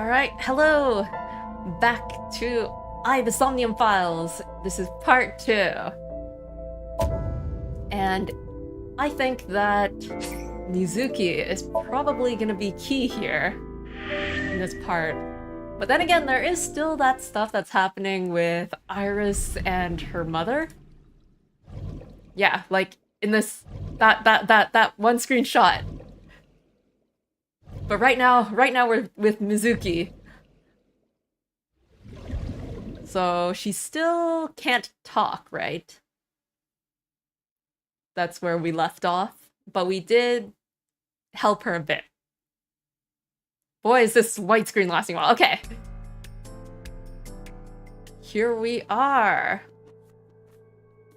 Alright, hello! Back to the Somnium Files. This is part 2. And I think that Mizuki is probably gonna be key here in this part. But then again, there is still that stuff that's happening with Iris and her mother. Yeah, like in this that one screenshot. But right now we're with Mizuki. So she still can't talk, right? That's where we left off. But we did help her a bit. Boy, is this white screen lasting a while. Okay. Here we are.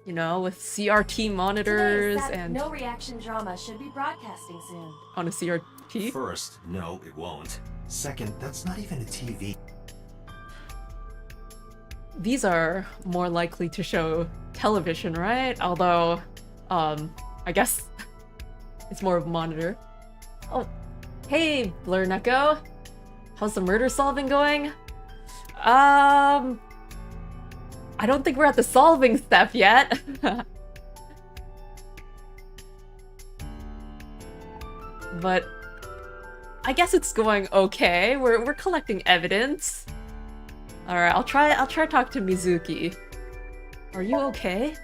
You know, with CRT monitors and... No reaction drama should be broadcasting soon. On a CRT? First, no, it won't. Second, that's not even a TV. These are more likely to show television, right? Although, I guess it's more of a monitor. Oh, hey, Blur Neko. How's the murder solving going? I don't think we're at the solving step yet. But I guess it's going okay. We're collecting evidence. Alright, I'll try to talk to Mizuki. Are you okay?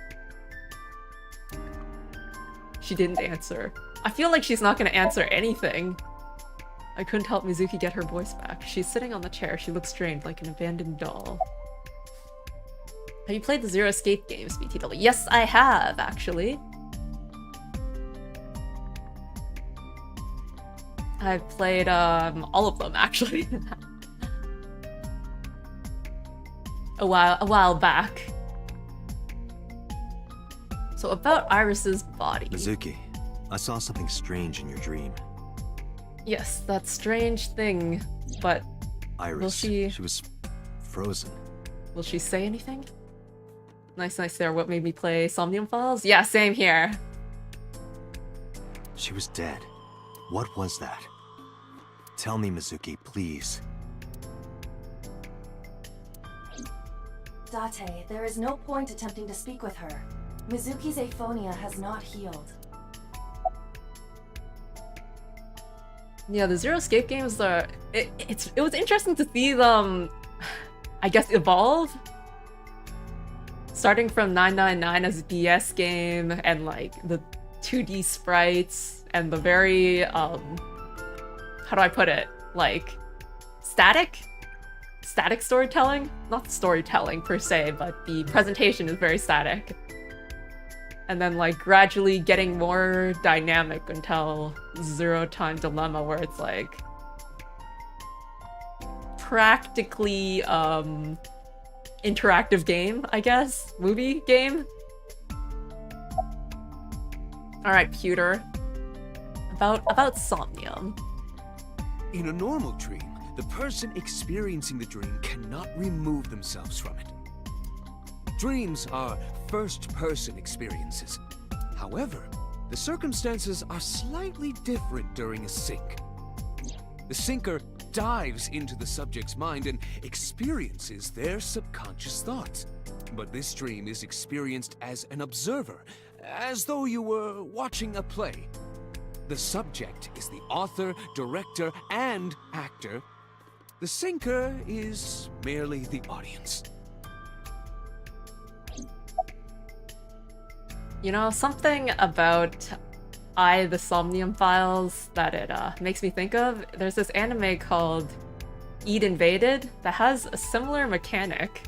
She didn't answer. I feel like she's not gonna answer anything. I couldn't help Mizuki get her voice back. She's sitting on the chair. She looks strained, like an abandoned doll. Have you played the Zero Escape games, BTW? Yes, I have, actually. I've played all of them, actually. a while back. So about Iris's body. Mizuki, I saw something strange in your dream. Yes, that strange thing, but Iris, will she was frozen. Will she say anything? Nice there. What made me play Somnium Files? Yeah, same here. She was dead. What was that? Tell me, Mizuki, please. Date, there is no point attempting to speak with her. Mizuki's aphonia has not healed. Yeah, the Zero Escape games are... It was interesting to see them, I guess, evolve. Starting from 999 as a DS game, and like the 2D sprites, and the very, how do I put it? Like, static storytelling? Not storytelling per se, but the presentation is very static. And then like gradually getting more dynamic until Zero Time Dilemma, where it's like practically interactive game, I guess? Movie game? Alright, Pewter. About Somnium. In a normal dream, the person experiencing the dream cannot remove themselves from it. Dreams are first-person experiences. However, the circumstances are slightly different during a sync. The syncer dives into the subject's mind and experiences their subconscious thoughts. But this dream is experienced as an observer, as though you were watching a play. The subject is the author, director, and actor. The syncer is merely the audience. You know, something about the Somnium Files that it makes me think of, there's this anime called Eat Invaded that has a similar mechanic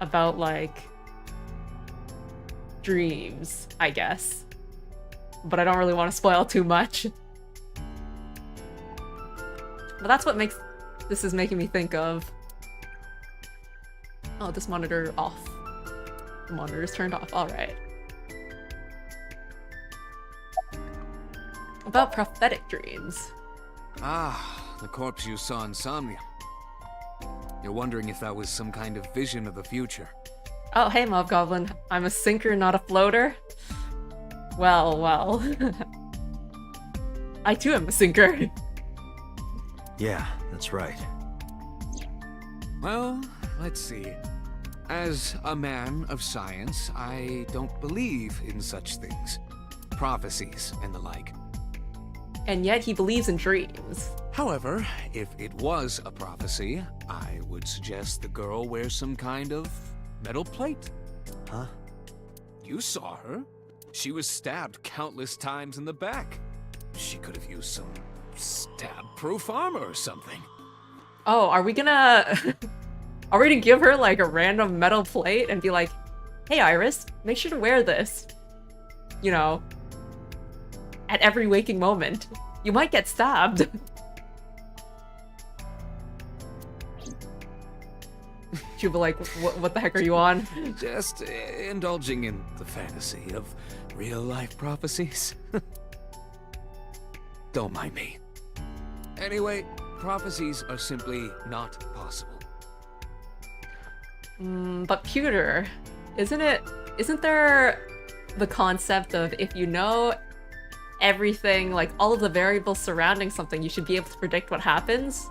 about like dreams, I guess. But I don't really want to spoil too much. But that's what this is making me think of. Oh, this monitor off. The monitor's turned off, alright. About prophetic dreams. Ah, the corpse you saw in Somnium. You're wondering if that was some kind of vision of the future. Oh, hey, Mob Goblin. I'm a sinker, not a floater. Well. I too am a sinker. Yeah, that's right. Well, let's see. As a man of science, I don't believe in such things. Prophecies and the like. And yet he believes in dreams. However, if it was a prophecy, I would suggest the girl wear some kind of metal plate. Huh? You saw her. She was stabbed countless times in the back. She could have used some stab-proof armor or something. Oh, are we gonna... are we gonna give her like a random metal plate and be like, hey Iris, make sure to wear this. You know, at every waking moment. You might get stabbed. She'll be like, what the heck are you on? Just indulging in the fantasy of real-life prophecies. Don't mind me. Anyway, prophecies are simply not possible. But pewter, isn't there the concept of if you know everything, like all of the variables surrounding something, you should be able to predict what happens?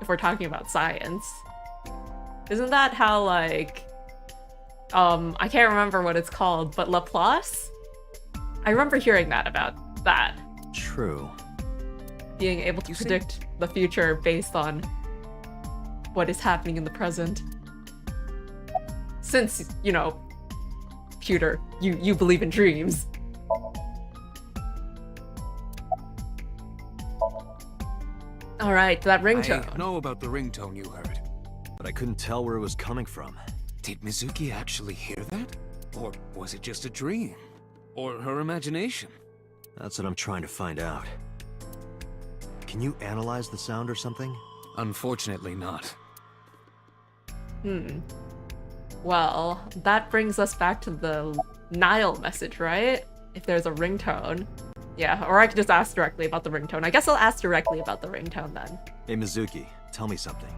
If we're talking about science. Isn't that how, like, I can't remember what it's called, but Laplace? I remember hearing that about that. True. Being able to predict the future based on what is happening in the present. Since, you know, pewter, you believe in dreams. Alright, that ringtone. I know about the ringtone you heard. But I couldn't tell where it was coming from. Did Mizuki actually hear that? Or was it just a dream? Or her imagination? That's what I'm trying to find out. Can you analyze the sound or something? Unfortunately not. Well, that brings us back to the Nile message, right? If there's a ringtone. Yeah, or I could just ask directly about the ringtone. I guess I'll ask directly about the ringtone then. Hey Mizuki, tell me something.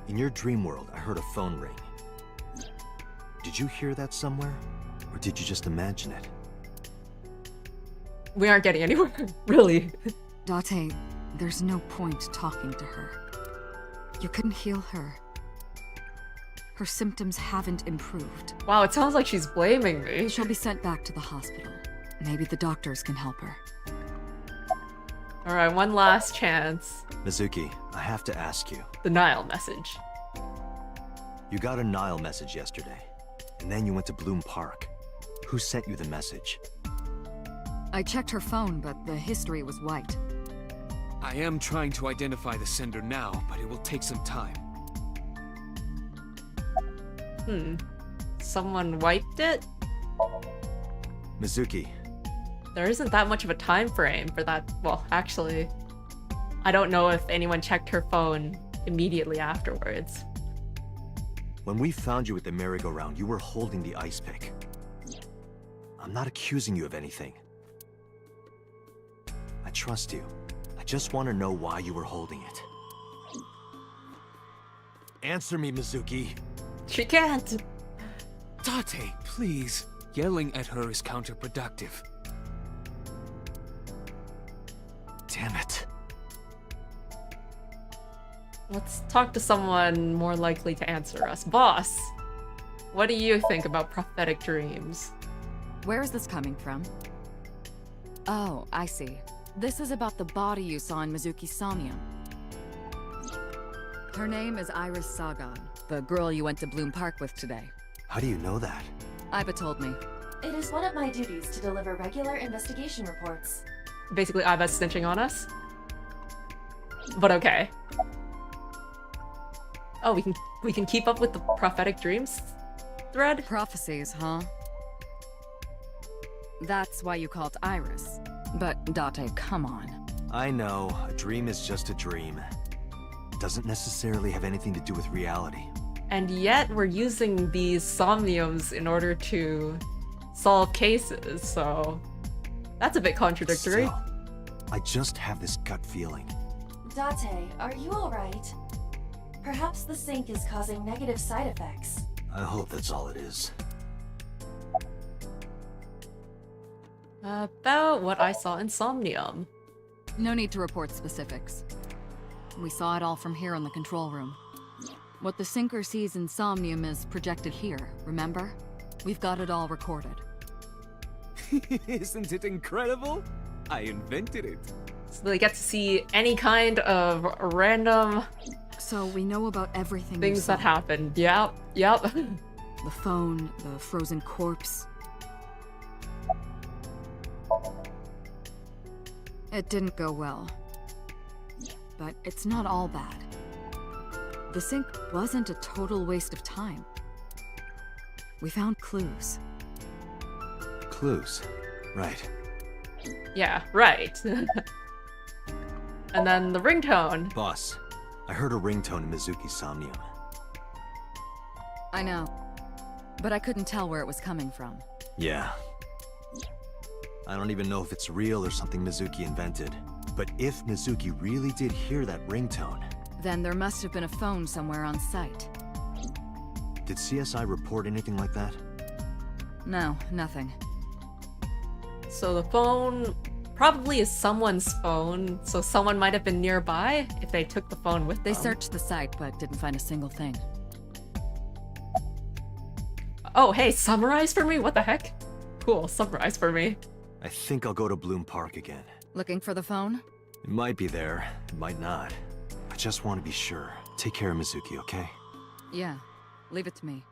In your dream world, I heard a phone ring. Did you hear that somewhere? Or did you just imagine it? We aren't getting anywhere, really. Date, there's no point talking to her. You couldn't heal her. Her symptoms haven't improved. Wow, it sounds like she's blaming me. She'll be sent back to the hospital. Maybe the doctors can help her. Alright, one last chance. Mizuki, I have to ask you. The Nile message. You got a Nile message yesterday, and then you went to Bloom Park. Who sent you the message? I checked her phone, but the history was white. I am trying to identify the sender now, but it will take some time. Someone wiped it? Mizuki, There isn't that much of a time frame for that. Well, actually, I don't know if anyone checked her phone immediately afterwards. when we found you at the merry-go-round, you were holding the ice pick. I'm not accusing you of anything. I trust you. I just want to know why you were holding it. Answer me, Mizuki. She can't! Date, please. Yelling at her is counterproductive. Damn it. Let's talk to someone more likely to answer us. Boss, what do you think about prophetic dreams? Where is this coming from? Oh, I see. This is about the body you saw in Mizuki's Somnium. Her name is Iris Sagan, the girl you went to Bloom Park with today. How do you know that? Iba told me. It is one of my duties to deliver regular investigation reports. Basically, Iva's snitching on us. But okay. Oh, we can keep up with the prophetic dreams thread? Prophecies, huh? That's why you called Iris. But Date, come on. I know, a dream is just a dream. Doesn't necessarily have anything to do with reality. And yet we're using these somniums in order to solve cases, so that's a bit contradictory. Still, I just have this gut feeling. Date, are you alright? Perhaps the sink is causing negative side effects. I hope that's all it is. About what I saw in Somnium. No need to report specifics. We saw it all from here in the control room. What the sinker sees in Somnium is projected here, remember? We've got it all recorded. Isn't it incredible? I invented it. So they get to see any kind of random So we know about everything you things saw. that happened. Yep, yep. The phone, the frozen corpse. It didn't go well. But it's not all bad. The sink wasn't a total waste of time. We found clues. Clues. Right. Yeah, right. And then the ringtone. Boss, I heard a ringtone in Mizuki's Somnium. I know. But I couldn't tell where it was coming from. Yeah. I don't even know if it's real or something Mizuki invented. But if Mizuki really did hear that ringtone... Then there must have been a phone somewhere on site. Did CSI report anything like that? No, nothing. So the phone probably is someone's phone, so someone might have been nearby if they took the phone with They them. searched the site, but didn't find a single thing. Oh, hey, summarize for me? What the heck? Cool, summarize for me. I think I'll go to Bloom Park again. Looking for the phone? It might be there, it might not. I just want to be sure. Take care of Mizuki, okay? Yeah. Leave it to me.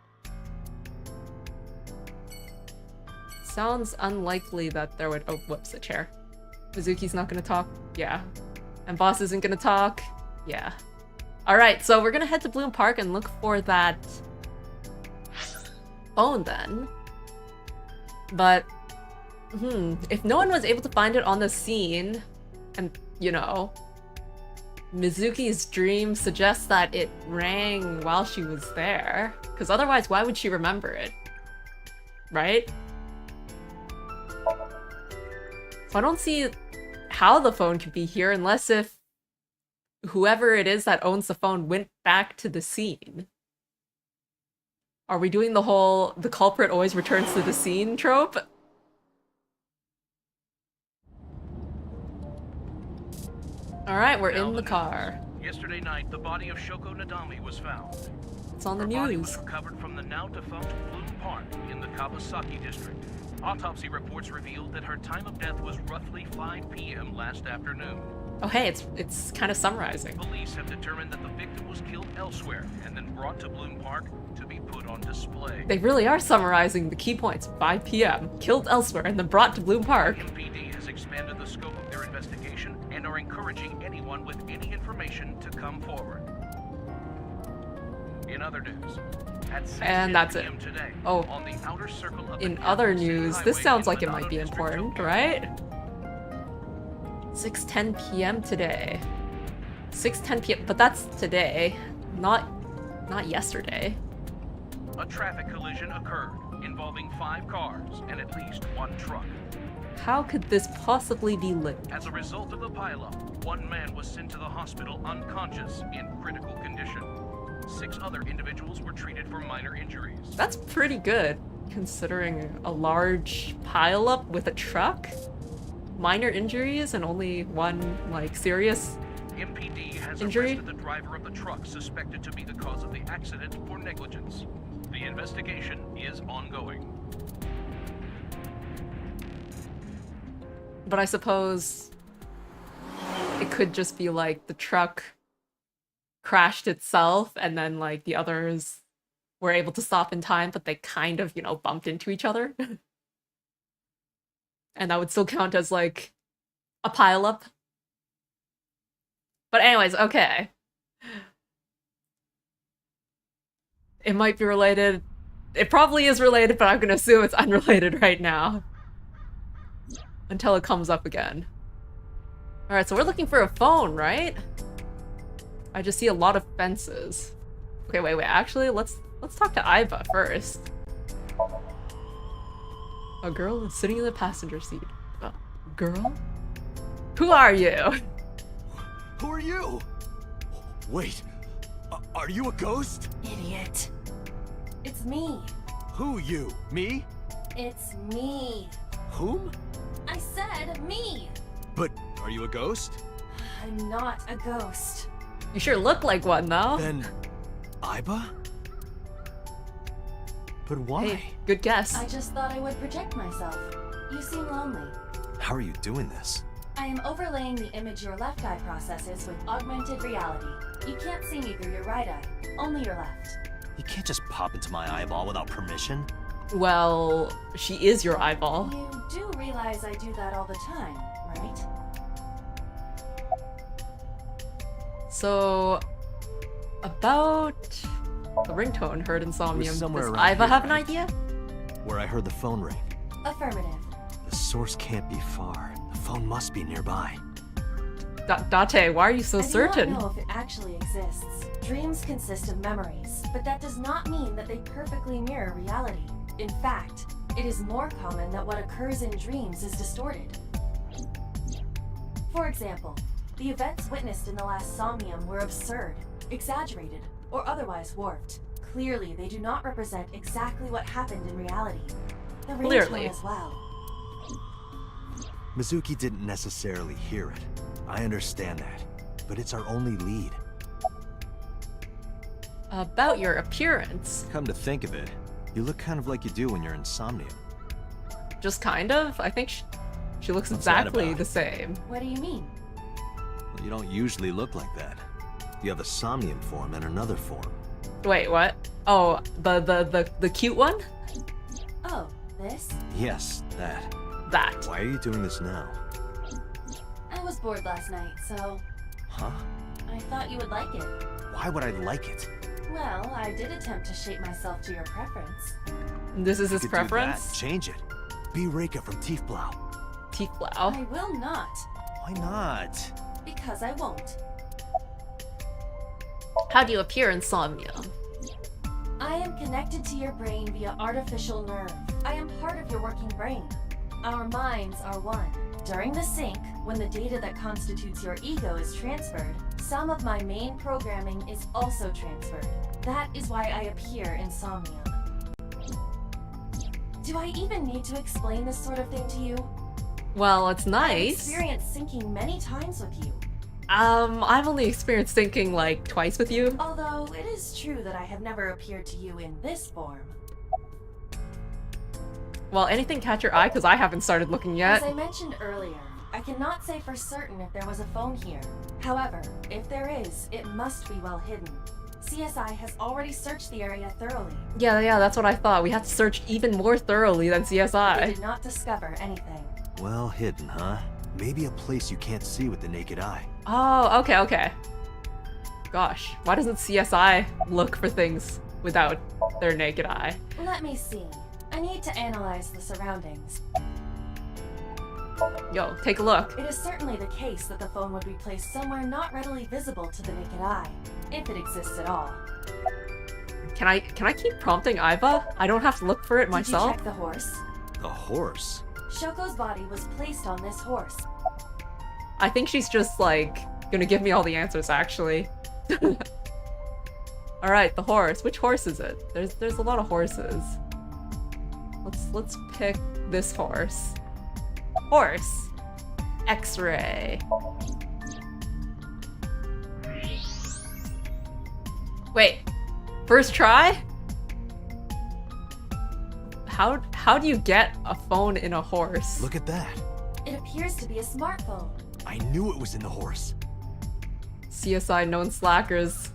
Sounds unlikely that there would— oh, whoops, a chair. Mizuki's not gonna talk? Yeah. And Boss isn't gonna talk? Yeah. Alright, so we're gonna head to Bloom Park and look for that phone then. But, if no one was able to find it on the scene, and, you know, Mizuki's dream suggests that it rang while she was there, because otherwise why would she remember it? Right? So I don't see how the phone could be here unless if whoever it is that owns the phone went back to the scene. Are we doing the whole "the culprit always returns to the scene" trope? Alright, we're in the car. Yesterday night, the body of Shoko Nadami was found. It's on the Her body was news. recovered from the now defunct Bloom Park in the Kawasaki district. Autopsy reports revealed that her time of death was roughly 5 p.m. last afternoon. Oh hey, it's kind of summarizing. Police have determined that the victim was killed elsewhere and then brought to Bloom Park to be put on display. They really are summarizing the key points. 5 p.m. Killed elsewhere and then brought to Bloom Park. MPD has expanded the scope of their investigation and are encouraging anyone with any information to come forward. In other news, at 6 And that's it. p.m. today, Oh. on the outer circle of the In capital other city news, highway this sounds in like it Manado might be District, important, Tokyo, right? 6:10 p.m. today. 6:10 p.m. But that's today, not yesterday. A traffic collision occurred involving 5 cars and at least 1 truck. How could this possibly be linked? As a result of the pileup, 1 man was sent to the hospital unconscious in critical condition. 6 other individuals were treated for minor injuries. That's pretty good, considering a large pileup with a truck, minor injuries, and only 1 like serious. MPD has Injury? arrested the driver of the truck suspected to be the cause of the accident for negligence. The investigation is ongoing. But I suppose it could just be like the truck crashed itself and then like the others were able to stop in time, but they kind of, you know, bumped into each other. And that would still count as like a pileup. But anyways, okay. It might be related. It probably is related, but I'm gonna assume it's unrelated right now. Until it comes up again. Alright, so we're looking for a phone, right? I just see a lot of fences. Okay, wait, actually, let's talk to Iva first. A girl is sitting in the passenger seat. Girl? Who are you? Who are you? Wait, are you a ghost? Idiot. It's me. Who you? Me? It's me. Whom? I said me. But are you a ghost? I'm not a ghost. You sure look like one, though. Then, Aiba? But why? Hey, good guess. I just thought I would project myself. You seem lonely. How are you doing this? I am overlaying the image your left eye processes with augmented reality. You can't see me through your right eye, only your left. You can't just pop into my eyeball without permission. Well, she is your eyeball. You do realize I do that all the time, right? So, about the ringtone heard in Somnium. somewhere Does around Aiba here, have an right? idea? Where I heard the phone ring. Affirmative. The source can't be far. The phone must be nearby. Date, why are you so I do certain? not know if it actually exists. Dreams consist of memories, but that does not mean that they perfectly mirror reality. In fact, it is more common that what occurs in dreams is distorted. For example, the events witnessed in the last Somnium were absurd, exaggerated, or otherwise warped. Clearly, they do not represent exactly what happened in reality. The Clearly. ringtone as well. Mizuki didn't necessarily hear it. I understand that. But it's our only lead. About your appearance. Come to think of it, you look kind of like you do when you're in Somnium. Just kind of? I think she looks What's that exactly about? the same. What do you mean? Well, you don't usually look like that. You have a Somnium form and another form. Wait, what? Oh, the cute one? Oh, this? Yes, that. That. Why are you doing this now? I was bored last night, so Huh? I thought you would like it. Why would I like it? Well, I did attempt to shape myself to your preference. This is his You could do that. preference? Change it. Be Reika from Tiefblau. Teeth blow. I will not, Why not? because I won't. How do you appear in Somnium? I am connected to your brain via artificial nerve. I am part of your working brain. Our minds are one. During the sync, when the data that constitutes your ego is transferred, some of my main programming is also transferred. That is why I appear in Somnium. Do I even need to explain this sort of thing to you? Well, it's I've nice. experienced syncing many times with you. I've only experienced thinking like twice with you. Although it is true that I have never appeared to you in this form. Well, anything catch your eye? Because I haven't started looking yet. As I mentioned earlier, I cannot say for certain if there was a phone here. However, if there is, it must be well hidden. CSI has already searched the area thoroughly. Yeah, that's what I thought. We have to search even more thoroughly than They CSI. did not discover anything. Well hidden, huh? Maybe a place you can't see with the naked eye. Oh, okay. Gosh, why doesn't CSI look for things without their naked eye? Let me see. I need to analyze the surroundings. Yo, take a look. It is certainly the case that the phone would be placed somewhere not readily visible to the naked eye, if it exists at all. Can I keep prompting Aiba? I don't have to look for it Did myself? you check the horse? The horse? Shoko's body was placed on this horse. I think she's just like gonna give me all the answers actually. Alright, the horse. Which horse is it? There's a lot of horses. Let's pick this horse. Horse. X-ray. Wait. First try? How do you get a phone in a horse? Look at that. It appears to be a smartphone. I knew it was in the horse. CSI known slackers.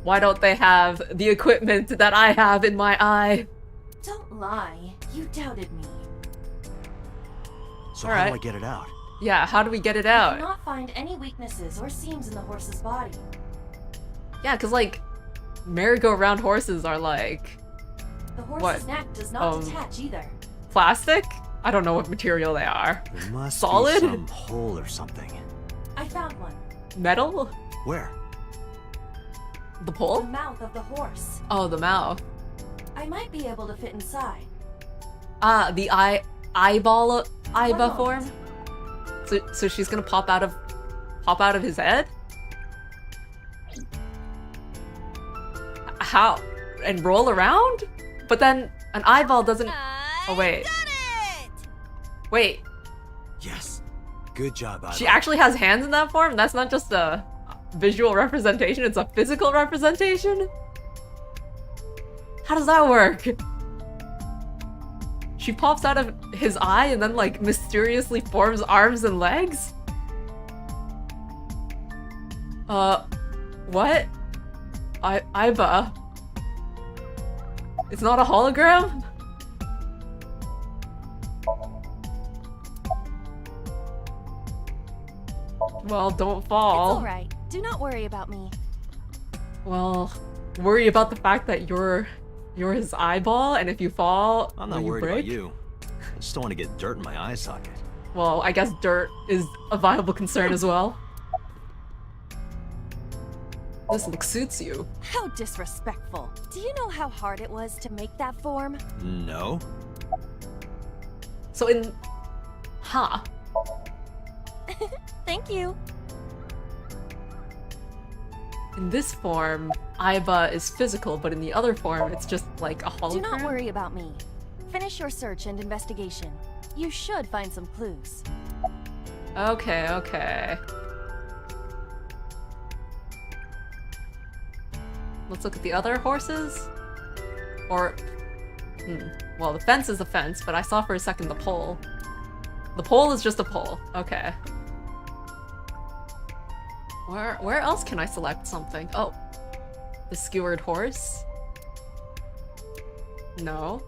Why don't they have the equipment that I have in my eye? Don't lie. You doubted me. So All how do I right. get it out? Yeah, how do we get it I out? cannot find any weaknesses or seams in the horse's body. Yeah, because like merry-go-round horses are like The horse's What? neck does not Um, detach either. plastic? I don't know what material they are. There must Solid? be some hole or something. I found one. Metal? Where? The The pole? mouth of the horse. Oh, the mouth. I might be able to fit inside. Ah, the eyeball Aiba One form? So she's gonna pop out of his head? How? And roll around? But then an eyeball doesn't. Oh wait. Wait. Yes. Good job, Aiba. She actually has hands in that form? That's not just a visual representation, it's a physical representation? How does that work? She pops out of his eye and then like mysteriously forms arms and legs? What? Iba. It's not a hologram? Well, don't fall. It's alright. Do not worry about me. Well, worry about the fact that you're his eyeball, and if you fall, I'm will not you worried break? about you. I just don't want to get dirt in my eye socket. Well, I guess dirt is a viable concern as well. This look suits you. How disrespectful. Do you know how hard it was to make that form? No. So in... Huh. Thank you. In this form, Iba is physical, but in the other form, it's just like a hologram. Do not worry about me. Finish your search and investigation. You should find some clues. Okay, okay. Let's look at the other horses. Or... Well, the fence is a fence, but I saw for a second the pole. The pole is just a pole. Okay. Where else can I select something? Oh. The skewered horse? No.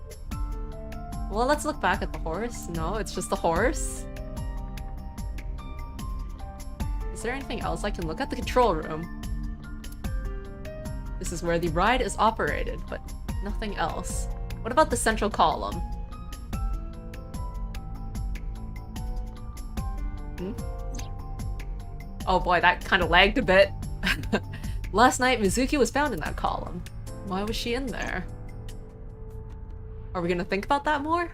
Well, let's look back at the horse. No, it's just a horse. Is there anything else I can look at? The control room. This is where the ride is operated, but nothing else. What about the central column? Oh boy, that kind of lagged a bit. Last night, Mizuki was found in that column. Why was she in there? Are we gonna think about that more?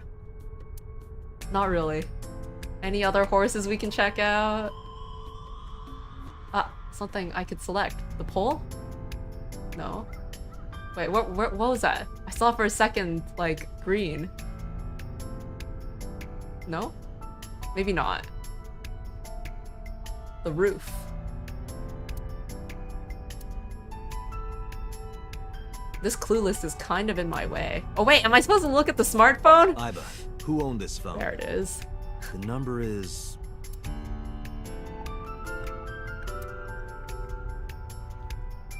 Not really. Any other horses we can check out? Ah, something I could select. The pole? No. Wait, what was that? I saw for a second, like, green. No? Maybe not. The roof. This clue list is kind of in my way. Oh wait, am I supposed to look at the smartphone? Iba, who owned this phone? There it is. The number is...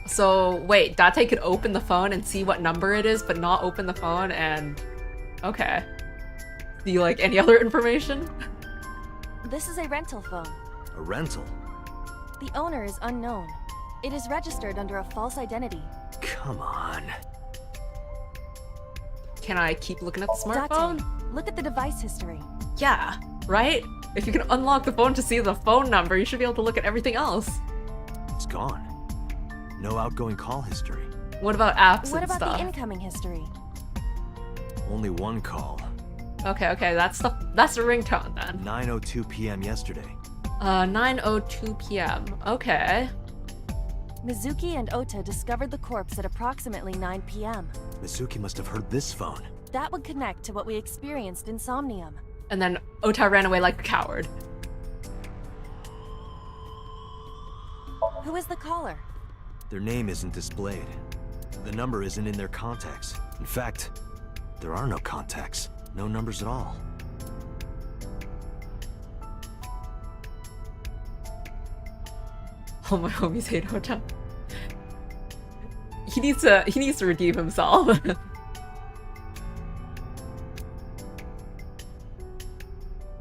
So wait, Date could open the phone and see what number it is, but not open the phone and... Okay. Do you like any other information? This is a rental phone. a rental. The owner is unknown. It is registered under a false identity. Come on. Can I keep looking at the smartphone? Date, look at the device history. Yeah, right? If you can unlock the phone to see the phone number, you should be able to look at everything else. It's gone. No outgoing call history. What about apps What and about stuff? the incoming history? Only one call. Okay, that's the ringtone then. 9:02 p.m. yesterday. 9:02 p.m. Okay. Mizuki and Ota discovered the corpse at approximately 9 p.m. Mizuki must have heard this phone. That would connect to what we experienced in Somnium. And then Ota ran away like a coward. Who is the caller? Their name isn't displayed. The number isn't in their contacts. In fact, there are no contacts. No numbers at all. Oh, my homies hate Ota. He needs to redeem himself.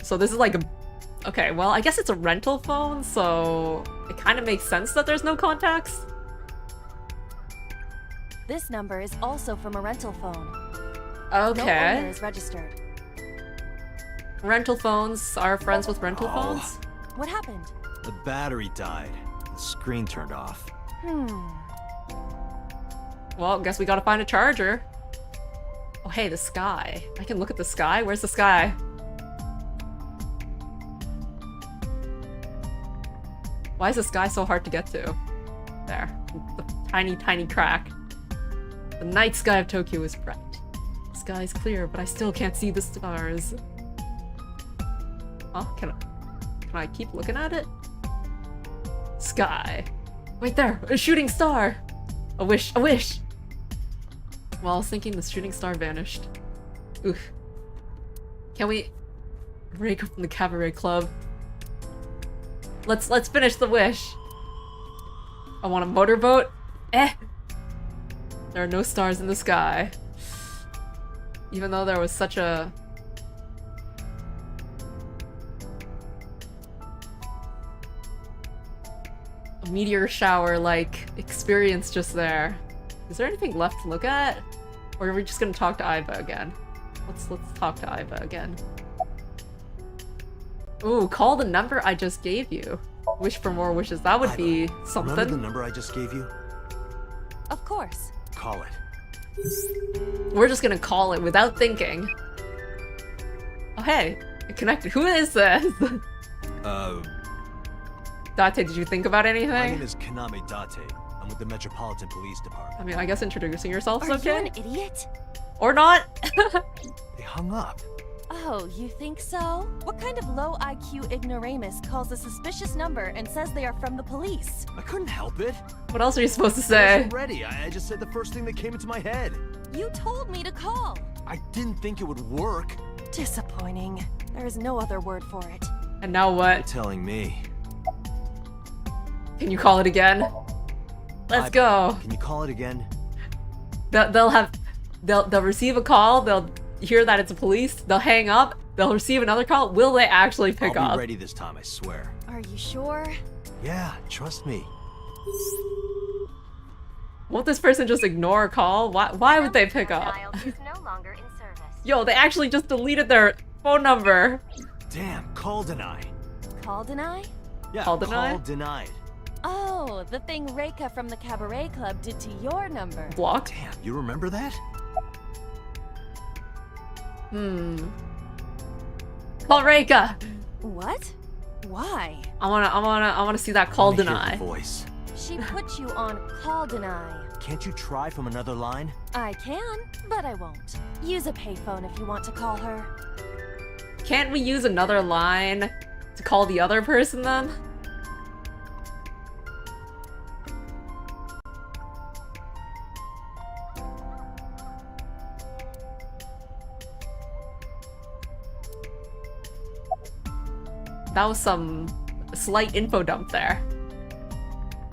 So this is like a... Okay, well, I guess it's a rental phone, so it kind of makes sense that there's no contacts. This number is also from a rental phone. Okay. No owner is registered. Rental phones are friends with rental phones? What happened? The battery died. The screen turned off. Well, guess we gotta find a charger. Oh, hey, the sky. I can look at the sky? Where's the sky? Why is the sky so hard to get to? There. The tiny, tiny crack. The night sky of Tokyo is bright. The sky is clear, but I still can't see the stars. Huh? Can I keep looking at it? Sky. Right there! A shooting star! A wish! A wish! Well, I was thinking the shooting star vanished. Oof. Can we break up from the cabaret club? Let's finish the wish. I want a motorboat. Eh! There are no stars in the sky. Even though there was such a meteor shower-like experience just there. Is there anything left to look at? Or are we just gonna talk to Aiba again? Let's talk to Aiba again. Ooh, call the number I just gave you. Wish for more wishes. That would be something. Remember the number I just gave you? Of course. Call it. We're just gonna call it without thinking. Oh hey, it connected. Who is this? Date, did you think about anything? My name is Kaname Date. I'm with the Metropolitan Police Department. I mean, I guess introducing yourself is Are okay. you an idiot? Or not. They hung up. Oh, you think so? What kind of low IQ ignoramus calls a suspicious number and says they are from the police? I couldn't help it. What else are you supposed to I say? wasn't ready. I just said the first thing that came into my head. You told me to call. I didn't think it would work. Disappointing. There is no other word for it. And now You're what? telling me. Can you call it again? Let's go. Can you call it again? They'll receive a call. They'll hear that it's a police. They'll hang up. They'll receive another call. Will they actually pick I'll up? be ready this time, I swear. Are you sure? Yeah, trust me. Won't this person just ignore a call? Why would they pick up? Yo, they actually just deleted their phone number. Damn, call deny. Call deny? Yeah, Call deny? denied. Oh, the thing Reika from the Cabaret Club did to your number. Blocked. Damn, you remember that? Call Reika. What? Why? I wanna see that call Let me hear deny. the voice. She put you on call deny. Can't you try from another line? I can, but I won't. Use a payphone if you want to call her. Can't we use another line to call the other person then? That was some slight info dump there.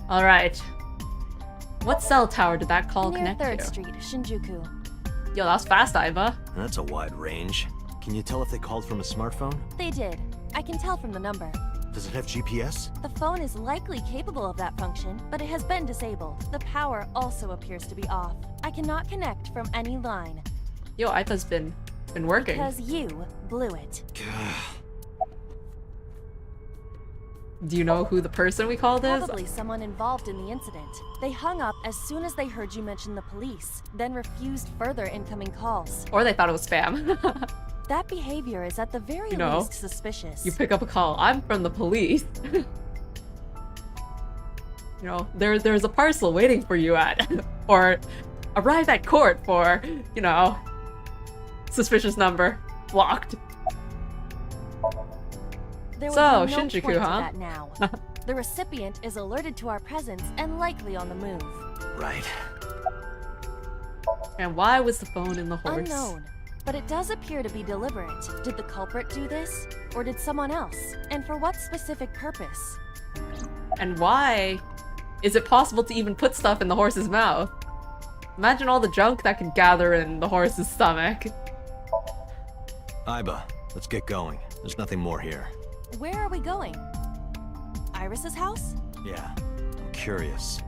Alright. What cell tower did that call Near connect 3rd to? Street, Shinjuku. Yo, that was fast, Aiba. That's a wide range. Can you tell if they called from a smartphone? They did. I can tell from the number. Does it have GPS? The phone is likely capable of that function, but it has been disabled. The power also appears to be off. I cannot connect from any line. Yo, Aiba's been working. Because you blew it. Do you know who the person we called is? Probably someone involved in the incident. They hung up as soon as they heard you mention the police, then refused further incoming calls. Or they thought it was spam. That behavior is at the very You know, least suspicious. You pick up a call. I'm from the police. You know, there's a parcel waiting for you at, or arrive at court for, you know, suspicious number. Blocked. There will So, be no Shinjuku, point to huh? that now. The recipient is alerted to our presence and likely on the move. Right. And why was the phone in the horse? Unknown. But it does appear to be deliberate. Did the culprit do this? Or did someone else? And for what specific purpose? And why is it possible to even put stuff in the horse's mouth? Imagine all the junk that could gather in the horse's stomach. Aiba, let's get going. There's nothing more here. Where are we going? Iris's house? Yeah, I'm curious.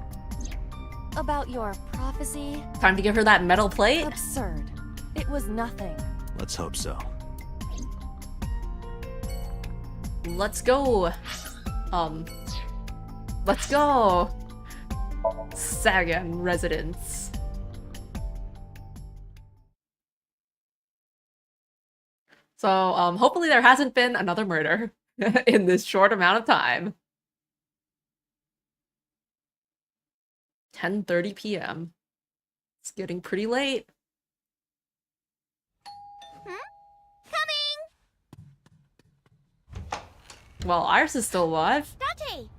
About your prophecy? Time to give her that metal plate? Absurd. It was nothing. Let's hope so. Let's go. Let's go. Sagan residence. So, hopefully there hasn't been another murder in this short amount of time. 10:30 p.m. It's getting pretty late. Well, Iris is still alive. Date!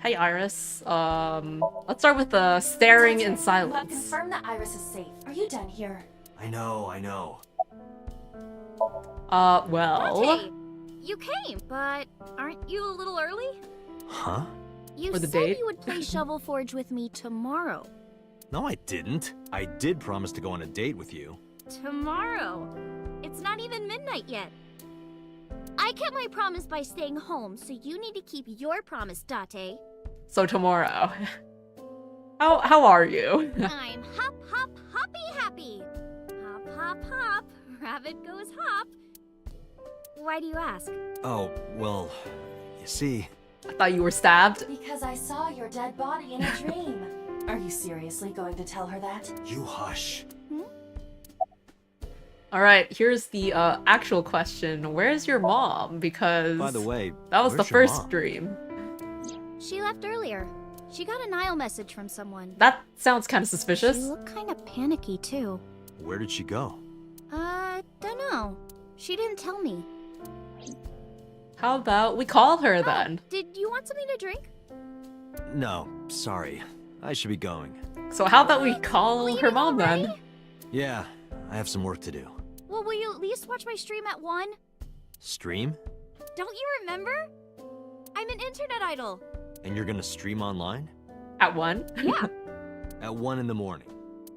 Hey, Iris. Let's start with the staring in You have silence. confirmed that Iris is safe. Are you done here? I know. Well... Dante, you came, but aren't you a little early? Huh? You For the said date? you would play Shovel Forge with me tomorrow. No, I didn't. I did promise to go on a date with you. Tomorrow? It's not even midnight yet. I kept my promise by staying home, so you need to keep your promise, Date. So tomorrow. How are you? I'm hop, hop, hoppy happy. Hop, hop, hop. Rabbit goes hop. Why do you ask? Oh, well, you see... I thought you were stabbed. Because I saw your dead body in a dream. Are you seriously going to tell her that? You hush. Alright, here's the actual question. Where's your mom? Because By the way, that was the where's your first mom? dream. She left earlier. She got a Nile message from someone. That sounds kind of She suspicious. looked kind of panicky, too. Where did she go? Dunno. She didn't tell me. How about we call her then? Did you want something to drink? No, sorry. I should be going. So how about we call Leaving her mom then? already? Yeah, I have some work to do. Well, will you at least watch my stream at 1? Stream? Don't you remember? I'm an internet idol. And you're gonna stream online? At 1? Yeah, At 1 in the morning.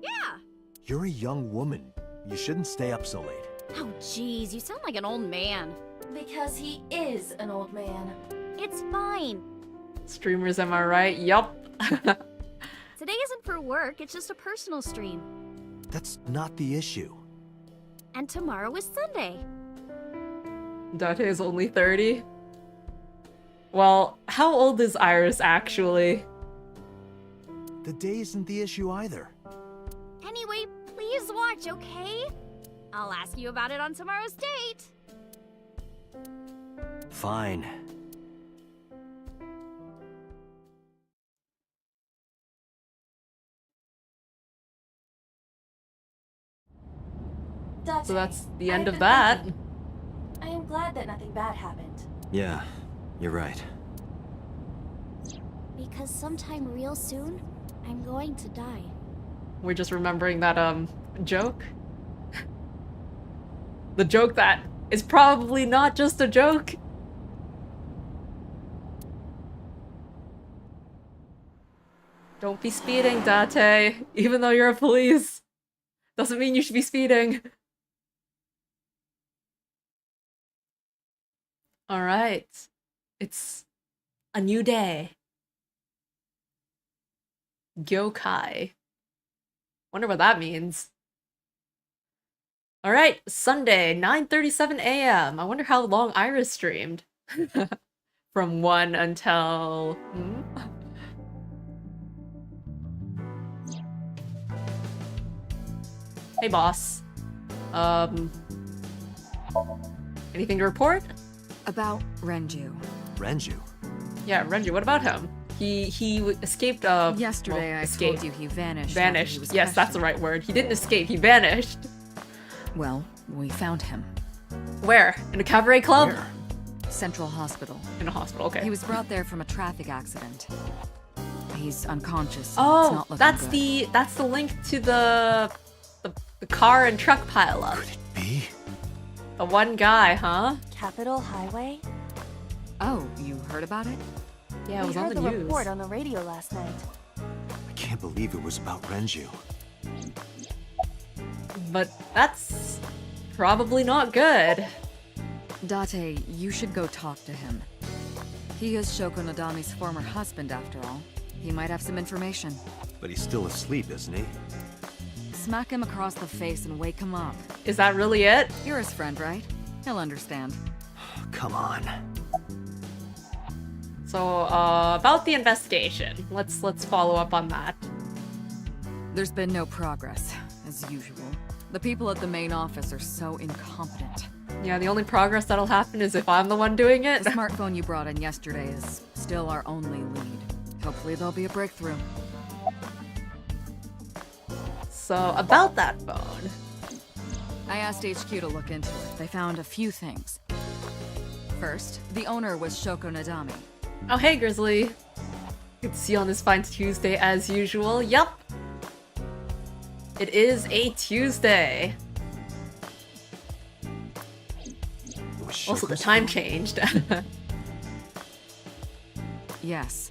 yeah. You're a young woman. You shouldn't stay up so late. Oh, jeez, you sound like an old man. Because he is an old man. It's fine. Streamers, am I right? Yup. Today isn't for work, it's just a personal stream. That's not the issue. And tomorrow is Sunday. Date is only 30. Well, how old is Iris actually? The day isn't the issue either. Anyway, please watch, okay? I'll ask you about it on tomorrow's date. Fine. So that's the I end have of been that. thinking. I am glad that nothing bad happened. Yeah, you're right. Because sometime real soon, I'm going to die. We're just remembering that joke. The joke that is probably not just a joke. Don't be speeding, Date. Even though you're a police, doesn't mean you should be speeding. All right, it's a new day. Gyokai. Wonder what that means. All right, Sunday, 9:37 a.m. I wonder how long Iris streamed. From 1 until... Hey, boss. Anything to report? About Renju. Renju. Yeah, Renji, what about him? He escaped, Yesterday well, I escaped. told you he vanished. after Vanished. He was Yes, that's the questioned. right word. He didn't escape, he vanished. Well, we found him. Where? In a cabaret club? Where? Central Hospital. In a hospital, okay. He was brought there from a traffic accident. He's unconscious. It's Oh, not looking that's good. that's the link to the car and truck pileup. Could it be? The one guy, huh? Capitol Highway? Oh, you heard about it? Yeah, it was we on heard the the news. report on the radio last night. I can't believe it was about Renju. But that's probably not good. Date, you should go talk to him. He is Shoko Nadami's former husband, after all. He might have some information. But he's still asleep, isn't he? Smack him across the face and wake him up. Is that really it? You're his friend, right? He'll understand. Come on. So, about the investigation. Let's follow up on that. There's been no progress, as usual. The people at the main office are so incompetent. Yeah, the only progress that'll happen is if I'm the one doing it. The smartphone you brought in yesterday is still our only lead. Hopefully there'll be a breakthrough. So, about that phone. I asked HQ to look into it. They found a few things. First, the owner was Shoko Nadami. Oh, hey, Grizzly. Good to see you on this fine Tuesday as usual. Yup! It is a Tuesday. Also, the time changed. Yes.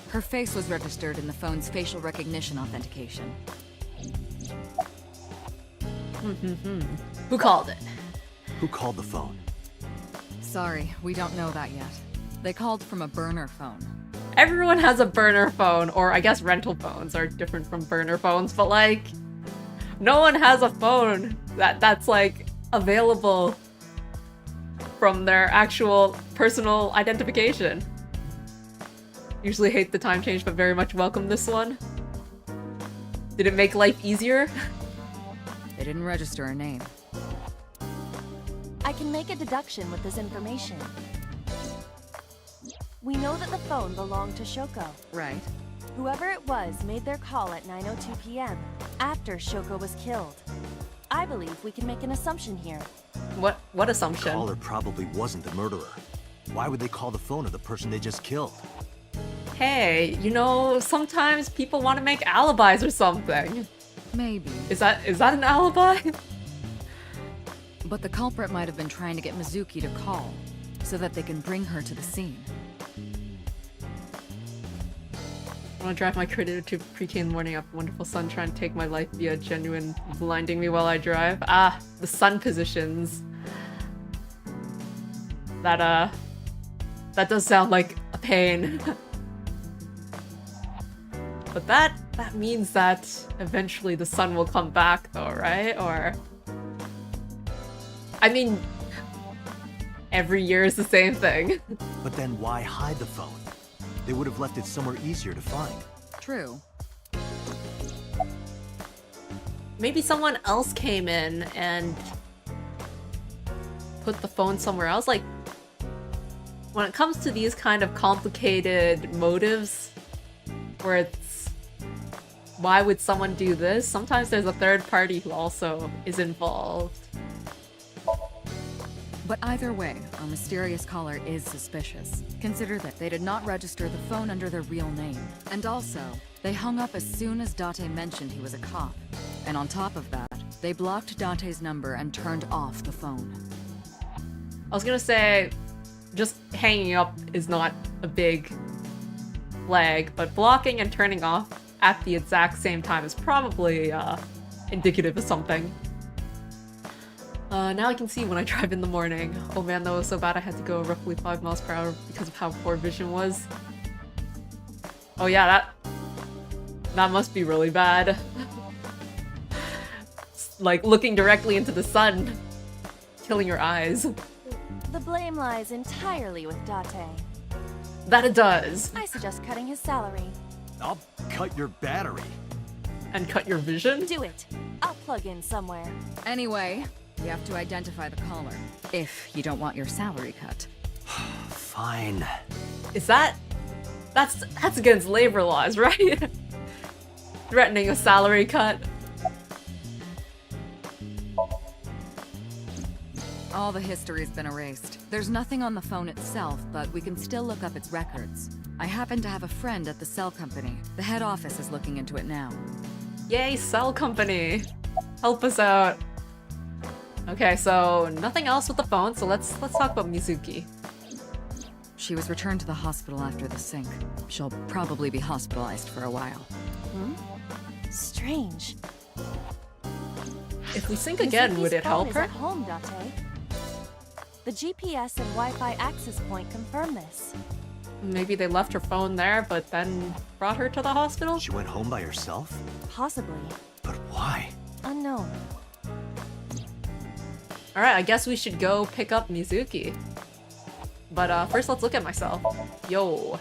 Her face was registered in the phone's facial recognition authentication. Who called it? Who called the phone? Sorry, we don't know that yet. They called from a burner phone. Everyone has a burner phone, or I guess rental phones are different from burner phones, but like, no one has a phone that's like available from their actual personal identification. Usually hate the time change, but very much welcome this one. Did it make life easier? They didn't register a name. I can make a deduction with this information. We know that the phone belonged to Shoko. Right. Whoever it was made their call at 9:02 p.m. after Shoko was killed. I believe we can make an assumption here. What The assumption? caller probably wasn't the murderer. Why would they call the phone of the person they just killed? Hey, you know, sometimes people want to make alibis or something. Maybe. Is that an alibi? But the culprit might have been trying to get Mizuki to call, so that they can bring her to the scene. I want to drive my critter to pre-K in the morning after wonderful sun trying to take my life via genuine blinding me while I drive. Ah, the sun positions. That does sound like a pain. But that means that eventually the sun will come back though, right? Or I mean, every year is the same thing. But then why hide the phone? They would have left it somewhere easier to find. True. Maybe someone else came in and put the phone somewhere else. Like, when it comes to these kind of complicated motives, where it's, why would someone do this? Sometimes there's a third party who also is involved. But either way, our mysterious caller is suspicious. Consider that they did not register the phone under their real name. And also, they hung up as soon as Date mentioned he was a cop. And on top of that, they blocked Date's number and turned off the phone. I was gonna say, just hanging up is not a big flag, but blocking and turning off at the exact same time is probably indicative of something. Now I can see when I drive in the morning. Oh man, that was so bad I had to go roughly 5 miles per hour because of how poor vision was. Oh yeah, that must be really bad. Like looking directly into the sun, killing your eyes. The blame lies entirely with Date. That it does. I suggest cutting his salary. I'll cut your battery. And cut your vision? Do it. I'll plug in somewhere. Anyway, we have to identify the caller, if you don't want your salary cut. Fine. Is that's against labor laws, right? Threatening a salary cut. All the history's been erased. There's nothing on the phone itself, but we can still look up its records. I happen to have a friend at the cell company. The head office is looking into it now. Yay, cell company. Help us out. Okay, so nothing else with the phone, so let's talk about Mizuki. She was returned to the hospital after the sync. She'll probably be hospitalized for a while. Strange. If we sync again, would it help Mizuki's her? phone is at home, Date. The GPS and Wi-Fi access point confirm this. Maybe they left her phone there, but then brought her to the hospital? She went home by herself? Possibly. But why? Unknown. Alright, I guess we should go pick up Mizuki. But first let's look at myself. Yo.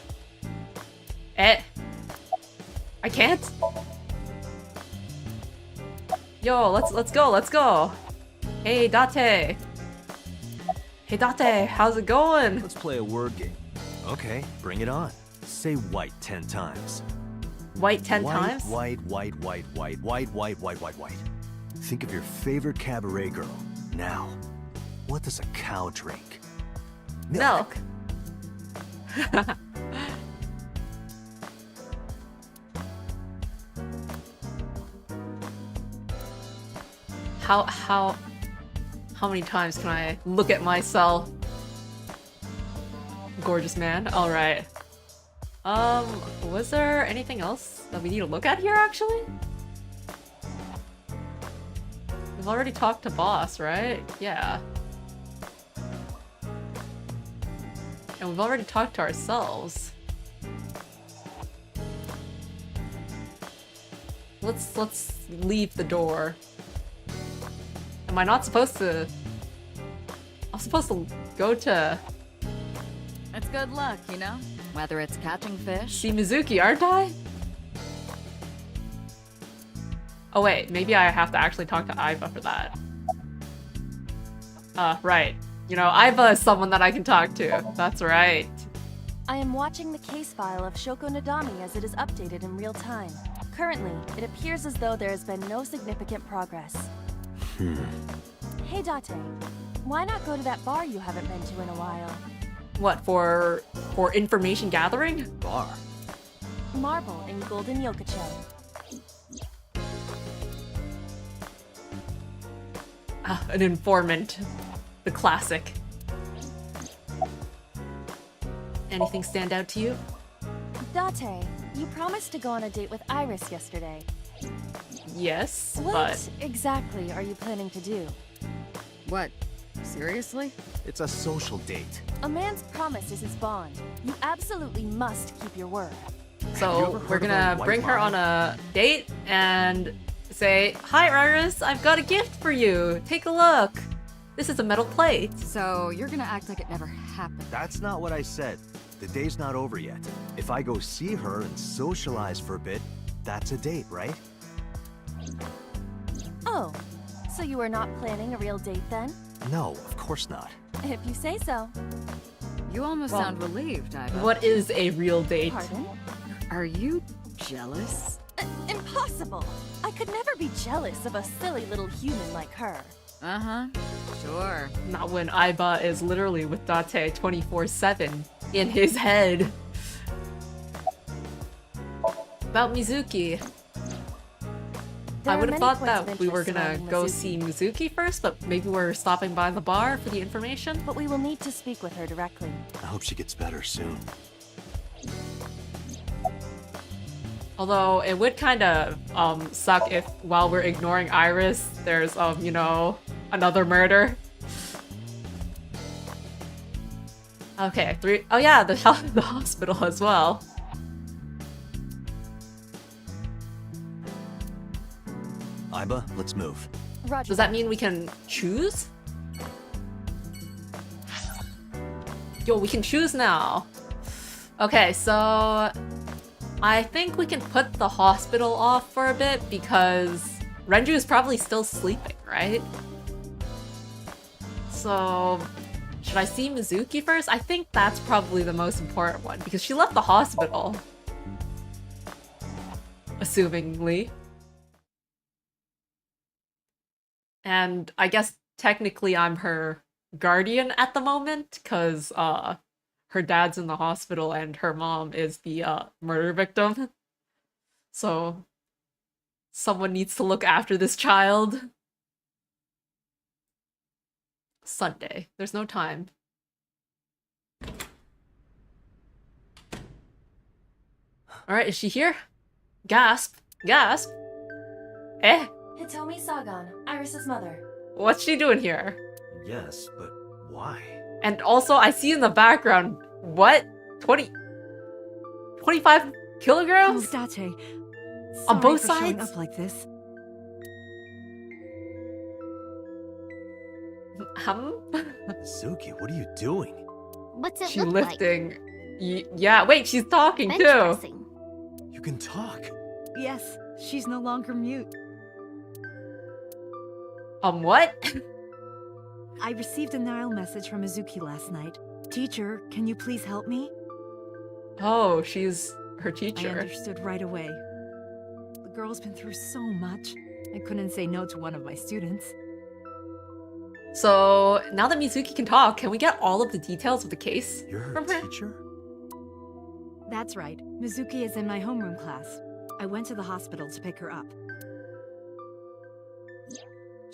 I can't? Yo, let's go. Hey, Date. Hey, Date, how's it going? Let's play a word game. Okay, bring it on. Say white 10 times. White 10 times? White. Think of your favorite cabaret girl. Now, what does a cow drink? Milk. how many times can I look at myself? Gorgeous man. All right. Was there anything else that we need to look at here, actually? We've already talked to boss, right? Yeah. And we've already talked to ourselves. Let's leave the door. Am I not supposed to... I'm supposed to go to... It's good luck, you know? Whether it's catching fish... see Mizuki, aren't I? Oh wait, maybe I have to actually talk to Aiba for that. Right. You know, Aiba is someone that I can talk to. That's right. I am watching the case file of Shoko Nadami as it is updated in real time. Currently, it appears as though there has been no significant progress. Hey Date, why not go to that bar you haven't been to in a while? What, for information gathering? Bar. Marble in Golden Yokocho. An informant. The classic. Anything stand out to you? Date, you promised to go on a date with Iris yesterday. Yes, What but... exactly are you planning to do? What? Seriously? It's a social date. A man's promise is his bond. You absolutely must keep your word. Have you So ever we're heard of a gonna white bring her line? on a date and say, "Hi Iris, I've got a gift for you. Take a look. This is a metal plate." So you're gonna act like it never happened. That's not what I said. The day's not over yet. If I go see her and socialize for a bit, that's a date, right? Oh, so you are not planning a real date then? No, of course not. If you say so. You almost Well, sound relieved, Aiba. What is a real date? Pardon? Are you jealous? Impossible! I could never be jealous of a silly little human like her. Uh-huh. Sure. Not when Aiba is literally with Date 24/7 in his head. About Mizuki. There I are would have many thought points of that we were interest gonna surrounding go Mizuki, see Mizuki first, but maybe we're stopping by the bar for the information. but we will need to speak with her directly. I hope she gets better soon. Although it would kind of suck if while we're ignoring Iris, there's you know, another murder. Okay, 3. Oh yeah, the hospital as well. Aiba, let's move. Roger. Does that mean we can choose? Yo, we can choose now. Okay, so I think we can put the hospital off for a bit because Renju is probably still sleeping, right? So should I see Mizuki first? I think that's probably the most important one because she left the hospital. Assumingly. And I guess technically I'm her guardian at the moment because her dad's in the hospital and her mom is the murder victim. So someone needs to look after this child. Sunday. There's no time. Alright, is she here? Gasp. Gasp. Eh? Hitomi Sagan, Iris's mother. What's she doing here? Yes, but why? And also, I see in the background, what? 25 kilograms? Oh, Date. On both Sorry for showing sides? up like this. Mizuki, what are you doing? What's it She look like? lifting. Yeah, wait, she's talking Bench too. pressing. You can talk. Yes, she's no longer mute. What? I received a Nile message from Mizuki last night. Teacher, can you please help me? Oh, she's her I teacher. understood right away. The girl's been through so much. I couldn't say no to one of my students. So, now that Mizuki can talk, can we get all of the details of the case You're her from her? teacher? That's right. Mizuki is in my homeroom class. I went to the hospital to pick her up.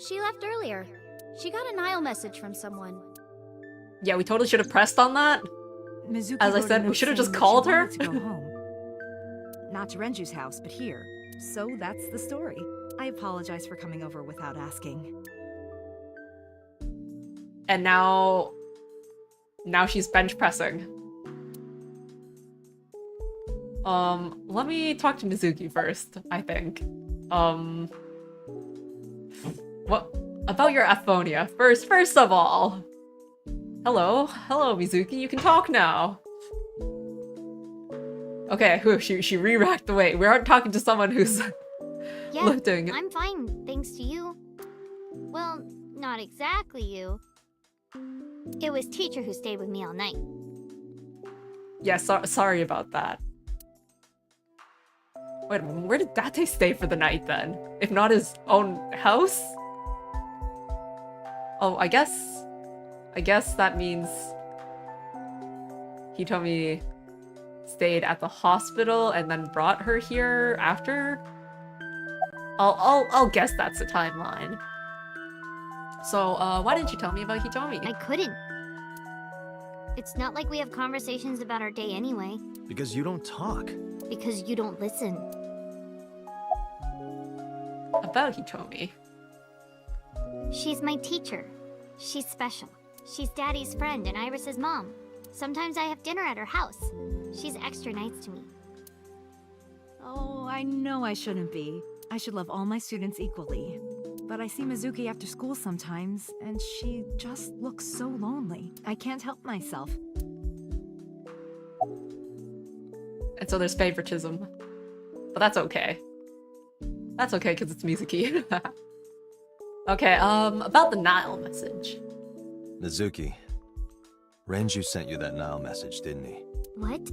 She left earlier. She got a Nile message from someone. Yeah, we totally should have pressed on that. Mizuki As I wrote a said, we note should have saying just that she called her. wanted to go home. Not to Renju's house, but here. So that's the story. I apologize for coming over without asking. And now she's bench pressing. Let me talk to Mizuki first, I think. What about your aphonia? First of all. Hello, Mizuki, you can talk now. Okay, whew, she re-racked the weight. We aren't talking to someone who's Yeah, lifting. I'm fine, thanks to you. Well, not exactly you. It was teacher who stayed with me all night. Yeah, sorry about that. Wait, where did Date stay for the night then? If not his own house? Oh, I guess that means Hitomi stayed at the hospital and then brought her here after? I'll guess that's the timeline. So, why didn't you tell me about Hitomi? I couldn't. It's not like we have conversations about our day anyway, Because you don't talk. because you don't listen. About Hitomi. She's my teacher. She's special. She's Daddy's friend and Iris's mom. Sometimes I have dinner at her house. She's extra nice to me. Oh, I know I shouldn't be. I should love all my students equally. But I see Mizuki after school sometimes, and she just looks so lonely. I can't help myself. And so there's favoritism. But that's okay. That's okay, because it's Mizuki. Okay, about the Nile message. Mizuki, Renju sent you that Nile message, didn't he? What?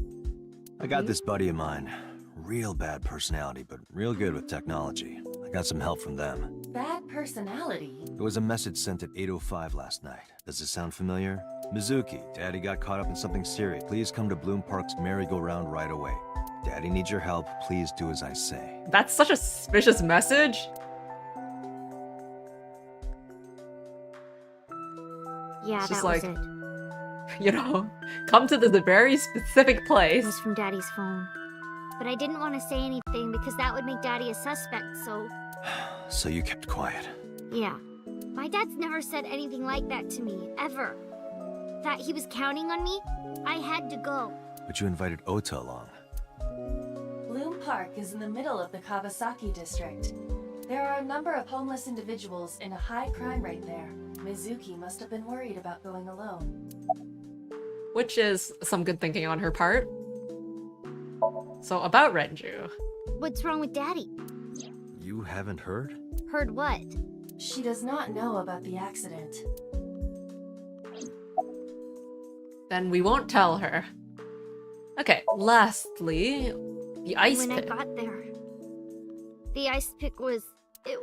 I got this buddy of mine. Real bad personality, but real good with technology. I got some help from them. Bad personality? There was a message sent at 8:05 last night. Does it sound familiar? Mizuki, Daddy got caught up in something serious. Please come to Bloom Park's merry-go-round right away. Daddy needs your help. Please do as I say. That's such a suspicious message. Yeah, It's just that was like- it. You know, come to the very specific It place. was from Daddy's phone. But I didn't want to say anything because that would make Daddy a suspect, so... So you kept quiet. Yeah. My dad's never said anything like that to me, ever. That he was counting on me, I had to go. But you invited Ota along. Bloom Park is in the middle of the Kawasaki district. There are a number of homeless individuals in a high crime rate there. Mizuki must have been worried about going alone. Which is some good thinking on her part. So about Renju. What's wrong with Daddy? You haven't heard? Heard what? She does not know about the accident. Then we won't tell her. Okay, lastly, the ice When pick. I got there, the ice pick was... It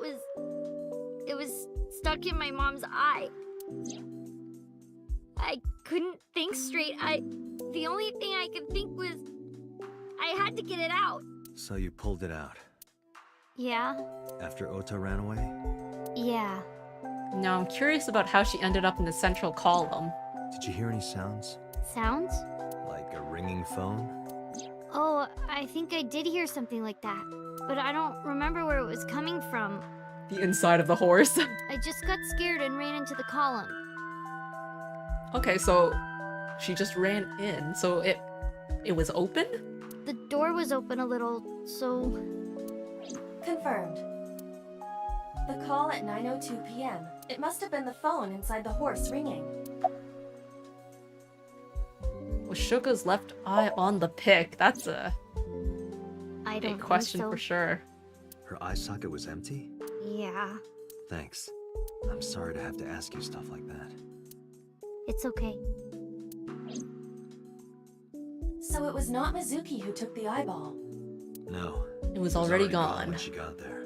was stuck in my mom's eye. I couldn't think straight. The only thing I could think was... I had to get it out. So you pulled it out. Yeah? After Ota ran away? Yeah. Now I'm curious about how she ended up in the central column. Did you hear any sounds? Sounds? Like a ringing phone? Oh, I think I did hear something like that. But I don't remember where it was coming from. The inside of the horse. I just got scared and ran into the column. Okay, so she just ran in. So it was open? The door was open a little, so... Confirmed. The call at 9:02 p.m. It must have been the phone inside the horse ringing. Was Shuka's left eye on the pick? That's a I big don't question think so. for sure. Her eye socket was empty? Yeah, Thanks. I'm sorry to have to ask you stuff like that. it's okay. So it was not Mizuki who took the eyeball. No. It was already gone gone. when she got there.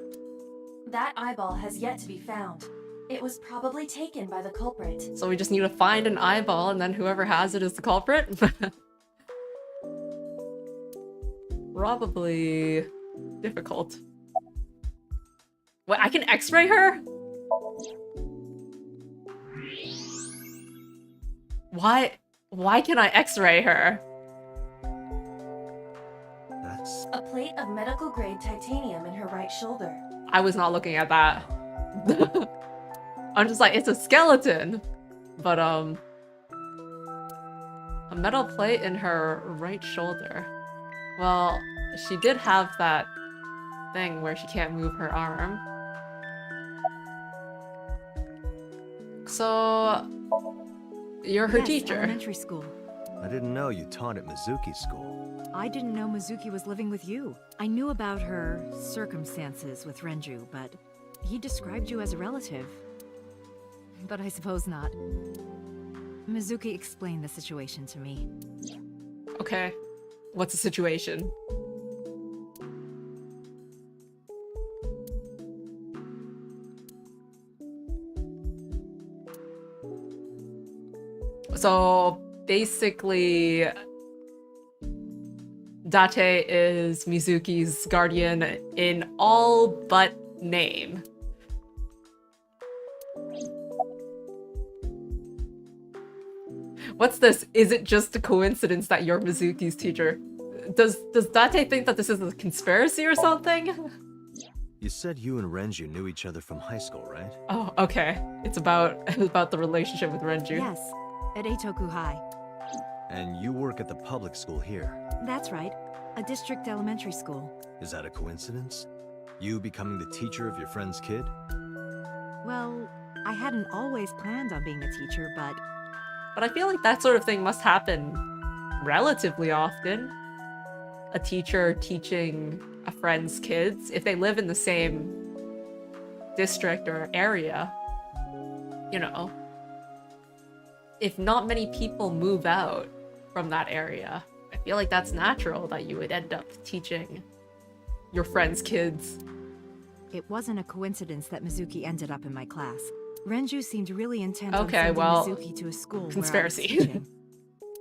That eyeball has yet to be found. It was probably taken by the culprit. So we just need to find an eyeball and then whoever has it is the culprit? Probably difficult. What, I can x-ray her? Why can I x-ray her? That's... A plate of medical grade titanium in her right shoulder. I was not looking at that. I'm just like, it's a skeleton. But, a metal plate in her right shoulder. Well, she did have that thing where she can't move her arm. So, you're her Yes, teacher. Elementary school. I didn't know you taught at Mizuki school. I didn't know Mizuki was living with you. I knew about her circumstances with Renju, but he described you as a relative. But I suppose not. Mizuki explained the situation to me. Okay. What's the situation? So basically, Date is Mizuki's guardian in all but name. What's this? Is it just a coincidence that you're Mizuki's teacher? Does Date think that this is a conspiracy or something? You said you and Renju knew each other from high school, right? Oh, okay. It's about the relationship with Renju. Yes, at Eitoku High. And you work at the public school here. That's right, a district elementary school. Is that a coincidence? You becoming the teacher of your friend's kid? Well, I hadn't always planned on being a teacher, but I feel like that sort of thing must happen relatively often. A teacher teaching a friend's kids, if they live in the same district or area, you know. If not many people move out from that area, I feel like that's natural that you would end up teaching your friend's kids. it wasn't a coincidence that Mizuki ended up in my class. Renju seemed really intent on Okay, sending well, Mizuki to a school conspiracy. where I was teaching.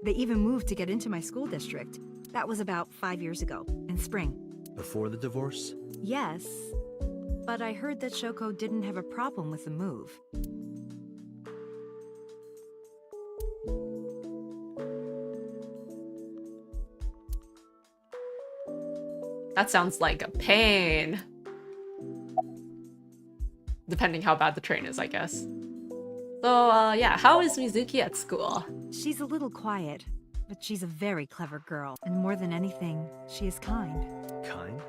They even moved to get into my school district. That was about 5 years ago, in spring. Before the divorce? Yes, but I heard that Shoko didn't have a problem with the move. That sounds like a pain. Depending how bad the train is, I guess. So, yeah, how is Mizuki at school? She's a little quiet, but she's a very clever girl. And more than anything, she is kind. Kind?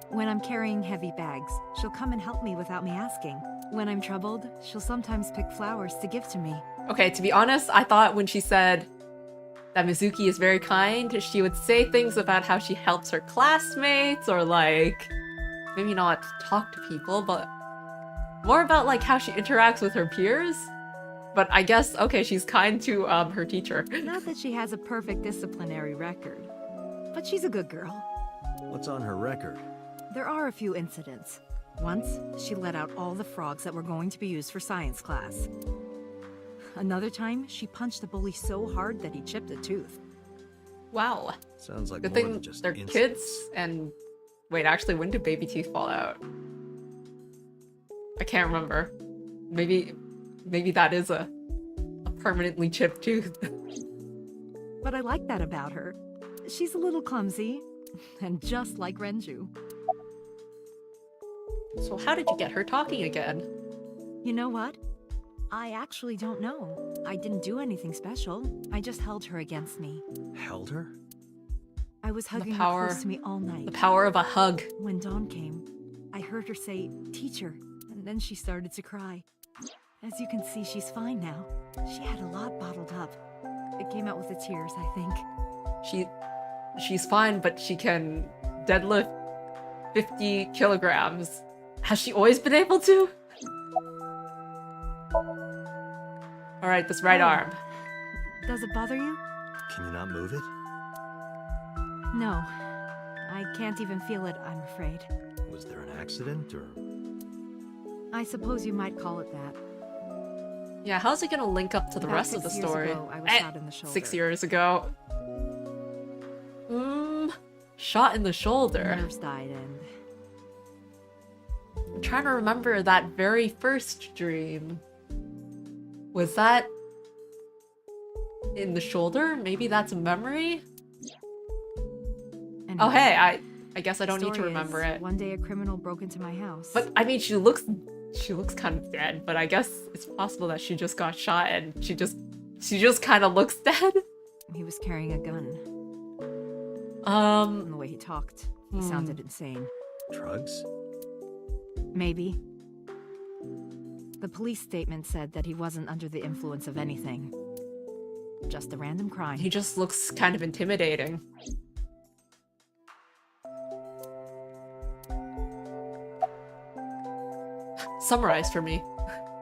When I'm carrying heavy bags, she'll come and help me without me asking. When I'm troubled, she'll sometimes pick flowers to give to me. Okay, to be honest, I thought when she said that Mizuki is very kind, she would say things about how she helps her classmates, or like, maybe not talk to people, but more about like how she interacts with her peers. But I guess, okay, she's kind to her teacher. Not that she has a perfect disciplinary record, but she's a good girl. What's on her record? There are a few incidents. Once, she let out all the frogs that were going to be used for science class. Another time, she punched a bully so hard that he chipped a tooth. Wow. Sounds like Good more thing than just they're incidents. kids, and wait, actually, when did baby teeth fall out? I can't remember. Maybe that is a permanently chipped tooth. But I like that about her. She's a little clumsy, and just like Renju. So how did you get her talking again? You know what? I actually don't know. I didn't do anything special. I just held her against me. Held her? I was hugging power- her close to me all night. The power of a hug. When dawn came, I heard her say, "Teacher," and then she started to cry. As you can see, she's fine now. She had a lot bottled up. It came out with the tears, I think. She's fine, but she can deadlift 50 kilograms. Has she always been able to? Alright, this right Oh. arm. Does it bother you? Can you not move it? No. I can't even feel it, I'm afraid. Was there an accident, or...? I suppose you might call it that. Yeah, how's it gonna link up to the About rest of the 6 years story? ago, I was shot in the shoulder. 6 years ago. Shot in the shoulder. Nerves died and... I'm trying to remember that very first dream. Was that in the shoulder? Maybe that's a memory? Oh, Anyway, hey, I guess I don't need to story remember is, it. One day a criminal broke into my house. But I mean, she looks kind of dead, but I guess it's possible that she just got shot and she just kind of looks dead. He was carrying a gun. Um, From the way he talked, he sounded insane. Drugs? Maybe. The police statement said that he wasn't under the influence of anything. Just a random crime. he just looks kind of intimidating. Summarize for me.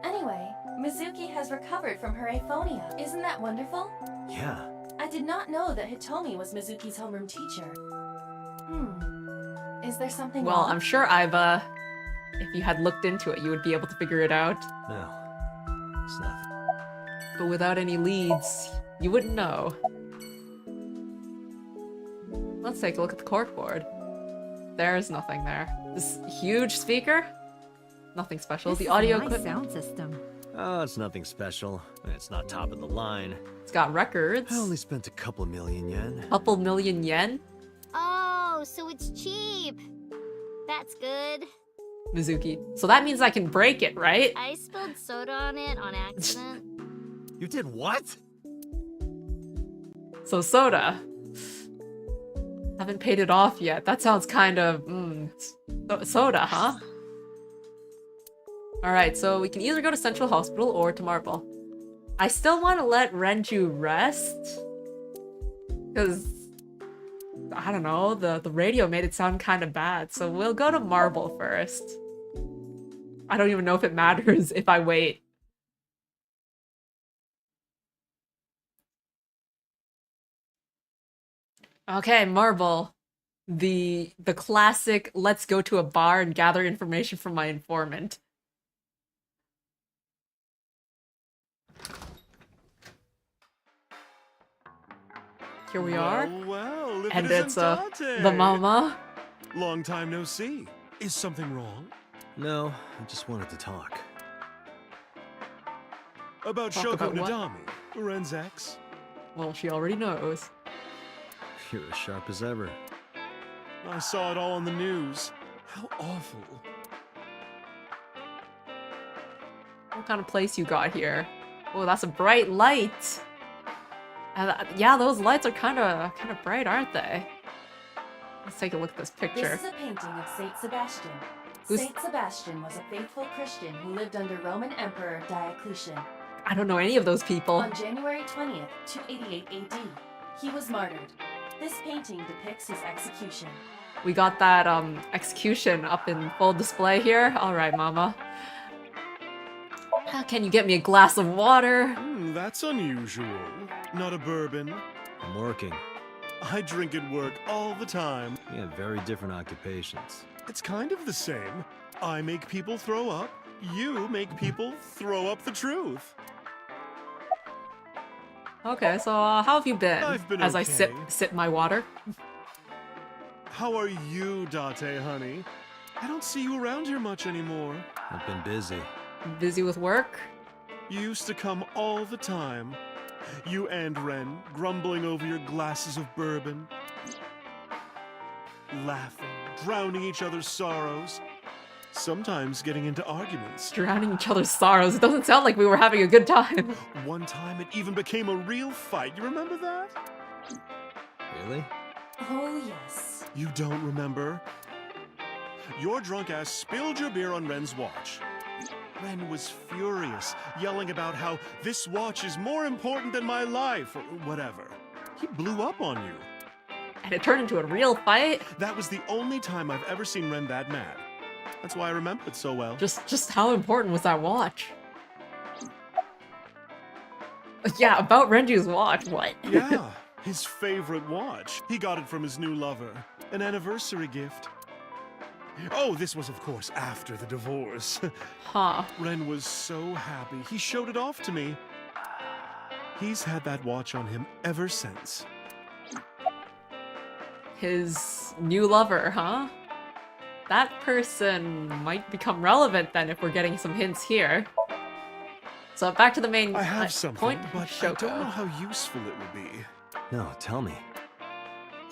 Anyway, Mizuki has recovered from her aphonia. Isn't that wonderful? Yeah. I did not know that Hitomi was Mizuki's homeroom teacher. Is there something Well, wrong? I'm sure if you had looked into it, you would be able to figure it out. No. It's nothing. But without any leads, you wouldn't know. Let's take a look at the corkboard. There's nothing there. This huge speaker? Nothing special. This The is audio a nice equipment. sound system. Oh, it's nothing special. It's not top of the line. It's got records. I only spent a couple million yen. Couple million yen. Oh, so it's cheap. That's good. Mizuki. So that means I can break it, right? I spilled soda on it on accident. You did what? So soda. Haven't paid it off yet. That sounds kind of soda, huh? Alright, so we can either go to Central Hospital or to Marble. I still want to let Renju rest. Because, I don't know, the radio made it sound kind of bad. So we'll go to Marble first. I don't even know if it matters if I wait. Okay, Marble. The classic, let's go to a bar and gather information from my informant. Here we are. Well, if And it isn't it's Dante. the mama. Long time no see. Is something wrong? No, I just wanted to talk. About Talk Shoko about what? Nadami, Ren's ex? Well, she already knows. You're as sharp as ever. I saw it all on the news. How awful. What kind of place you got here? Oh, that's a bright light. Yeah, those lights are kind of bright, aren't they? Let's take a look at this picture. This is a painting of Saint Sebastian. Who's- Saint Sebastian was a faithful Christian who lived under Roman Emperor Diocletian. I don't know any of those people. On January 20th, 288 AD, he was martyred. This painting depicts his execution. We got that execution up in full display here. All right, mama. Can you get me a glass of water? That's unusual. Not a bourbon. I'm working. I drink at work all the time. We have very different occupations. It's kind of the same. I make people throw up. You make people throw up the truth. Okay, so how have you been? I've been As I okay. sip my water. How are you, Date, honey? I don't see you around here much anymore. I've been busy. Busy with work? You used to come all the time. You and Ren, grumbling over your glasses of bourbon. Laughing, drowning each other's sorrows. Sometimes getting into arguments. Drowning each other's sorrows. It doesn't sound like we were having a good time. One time it even became a real fight. You remember that? Really? Oh, yes. You don't remember? Your drunk ass spilled your beer on Ren's watch. Ren was furious, yelling about how this watch is more important than my life, or whatever. He blew up on you. And it turned into a real fight? That was the only time I've ever seen Ren that mad. That's why I remember it so well. Just how important was that watch? Yeah, about Renju's watch, what? Yeah, his favorite watch. He got it from his new lover. An anniversary gift. Oh, this was, of course, after the divorce. Huh. Ren was so happy. He showed it off to me. He's had that watch on him ever since. His new lover, huh? That person might become relevant then if we're getting some hints here. so back to the main I have something, point. but Shoko. I don't know how useful it will be. No, tell me.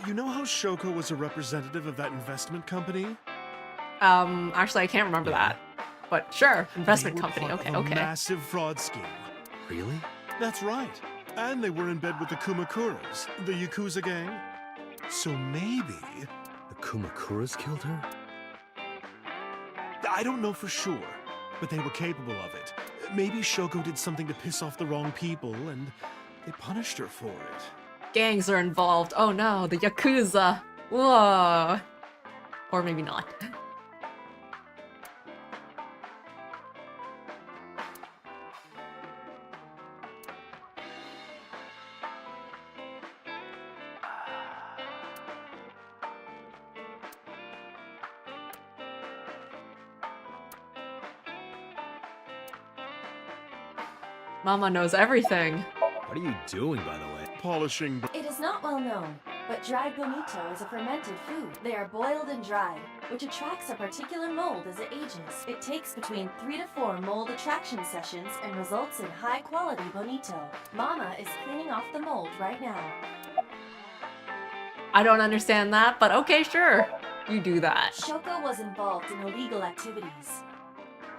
You know how Shoko was a representative of that investment company? Actually, I can't remember that. But sure, investment They were company. part Okay, of a okay. massive fraud scheme. Really? That's right. And they were in bed with the Kumakuras, the Yakuza gang. So maybe... The Kumakuras killed her? I don't know for sure, but they were capable of it. Maybe Shoko did something to piss off the wrong people, and they punished her for it. Gangs are involved. Oh no, the Yakuza. Whoa. Or maybe not. Mama knows everything. What are you doing, by the way? Polishing... It is not well known, but dried bonito is a fermented food. They are boiled and dried, which attracts a particular mold as it ages. It takes between 3 to 4 mold attraction sessions and results in high-quality bonito. Mama is cleaning off the mold right now. I don't understand that, but okay, sure. You do that. Shoko was involved in illegal activities.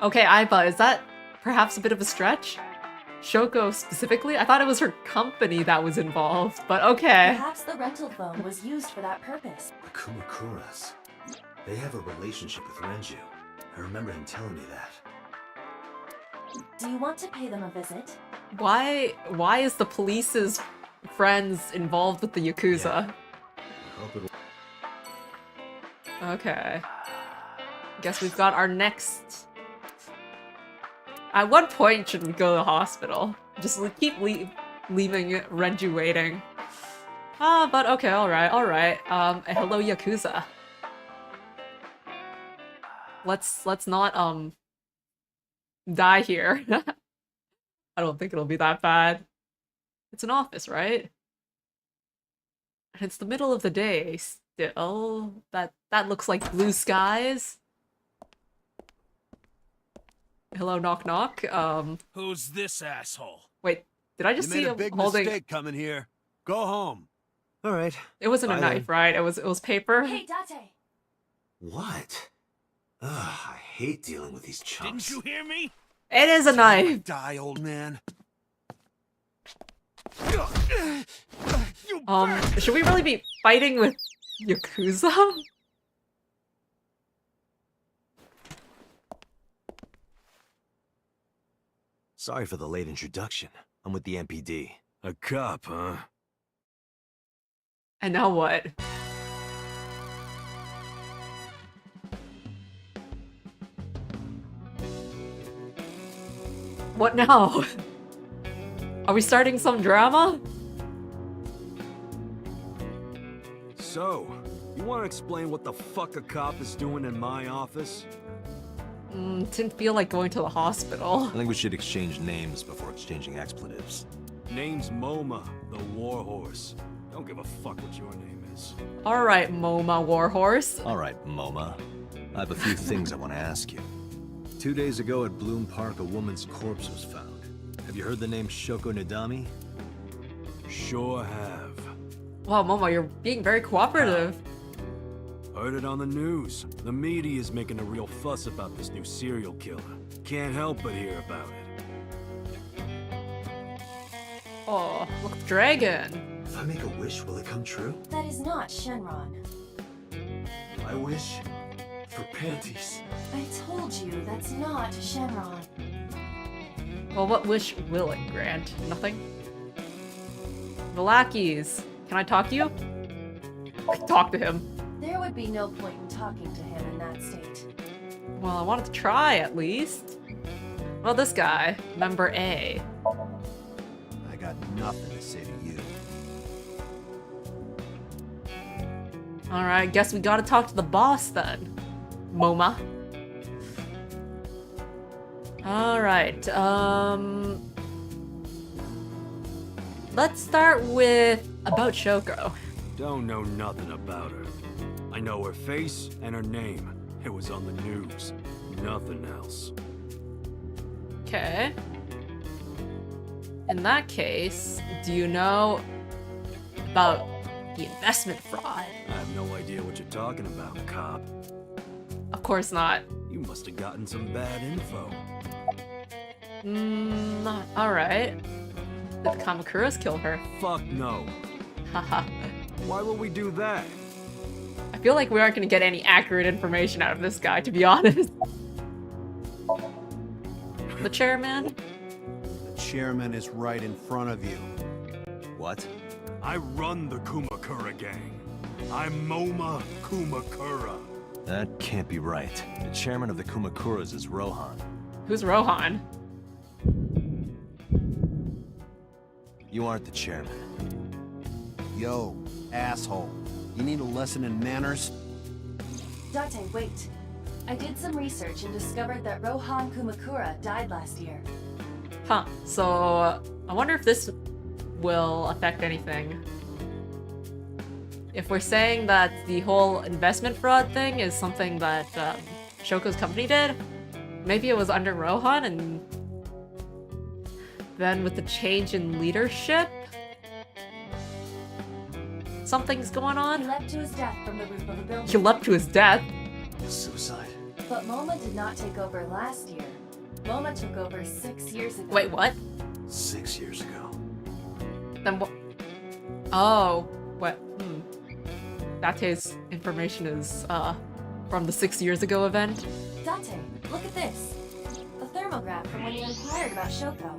Okay, Aiba, is that perhaps a bit of a stretch? Shoko specifically? I thought it was her company that was involved, but okay. Perhaps the rental phone was used for that purpose. The Kumakuras. They have a relationship with Renju. I remember him telling me that. Do you want to pay them a visit? Why is the police's friends involved with the Yakuza? Yeah. I hope it Okay. Guess we've got our next... At what point should we go to the hospital? Just keep leaving Renju waiting. Ah, but okay, alright, alright. Hello, Yakuza. Let's not, die here. I don't think it'll be that bad. It's an office, right? And it's the middle of the day still. That looks like blue skies. Hello, knock knock. Who's this asshole? Wait, did I just You see made a him big holding? mistake coming here. Go home. All right. It wasn't a Bye, knife, then. right? It was paper. Hey, Date! What? Ugh, I hate dealing with these chumps. Didn't you hear me? It is a knife. Die, old man. Should we really be fighting with Yakuza? Sorry for the late introduction. I'm with the MPD. A cop, huh? And now what? What now? Are we starting some drama? So, you want to explain what the fuck a cop is doing in my office? Didn't feel like going to the hospital. I think we should exchange names before exchanging expletives. Name's MoMA, the Warhorse. Don't give a fuck what your name is. Alright, MoMA Warhorse. All right, MoMA. I have a few things I want to ask you. 2 days ago at Bloom Park, a woman's corpse was found. Have you heard the name Shoko Nadami? Sure have. Wow, MoMA, you're being very cooperative. Heard it on the news. The media is making a real fuss about this new serial killer. Can't help but hear about it. Oh, look, dragon. If I make a wish, will it come true? That is not Shenron. I wish for panties. I told you, that's not Shenron. Well, what wish will it grant? Nothing? The lackeys. Can I talk to you? Talk to him. There would be no point in talking to him in that state. Well, I wanted to try, at least. Well, this guy. Member A. I got nothing to say to you. Alright, guess we gotta talk to the boss then. MoMA. Alright, let's start with about Shoko. Don't know nothing about her. I know her face and her name. It was on the news. Nothing else. Okay. In that case, do you know about the investment fraud? I have no idea what you're talking about, cop. Of course not. You must have gotten some bad info. Alright. Did the Kamakuras kill her? Fuck no. Haha. Why would we do that? I feel like we aren't gonna get any accurate information out of this guy, to be honest. The chairman? The chairman is right in front of you. What? I run the Kumakura gang. I'm Moma Kumakura. That can't be right. The chairman of the Kumakuras is Rohan. Who's Rohan? You aren't the chairman. Yo, asshole. You need a lesson in manners? Date, wait. I did some research and discovered that Rohan Kumakura died last year. Huh. So, I wonder if this will affect anything. If we're saying that the whole investment fraud thing is something that Shoko's company did, maybe it was under Rohan, and then with the change in leadership, something's going He on? leapt to his death from the roof of a building. He leapt to his death. Suicide? But Moma did not take over last year. Moma took over 6 years ago. Wait, what? 6 years ago. Then what? Oh, what? Date's information is, from the 6 years ago event. Date, look at this. A thermograph from when you inquired about Shoko.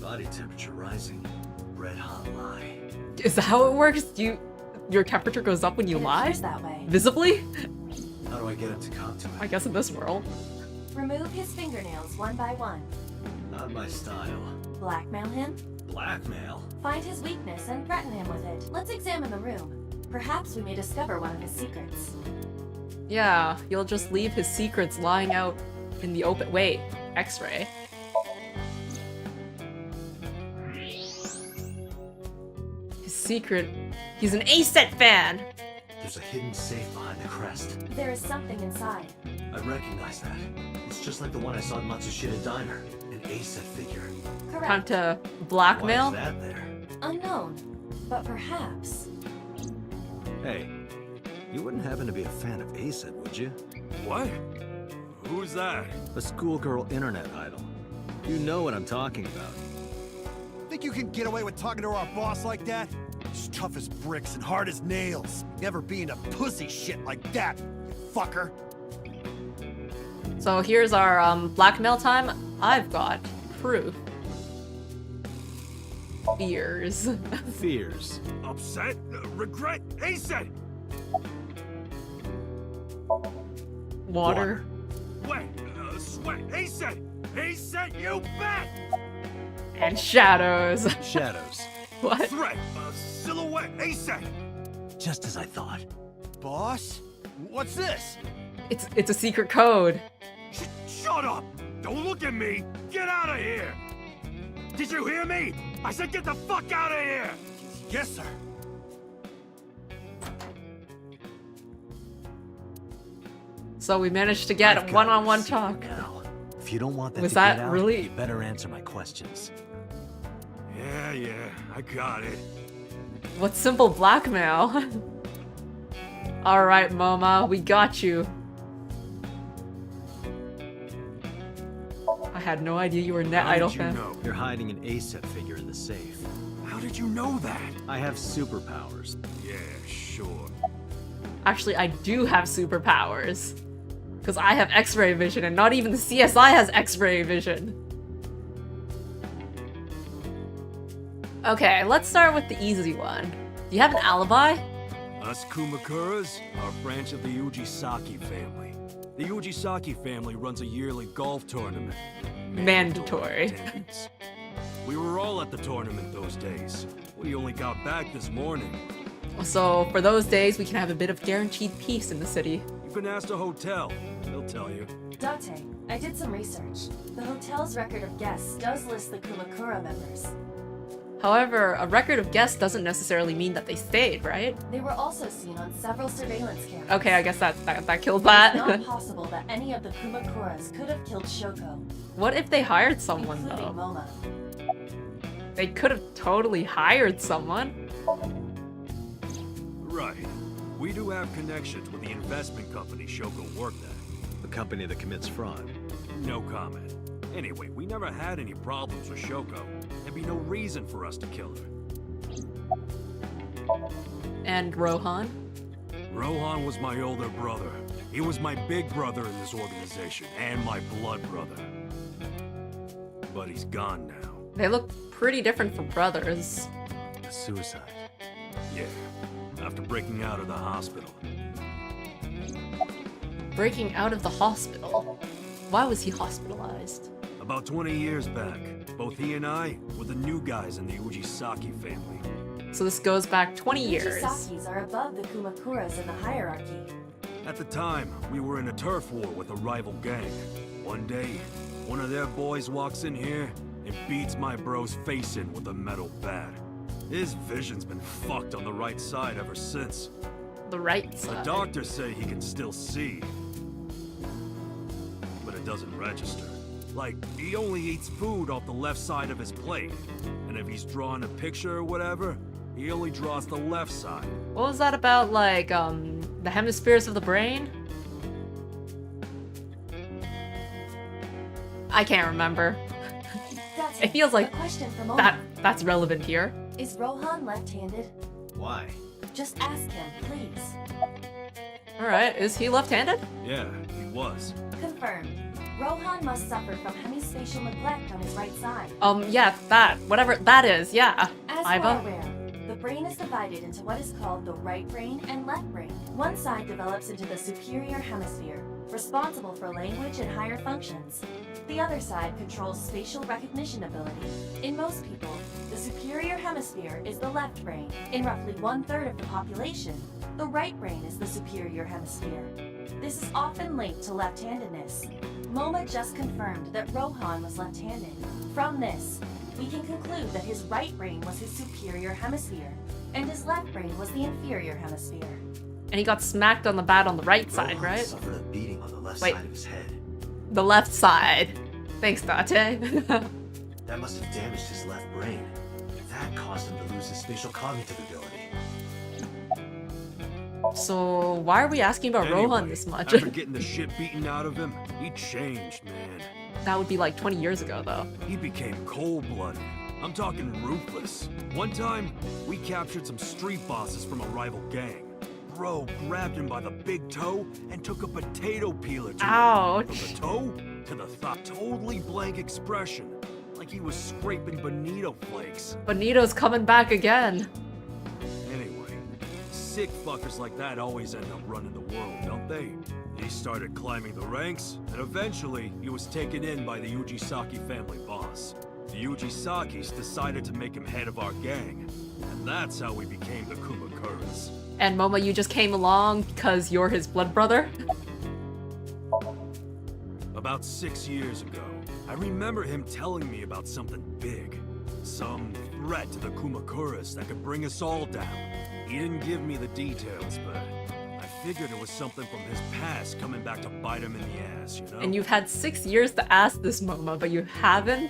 Body temperature rising. Red hot lie. Is that how it works? Your temperature goes up when you It lie? appears that way. Visibly? How do I get him to cop to it? I guess in this world. Remove his fingernails one by one. Not my style. Blackmail him. Blackmail? Find his weakness and threaten him with it. Let's examine the room. Perhaps we may discover one of his secrets. Yeah, you'll just leave his secrets lying out in the open. Wait, X-ray. His secret. He's an A-set fan! There's a hidden safe behind the crest. There is something inside. I recognize that. It's just like the one I saw at Matsushita Diner. An A-set figure. Correct. Time to Why blackmail? is that there? Unknown. But perhaps. Hey, you wouldn't happen to be a fan of A-set, would you? What? Who's that? A schoolgirl internet idol. You know what I'm talking about. Think you can get away with talking to our boss like that? He's tough as bricks and hard as nails. Never being a pussy shit like that, you fucker. So here's our blackmail time. I've got proof. Fears. Fears. Upset? Regret? ASAP! Water. Wet? Sweat? ASAP! ASAP, you bet! And shadows. Shadows. What? Threat? Silhouette? ASAP! Just as I thought. Boss? What's this? It's a secret code. Shut up! Don't look at me! Get out of here! Did you hear me? I said get the fuck out of here! Yes, sir. So we managed to get I've a got one-on-one your secret talk. now. If you don't want that Was to that get out, really- you better answer my questions. Yeah, I got it. What simple blackmail? Alright, Moma, we got you. I had no idea you were a Net How Idol did you fan. know? You're hiding an A-set figure in the safe. How did you know that? I have superpowers. Yeah, sure. Actually, I do have superpowers. Because I have X-ray vision, and not even the CSI has X-ray vision. Okay, let's start with the easy one. Do you have an alibi? Us Kumakuras are a branch of the Ujisaki family. The Ujisaki family runs a yearly golf tournament. Mandatory. Attendance. We were all at the tournament those days. We only got back this morning. So, for those days, we can have a bit of guaranteed peace in the city. You can ask the hotel. They'll tell you. Date, I did some research. The hotel's record of guests does list the Kumakura members. However, a record of guests doesn't necessarily mean that they stayed, right? They were also seen on several surveillance cameras. Okay, I guess that killed It's that. not possible that any of the Kumakuras could have killed Shoko, What if they hired someone, including though? Moma. they could have totally hired someone. Right. We do have connections with the investment company Shoko worked at. The company that commits fraud. No comment. Anyway, we never had any problems with Shoko. There'd be no reason for us to kill her. And Rohan? Rohan was my older brother. He was my big brother in this organization, and my blood brother. But he's gone now. They look pretty different from brothers. A suicide. Yeah, after breaking out of the hospital. Breaking out of the hospital? Why was he hospitalized? About 20 years back, both he and I were the new guys in the Ujisaki family. So this goes back 20 years. Ujisakis are above the Kumakuras in the hierarchy. At the time, we were in a turf war with a rival gang. One day, one of their boys walks in here and beats my bro's face in with a metal bat. His vision's been fucked on the right side ever since. The right side? The doctors say he can still see, but it doesn't register. Like, he only eats food off the left side of his plate. And if he's drawing a picture or whatever, he only draws the left side. What was that about, like, the hemispheres of the brain? I can't remember. It feels like that's relevant here. Is Rohan left-handed? Why? Just ask him, please. Alright, is he left-handed? Yeah, he was. Confirmed. Rohan must suffer from hemispatial neglect on his right side. Yeah, that. Whatever that is, yeah. As you are aware, the brain is divided into what is called the right brain and left brain. One side develops into the superior hemisphere, responsible for language and higher functions. The other side controls spatial recognition ability. In most people, the superior hemisphere is the left brain. In roughly 1/3 of the population, the right brain is the superior hemisphere. This is often linked to left-handedness. MoMA just confirmed that Rohan was left-handed. From this, we can conclude that his right brain was his superior hemisphere, and his left brain was the inferior hemisphere. And he got smacked on the bat on the right side, right? Suffered a beating on the left Wait. side of his head. The left side. Thanks, Date. That must have damaged his left brain. That caused him to lose his spatial cognitive ability. So why are we asking about Anyway, Rohan this much? After getting the shit beaten out of him, he changed, man. That would be like 20 years ago, though. He became cold-blooded. I'm talking ruthless. One time, we captured some street bosses from a rival gang. Bro grabbed him by the big toe and took a potato peeler to Ouch. him. From the toe to the thigh. Totally blank expression. Like he was scraping bonito flakes. Bonito's coming back again. Anyway, sick fuckers like that always end up running the world, don't they? He started climbing the ranks, and eventually he was taken in by the Ujisaki family boss. The Ujisakis decided to make him head of our gang, and that's how we became the Kumakuras. And Momo, you just came along because you're his blood brother? About 6 years ago, I remember him telling me about something big. Some threat to the Kumakuras that could bring us all down. He didn't give me the details, but I figured it was something from his past coming back to bite him in the ass, you know? And you've had 6 years to ask this, Momo, but you haven't?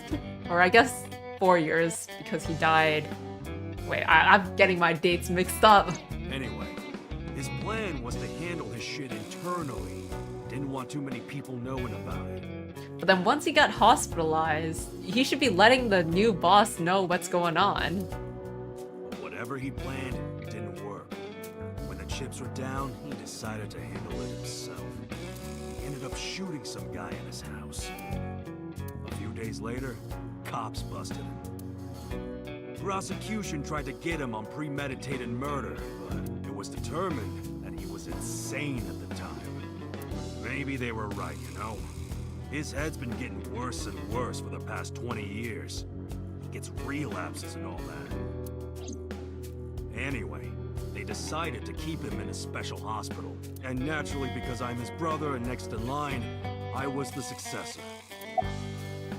Or I guess 4 years, because he died. Wait, I'm getting my dates mixed up. Anyway, his plan was to handle his shit internally. Didn't want too many people knowing about it. But then once he got hospitalized, he should be letting the new boss know what's going on. But whatever he planned, it didn't work. When the chips were down, he decided to handle it himself. He ended up shooting some guy in his house. A few days later, cops busted him. Prosecution tried to get him on premeditated murder, but it was determined that he was insane at the time. Maybe they were right, you know? His head's been getting worse and worse for the past 20 years. He gets relapses and all that. Anyway, they decided to keep him in a special hospital. And naturally, because I'm his brother and next in line, I was the successor.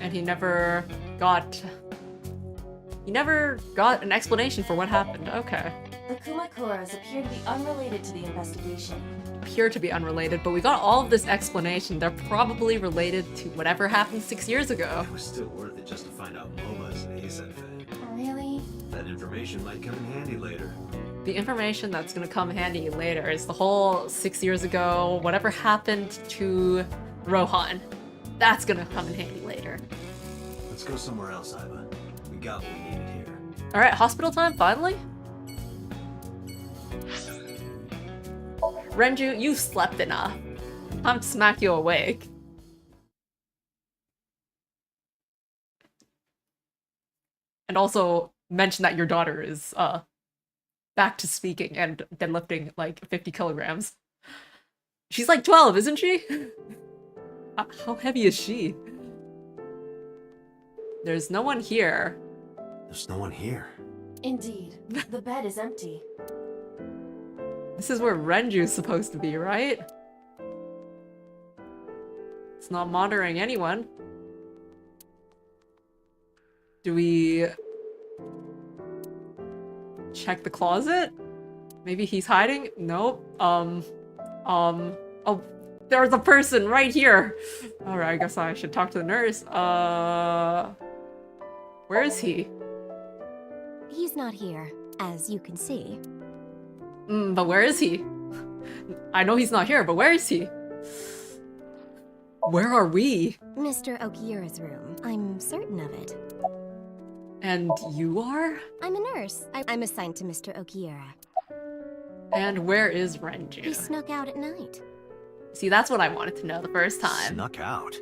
And he never got an explanation for what happened. Okay. The Kumakuras appear to be unrelated to the investigation. Appear to be unrelated, but we got all of this explanation. They're probably related to whatever happened 6 years ago. It was still worth it just to find out Moma's an ASET fan. Really? That information might come in handy later. The information that's gonna come handy later is the whole 6 years ago, whatever happened to Rohan. That's gonna come in handy later. Let's go somewhere else, Iva. We got what we needed here. Alright, hospital time, finally? Renju, you slept enough. Time to smack you awake. And also mention that your daughter is back to speaking and deadlifting like 50 kilograms. She's like 12, isn't she? How heavy is she? There's no one here. There's no one here. Indeed. The bed is empty. This is where Renju's supposed to be, right? It's not monitoring anyone. Do we check the closet? Maybe he's hiding? Nope. Oh, there's a person right here. Alright, I guess I should talk to the nurse. Where is he? He's not here, as you can see. But where is he? I know he's not here, but where is he? Where are we? Mr. Okiura's room. I'm certain of it. And you are? I'm a nurse. I'm assigned to Mr. Okiura. And where is Renju? He snuck out at night. See, that's what I wanted to know the first time. Snuck out?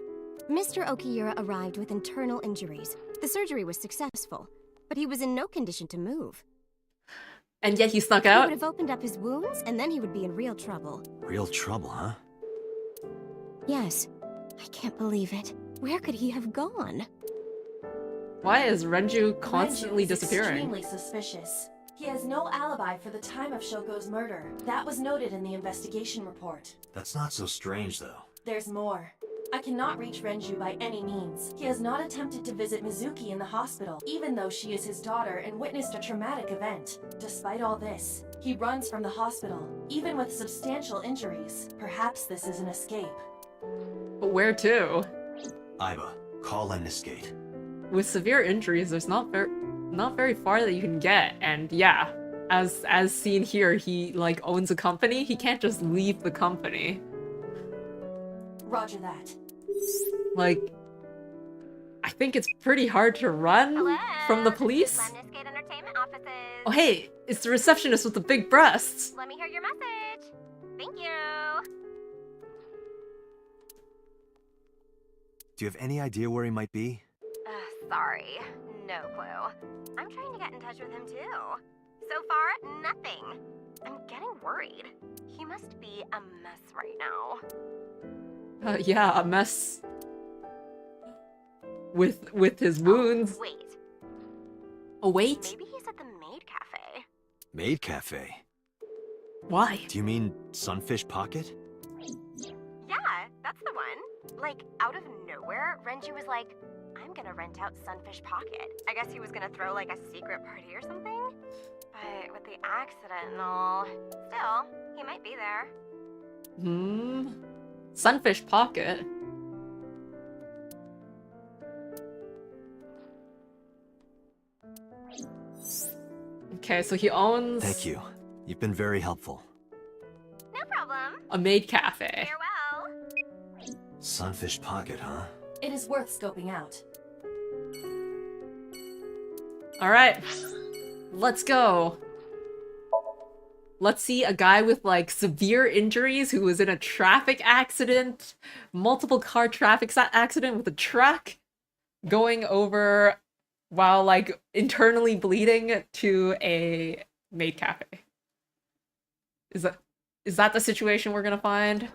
Mr. Okiura arrived with internal injuries. The surgery was successful, but he was in no condition to move. And yet he snuck He out? would have opened up his wounds, and then he would be in real trouble. Real trouble, huh? Yes. I can't believe it. Where could he have gone? Why is Renju constantly Renju is disappearing? Extremely suspicious. He has no alibi for the time of Shoko's murder. That was noted in the investigation report. That's not so strange, though. There's more. I cannot reach Renju by any means. He has not attempted to visit Mizuki in the hospital, even though she is his daughter and witnessed a traumatic event. Despite all this, he runs from the hospital, even with substantial injuries. Perhaps this is an escape. But where to? Iva, call Lemniscate. With severe injuries, there's not very far that you can get, and yeah, as seen here, he like owns a company. He can't just leave the company. Roger that. Like, I think it's pretty hard to run from the police. Lemniscate Entertainment offices. Oh hey, it's the receptionist with the big breasts. Let me hear your message. Thank you. Do you have any idea where he might be? Sorry. No clue. I'm trying to get in touch with him too. So far, nothing. I'm getting worried. He must be a mess right now. Yeah, a mess. With his wounds. Oh, wait. Oh wait? Maybe he's at the Maid Cafe. Maid Cafe? Why? Do you mean Sunfish Pocket? Yeah, that's the one. Like, out of nowhere, Renju was like, I'm gonna rent out Sunfish Pocket. I guess he was gonna throw like a secret party or something? But with the accident and all, still, he might be there. Sunfish Pocket? Okay, so he owns... Thank you. You've been very helpful. No problem. A maid cafe. Farewell. Sunfish Pocket, huh? It is worth scoping out. Alright. Let's go. Let's see a guy with like severe injuries who was in a traffic accident, multiple car traffic accident with a truck, going over while like internally bleeding to a maid cafe. Is that the situation we're gonna find?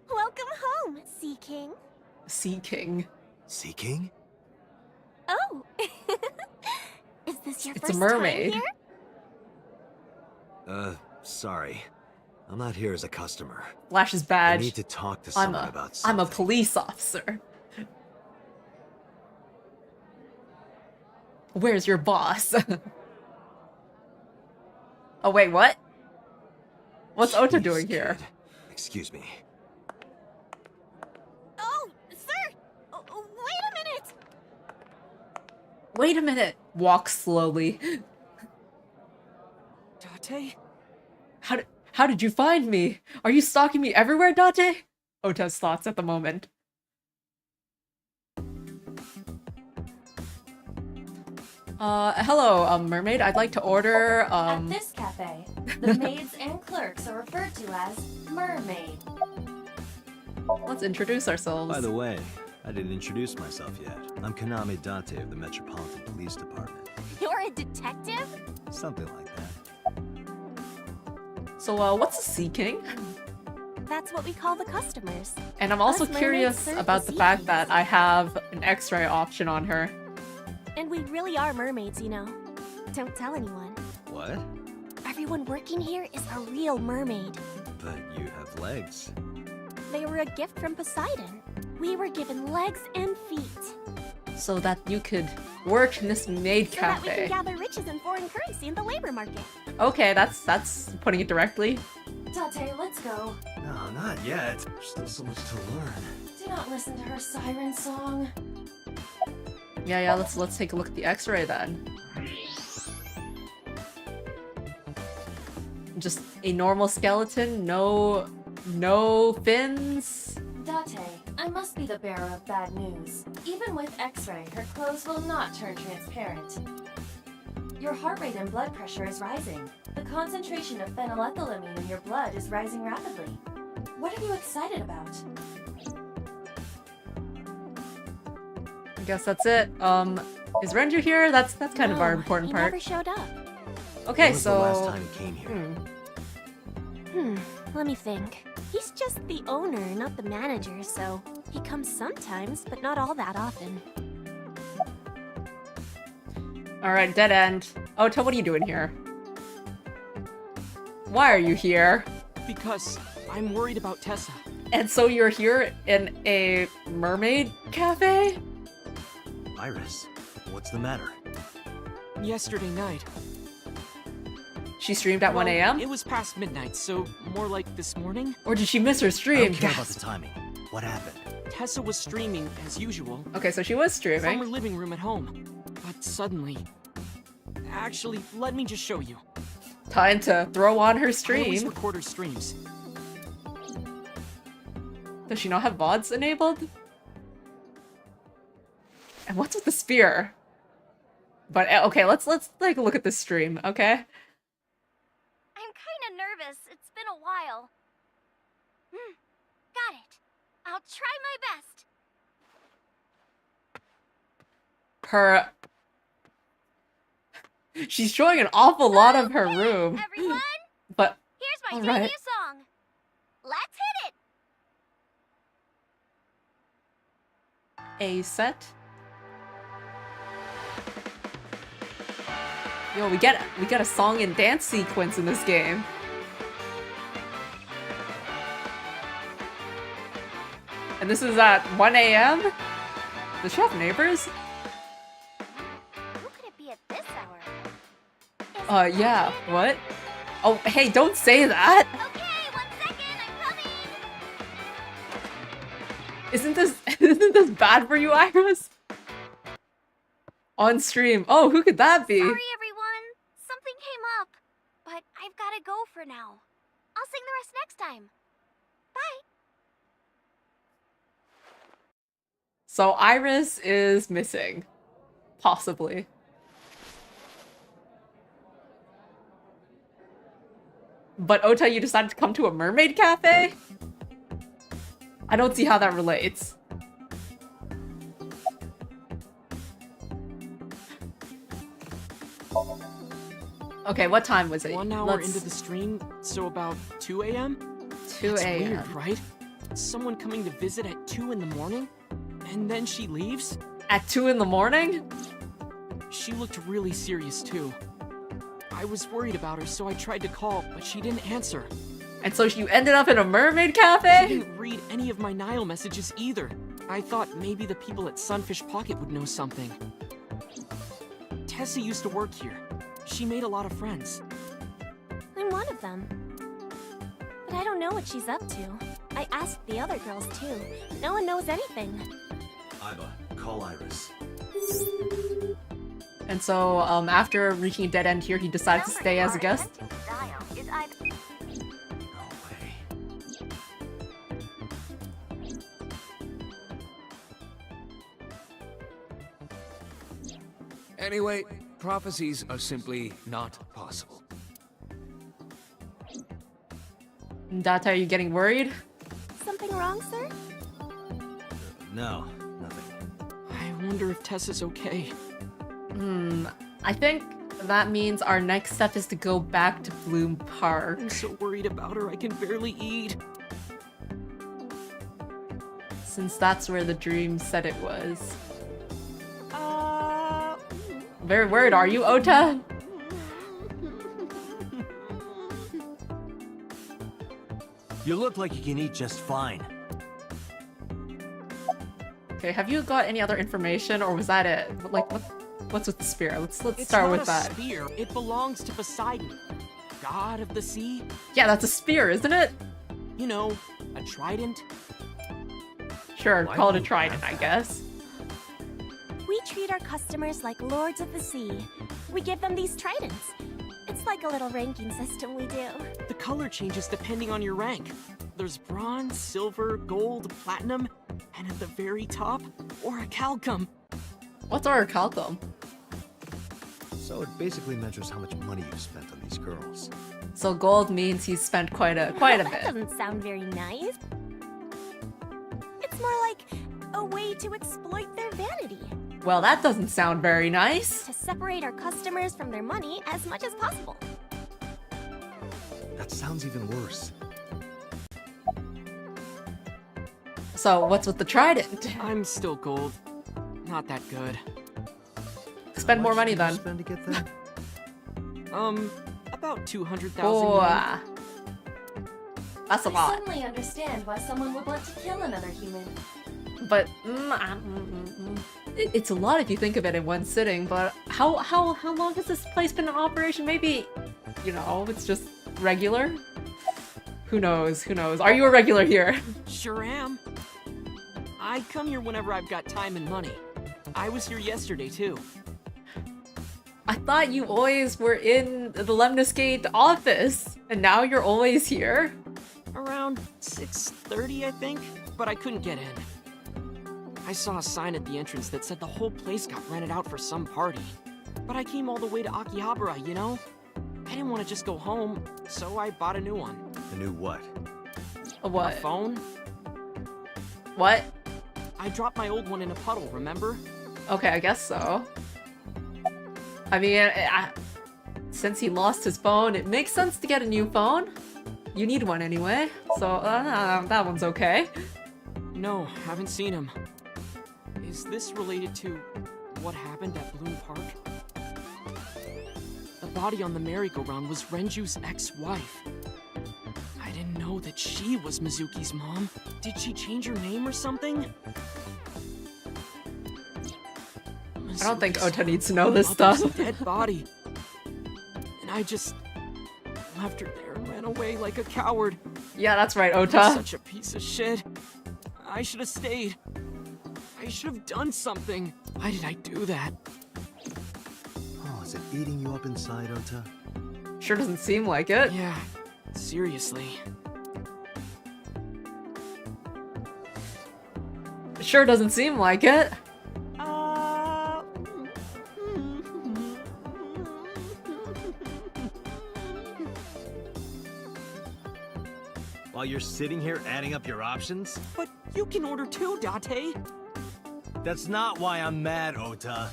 Welcome home, Sea King. Sea King. Sea King? Oh. Is this your It's first a mermaid. time here? Sorry. I'm not here as a customer. Flash his I badge. need to talk to someone about I'm something. a police officer. Where's your boss? Oh wait, what? What's Ota Jeez, doing here? kid. Excuse me. Oh, sir! Wait a minute. Walk slowly. Date? How did you find me? Are you stalking me everywhere, Date? Ota's thoughts at the moment. Hello, mermaid. I'd like to order, At this cafe, the maids and clerks are referred to as mermaid. Let's introduce ourselves. By the way, I didn't introduce myself yet. I'm Kaname Date of the Metropolitan Police Department. You're a detective? Something like that. So, what's a Sea King? That's what we call the customers. And I'm also Us mermaids curious serve about the the sea fact kings. that I have an X-ray option on her. And we really are mermaids, you know. Don't tell anyone. What? Everyone working here is a real mermaid. But you have legs. They were a gift from Poseidon. We were given legs and feet. So that you could work in this maid So that we cafe. can gather riches and foreign currency in the labor market. Okay, that's putting it directly. Date, let's go. No, not yet. There's still so much to learn. Do not listen to her siren song. Yeah, let's take a look at the X-ray then. Just a normal skeleton, no fins. Date, I must be the bearer of bad news. Even with X-ray, her clothes will not turn transparent. Your heart rate and blood pressure is rising. The concentration of phenylethylamine in your blood is rising rapidly. What are you excited about? I guess that's it. Is Renju here? That's kind of our important he part. never showed up. Okay, When was so the last time you came here? Let me think. He's just the owner, not the manager, so he comes sometimes, but not all that often. Alright, dead end. Ota, what are you doing here? Why are you here? Because I'm worried about Tessa. And so you're here in a mermaid cafe? Iris, what's the matter? Yesterday night. She streamed at 1 Well, a.m.? It was past midnight, so more like this morning. Or did she miss her I stream? don't care about the timing. What happened? Tessa was streaming as usual Okay, so she was from her streaming. living room at home. But suddenly... Actually, let me just show you. Time to throw on her I always stream. record her streams. Does she not have VODs enabled? And what's with the spear? But okay, let's take a look at this stream, okay? I'm kinda nervous. It's been a while. Got it. I'll try my best. Her... She's showing an awful lot of her room. Everyone, But, here's my alright. debut song. Let's hit it. A set. Yo, we get a song and dance sequence in this game. And this is at 1 a.m.? Does she have neighbors? Who could it be at this hour? Yeah, what? Oh, hey, don't say that! Okay, 1 second, I'm coming. Isn't this bad for you, Iris? On stream. Oh, who could that be? Sorry, everyone. Something came up, but I've gotta go for now. I'll sing the rest next time. Bye. So Iris is missing. Possibly. But Ota, you decided to come to a mermaid cafe? I don't see how that relates. Okay, what time was it? 1 hour into the stream, so about 2 a.m.? 2 It's a.m. weird, right? Someone coming to visit at 2 in the morning? And then she leaves? At 2 in the morning? She looked really serious, too. I was worried about her, so I tried to call, but she didn't answer. And so you ended up in a mermaid She cafe? didn't read any of my Nile messages either. I thought maybe the people at Sunfish Pocket would know something. Tessa used to work here. She made a lot of friends. I'm one of them. But I don't know what she's up to. I asked the other girls too. No one knows anything. Iba, call Iris. And so, after reaching a dead end here, he decides to stay as a guest. No way. Anyway, prophecies are simply not possible. Date, are you getting worried? Something wrong, sir? No, nothing. I wonder if Tessa's okay. I think that means our next step is to go back to Bloom Park. I'm so worried about her, I can barely eat. Since that's where the dream said it was. Very worried, are you, Ota? You look like you can eat just fine. Okay, have you got any other information, or was that it? Like, what's with the spear? Let's It's start not with a that. spear. It belongs to Poseidon, god of the sea. Yeah, that's a spear, isn't it? You know, a trident. Sure, Why call it do a you trident, have I that? guess. We treat our customers like lords of the sea. We give them these tridents. It's like a little ranking system we do. The color changes depending on your rank. There's bronze, silver, gold, platinum, and at the very top, orichalcum. What's orichalcum? So it basically measures how much money you've spent on these girls. So gold means he's spent quite a That bit. doesn't sound very nice. It's more like a way to exploit their vanity. Well, that doesn't sound very nice. To separate our customers from their money as much as possible. That sounds even worse. So what's with the trident? I'm still gold. Not that good. Spend more money How much then. did you spend to get that? About 200,000 Oh, yen. that's a I lot. suddenly understand why someone would want to kill another human. But it's a lot if you think of it in one sitting. But how long has this place been in operation? Maybe, you know, it's just regular. Who knows? Who knows? Are you a regular here? Sure am. I come here whenever I've got time and money. I was here yesterday too. I thought you always were in the Lemnis Gate office, and now you're always here. Around 6:30, I think, but I couldn't get in. I saw a sign at the entrance that said the whole place got rented out for some party. But I came all the way to Akihabara, you know? I didn't want to just go home, so I bought a new one. A new what? A what? A phone? What? I dropped my old one in a puddle, remember? Okay, I guess so. I mean, since he lost his phone, it makes sense to get a new phone. You need one anyway, so that one's okay. No, haven't seen him. Is this related to what happened at Bloom Park? The body on the merry-go-round was Renju's ex-wife. I didn't know that she was Mizuki's mom. Did she change her name or something? I don't think Ota needs to know Her this mother's stuff. dead body. And I just left her there and ran away like a coward. Yeah, that's right, I'm Ota. such a piece of shit. I should have stayed. I should have done something. Why did I do that? Oh, is it eating you up inside, Ota? Sure doesn't seem like it. Yeah, seriously. Sure doesn't seem like it. While you're sitting here adding up your options? But you can order too, Date. That's not why I'm mad, Ota.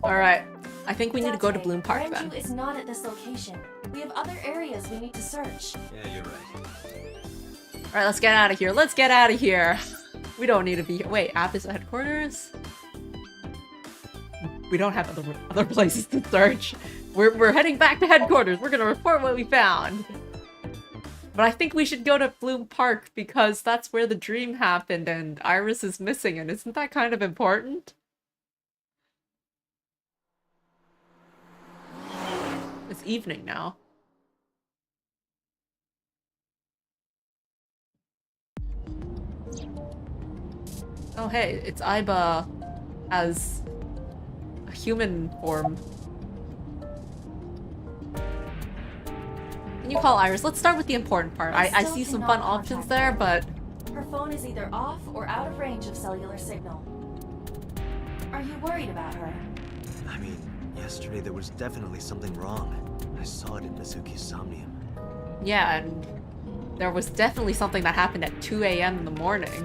Alright, I think we need to go to Date, Bloom Park Renju then. is not at this location. We have other areas we need to search. Yeah, you're right. Alright, let's get out of here. Let's get out of here. We don't need to be here. Wait, at this headquarters? We don't have other places to search. We're heading back to headquarters. We're gonna report what we found. But I think we should go to Bloom Park because that's where the dream happened and Iris is missing, and isn't that kind of important? It's evening now. Oh hey, it's Aiba as a human form. Can you call Iris? Let's start with the important part. I see some fun options there, but... Her phone is either off or out of range of cellular signal. Are you worried about her? I mean, yesterday there was definitely something wrong. I saw it in Mizuki's Somnium. Yeah, and there was definitely something that happened at 2 a.m. in the morning.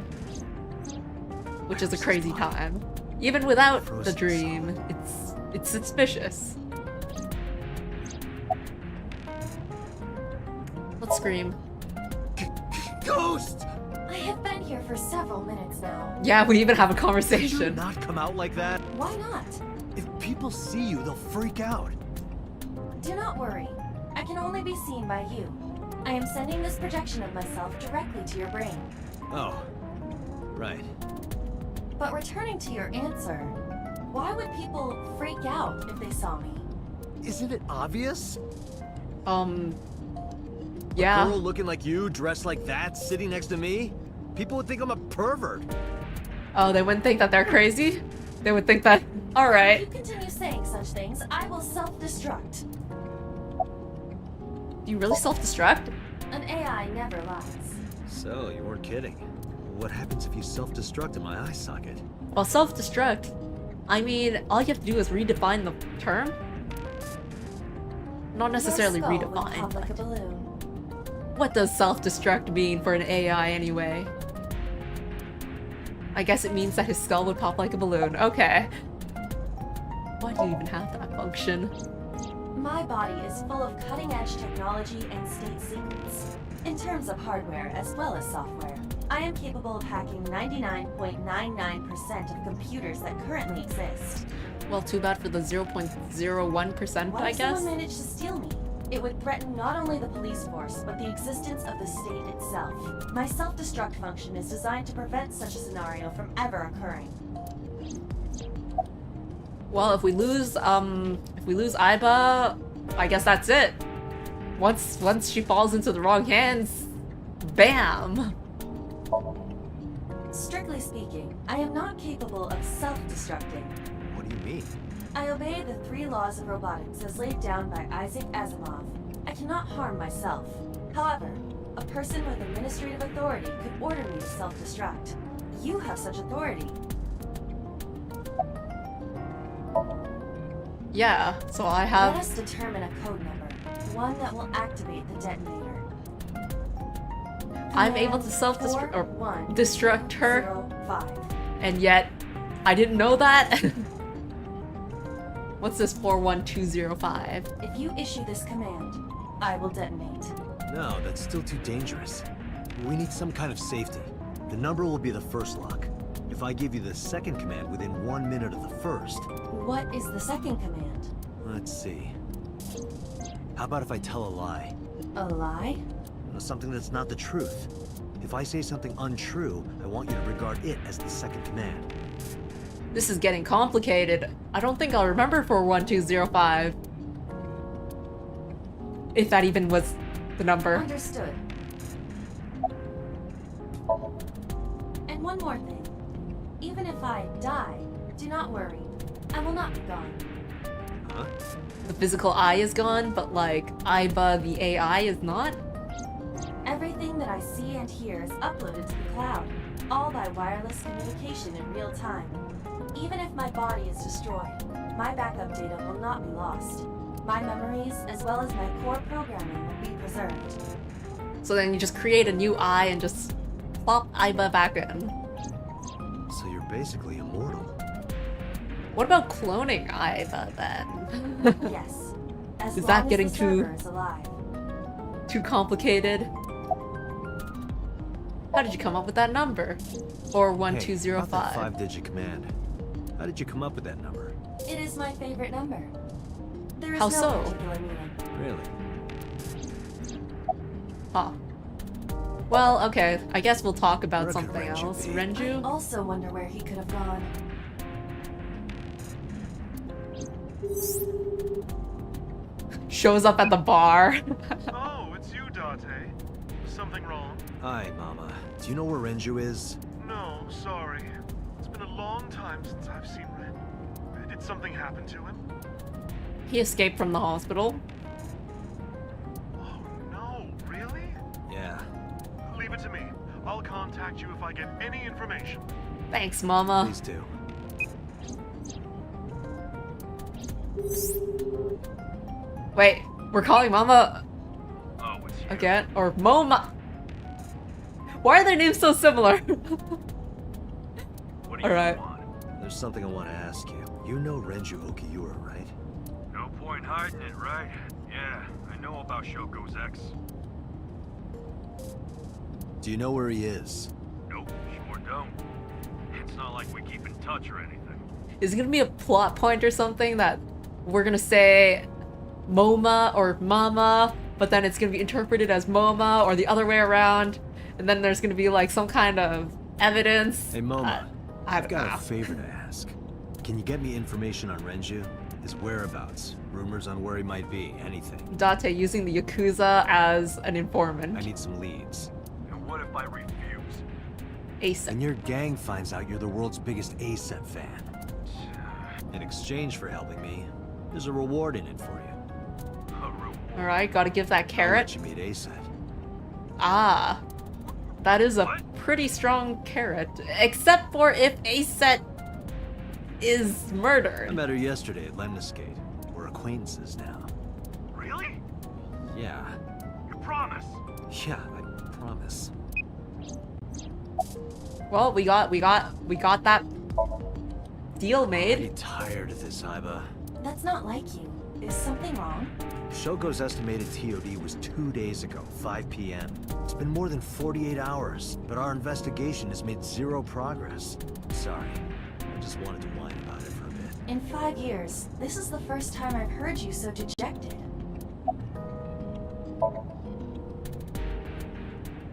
Which is a crazy time. Even without the dream, it's suspicious. Let's scream. Ghost! I have been here for several minutes now. Yeah, we even have a Could conversation. you not come out like that? Why not? If people see you, they'll freak out. Do not worry. I can only be seen by you. I am sending this projection of myself directly to your brain. Oh, right. But returning to your answer, why would people freak out if they saw me? Isn't it obvious? Yeah. A girl looking like you, dressed like that, sitting next to me? People would think I'm a pervert. Oh, they wouldn't think that they're crazy? They would think that... Alright. If you continue saying such things, I will self-destruct. Do you really self-destruct? An AI never lies. So, you weren't kidding. What happens if you self-destruct in my eye socket? Well, self-destruct... I mean, all you have to do is redefine the term? Not necessarily Your skull would redefine, pop like a but... balloon. What does self-destruct mean for an AI anyway? I guess it means that his skull would pop like a balloon. Okay. Why do you even have that function? My body is full of cutting-edge technology and state secrets. In terms of hardware as well as software, I am capable of hacking 99.99% of computers that currently exist. Well, too bad for the 0.01%, What I if guess? someone managed to steal me? It would threaten not only the police force, but the existence of the state itself. My self-destruct function is designed to prevent such a scenario from ever occurring. Well, if we lose Aiba, I guess that's it. Once she falls into the wrong hands, bam! Strictly speaking, I am not capable of self-destructing. What do you mean? I obey the 3 laws of robotics as laid down by Isaac Asimov. I cannot harm myself. However, a person with administrative authority could order me to self-destruct. You have such authority. Yeah, so I Let have... us determine a code number, one that will activate the detonator. I'm able to self-destruct or destruct her, 4105. and yet I didn't know that. What's this 41205? If you issue this command, I will detonate. No, that's still too dangerous. We need some kind of safety. The number will be the first lock. If I give you the second command within 1 minute of the first... What is the second command? Let's see. How about if I tell a lie? A lie? Something that's not the truth. If I say something untrue, I want you to regard it as the second command. This is getting complicated. I don't think I'll remember 41205. If that even was the number. Understood. And one more thing. Even if I die, do not worry. I will not be gone. Huh? The physical eye is gone, but like, Aiba the AI is not? Everything that I see and hear is uploaded to the cloud, all by wireless communication in real time. Even if my body is destroyed, my backup data will not be lost. My memories, as well as my core programming, will be preserved. So then you just create a new eye and just plop Aiba back in. So you're basically immortal. What about cloning Aiba then? Yes. As Is long that as getting the too server is alive. complicated? How did you come up with that number? Or Hey, about that 1205? 5-digit command. How did you come up with that number? It is my favorite number. There is How no so? particular meaning. Really? Huh. Well, okay. I guess we'll talk about Where could something Renju else. be? I Renju? also wonder where he could have gone. Shows up at the bar. Oh, it's you, Date. Something wrong? Hi, Mama. Do you know where Renju is? No, sorry. It's been a long time since I've seen Did something happen to him? He escaped from the hospital. Oh no, really? Yeah. Leave it to me. I'll contact you if I get any information. Thanks, Mama. Please do. Wait, we're calling Mama Oh, it's you. again? Or Moma? Why are their names so similar? What do you Alright. want? There's something I want to ask you. You know Renju Okiura, right? No point hiding it, right? Yeah, I know about Shoko's ex. Do you know where he is? Nope, sure don't. It's not like we keep in touch or anything. Is it gonna be a plot point or something that we're gonna say Moma or Mama, but then it's gonna be interpreted as Moma or the other way around, and then there's gonna be like some kind of evidence? Hey, Moma. I've I've got a favor to ask. Can you get me information on Renju? His whereabouts, rumors on where he might be, anything. Date using the Yakuza as an informant. I need some leads. And what if I refuse? ASAP. And your gang finds out you're the world's biggest ASET fan. In exchange for helping me, there's a reward in it for you. A reward? Alright, gotta give that I'll carrot. let you meet ASET. Ah, that is a pretty strong carrot. Except for if ASET is I murdered. met her yesterday at Lemniscate. We're acquaintances now. Really? Yeah. You promise? Yeah, I promise. Well, we got that deal I'm made. tired of this, Iba. That's not like you. Is something wrong? Shoko's estimated TOD was 2 days ago, 5 p.m. It's been more than 48 hours, but our investigation has made zero progress. Sorry, I just wanted to whine about it for a bit. In 5 years, this is the first time I've heard you so dejected.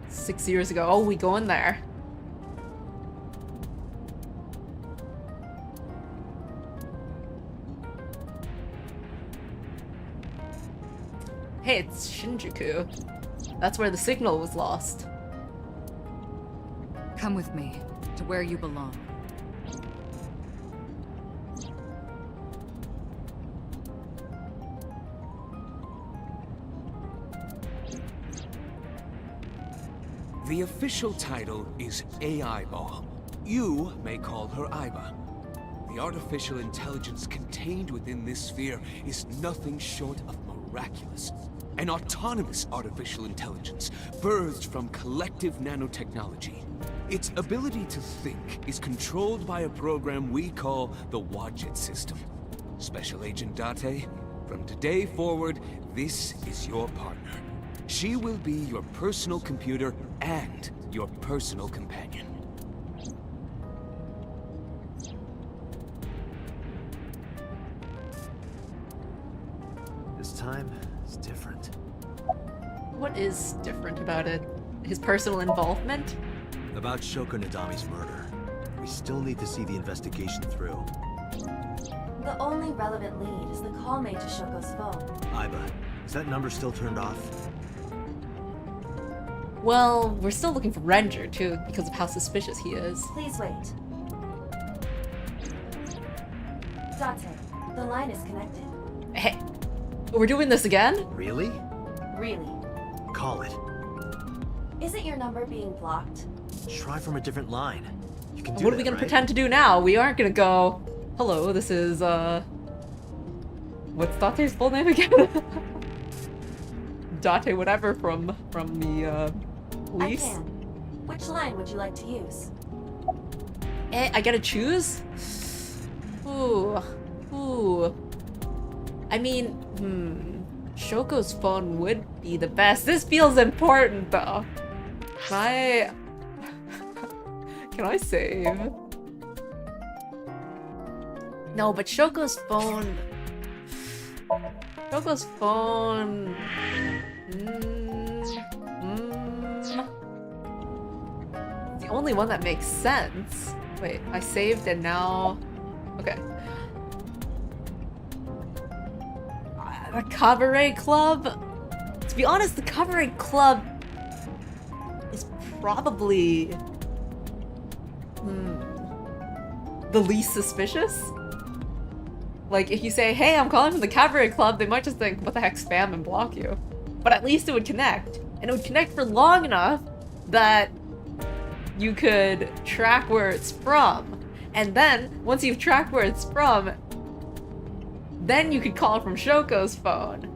6 years ago. Oh, we going there. Hey, it's Shinjuku. That's where the signal was lost. Come with me to where you belong. The official title is AI Ball. You may call her Iba. The artificial intelligence contained within this sphere is nothing short of miraculous. An autonomous artificial intelligence birthed from collective nanotechnology. Its ability to think is controlled by a program we call the Wadjet system. Special Agent Date, from today forward, this is your partner. She will be your personal computer and your personal companion. This time, it's different. What is different about it? His personal involvement? About Shoko Nadami's murder. We still need to see the investigation through. The only relevant lead is the call made to Shoko's phone. Iba, is that number still turned off? Well, we're still looking for Ranger too, because of how suspicious he is. Please wait. Date, the line is connected. Hey, we're doing this again? Really? Really? Call it. Isn't your number being blocked? Try from a different line. You can do What are we that, gonna right? pretend to do now? We aren't gonna go, hello, this is, what's Date's full name again? Date whatever from the, police. I can. Which line would you like to use? I gotta choose? Ooh. I mean, Shoko's phone would be the best. This feels important though. Can I save? No, but Shoko's phone... The only one that makes sense. Wait, I saved and now... Okay. The Cabaret Club? To be honest, the Cabaret Club is probably... the least suspicious? Like, if you say, hey, I'm calling from the cabaret club, they might just think, what the heck, spam, and block you. But at least it would connect. And it would connect for long enough that you could track where it's from. And then, once you've tracked where it's from, then you could call from Shoko's phone.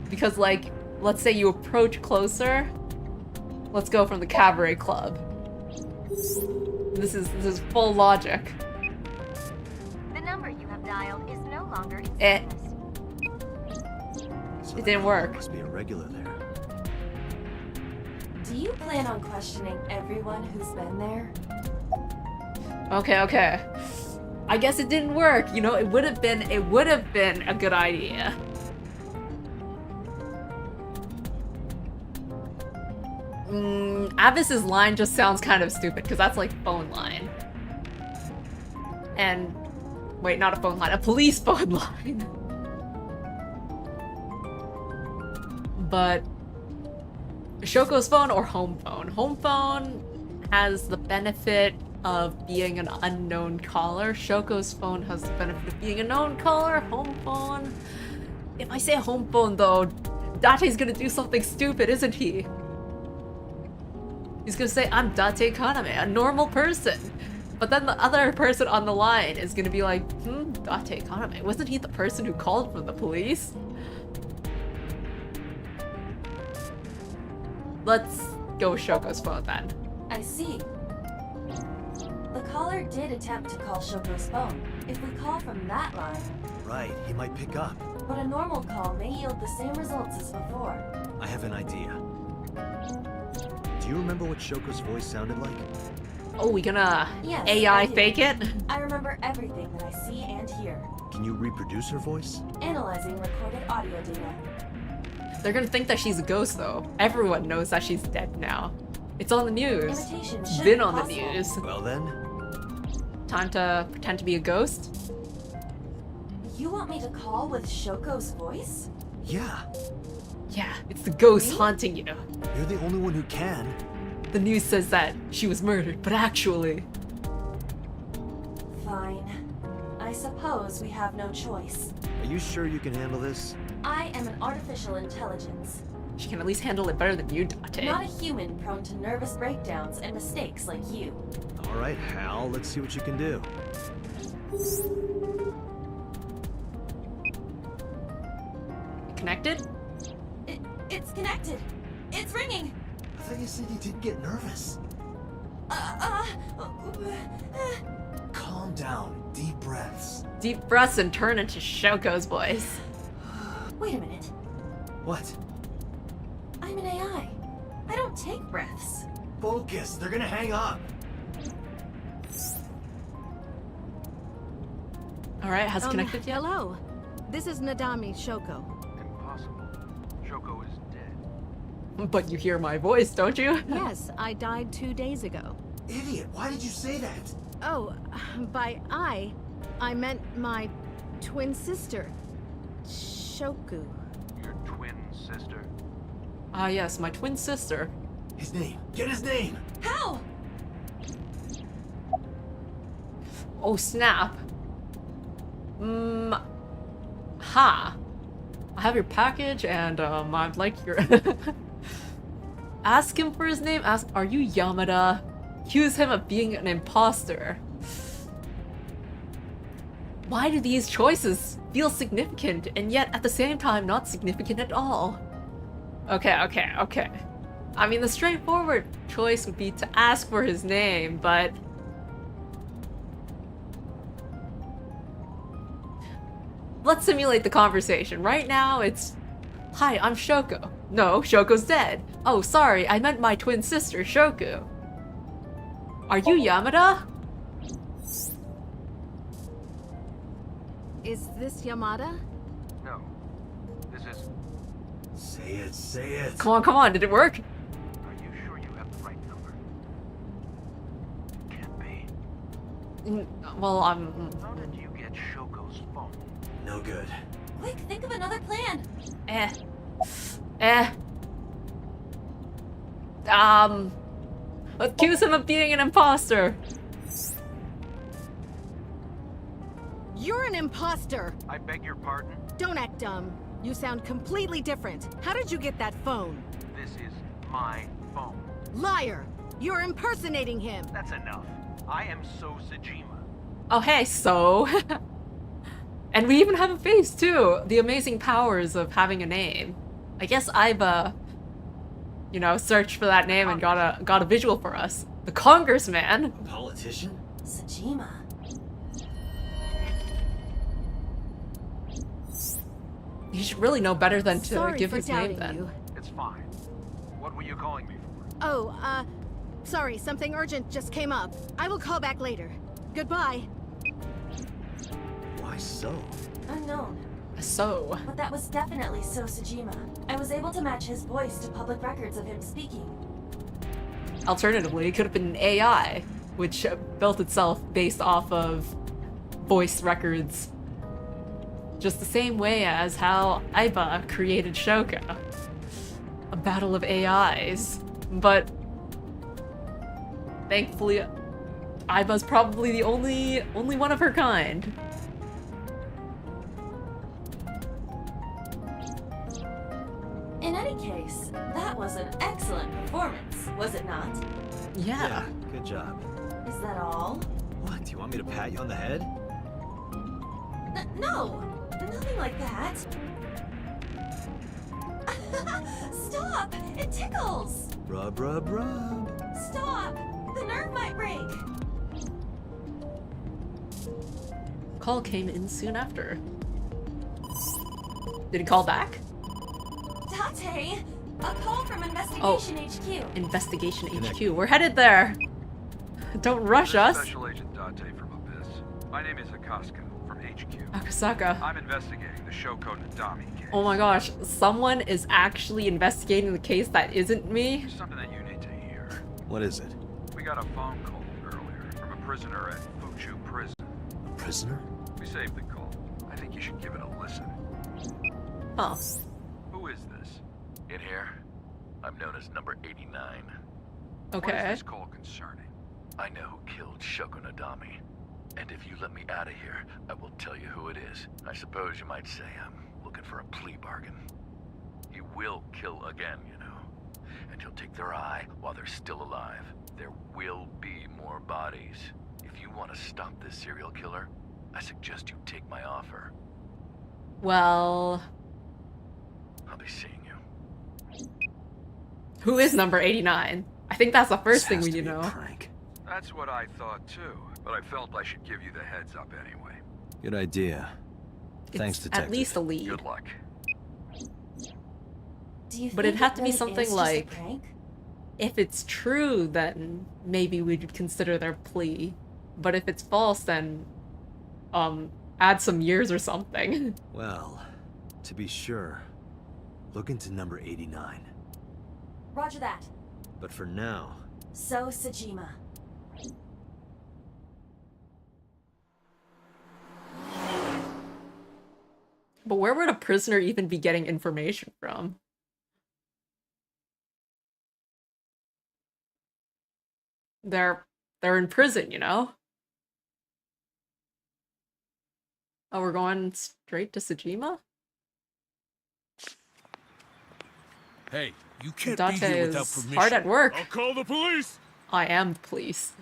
Because, like, let's say you approach closer. Let's go from the cabaret club. This is full logic. The number you have dialed is no longer in It didn't work. Must be a regular there. Do you plan on questioning everyone who's been there? Okay. I guess it didn't work. You know, it would have been a good idea. Avis's line just sounds kind of stupid because that's like phone line. And wait, not a phone line, a police phone line. But Shoko's phone or home phone? Home phone has the benefit of being an unknown caller. Shoko's phone has the benefit of being a known caller. Home phone. If I say home phone though, Date's gonna do something stupid, isn't he? He's gonna say, I'm Date Kaname, a normal person. But then the other person on the line is gonna be like, Date Kaname, wasn't he the person who called from the police? Let's go with Shoko's phone then. I see. The caller did attempt to call Shoko's phone. If we call from that line... Right, he might pick up. But a normal call may yield the same results as before. I have an idea. Do you remember what Shoko's voice sounded like? Oh, we gonna Yes, AI I do. fake it? I remember everything that I see and hear. Can you reproduce her voice? Analyzing recorded audio data. They're gonna think that she's a ghost though. Everyone knows that she's dead now. It's on the news. Imitation should Been be on the possible. news. Well then, Time to pretend to be a ghost? You want me to call with Shoko's voice? yeah. Yeah, it's the ghost haunting you. You're the only one who can. The news says that she was murdered, but actually... Fine. I suppose we have no choice. Are you sure you can handle this? I am an artificial intelligence, She can at least handle it better than you, Date. not a human prone to nervous breakdowns and mistakes like you. All right, Hal, let's see what you can do. Connected? It's connected. It's ringing. I thought you said you didn't get nervous. Calm down. Deep breaths. Deep breaths and turn into Shoko's voice. Wait a minute. What? I'm an AI. I don't take breaths. Focus. They're gonna hang up. Alright, has it connected yet? Hello. This is Nadami Shoko. Impossible. Shoko is dead. But you hear my voice, don't you? Yes, I died 2 days ago. Idiot, why did you say that? Oh, by I meant my twin sister, Shoku. Your twin sister? Ah yes, my twin sister. His name. Get his name. How? Oh snap. Ha. I have your package and I'd like your... Ask him for his name. Ask, are you Yamada? Accuse him of being an imposter. Why do these choices feel significant and yet at the same time not significant at all? Okay. I mean, the straightforward choice would be to ask for his name, but... Let's simulate the conversation. Right now, it's... Hi, I'm Shoko. No, Shoko's dead. Oh, sorry, I meant my twin sister, Shoku. Are you Yamada? Is this Yamada? No. This is... Say it. Come on, did it work? Are you sure you have the right number? Can't be. Well, How did you get Shoko's phone? No good. Quick, think of another plan. Accuse him of being an imposter. You're an imposter! I beg your pardon? Don't act dumb. You sound completely different. How did you get that phone? This is my phone. Liar! You're impersonating him! That's enough. I am So Sejima. Oh, hey, so. And we even have a face, too. The amazing powers of having a name. I guess I've, you know, searched for that name and got a visual for us. The Congressman. A politician? Sejima. You should really know better than to Sorry give for his name doubting then. you. It's fine. What were you calling me for? Oh, sorry, something urgent just came up. I will call back later. Goodbye. Why so? Unknown. So. But that was definitely So Sejima. I was able to match his voice to public records of him speaking. Alternatively, it could have been an AI, which built itself based off of voice records. Just the same way as how Aiba created Shoko. A battle of AIs. But thankfully, Aiba's probably the only one of her kind. In any case, that was an excellent performance, was it not? Yeah, good job. Is that all? What, do you want me to pat you on the head? No! Nothing like that! Stop! It tickles! Rub, rub, rub. Stop! The nerve might break! Call came in soon after. Did he call back? Date! A call from Investigation HQ. Investigation HQ. We're headed there. Don't rush us. Special Agent Date from Abyss. My name is Akasaka from HQ. Akasaka. I'm investigating the Shoko Nadami case. Oh my gosh, someone is actually investigating the case that isn't me? There's something that you need to hear. What is it? We got a phone call earlier from a prisoner at Fuchu Prison. A prisoner? We saved the call. I think you should give it a listen. Huh. Who is this? In here, I'm known as number 89. Okay. What is this call concerning? I know who killed Shoko Nadami. And if you let me out of here, I will tell you who it is. I suppose you might say I'm looking for a plea bargain. He will kill again, you know. And he'll take their eye while they're still alive. There will be more bodies. If you want to stop this serial killer, I suggest you take my offer. Well... I'll be seeing you. Who is number 89? I think that's the first thing we need to know. That's what I thought too, but I felt I should give you the heads up anyway. Good idea. Thanks, detective. At least a lead. Good luck. Do you But think it had to be really something is just a like, prank? if it's true, then maybe we'd consider their plea. But if it's false, then, add some years or something. Well, to be sure, look into number 89. Roger that. But for now... So Sejima. But where would a prisoner even be getting information from? They're in prison, you know? Oh, we're going straight to Sejima? Hey, you can't Date be here without is permission. hard at work. I'll call the police! I am the police.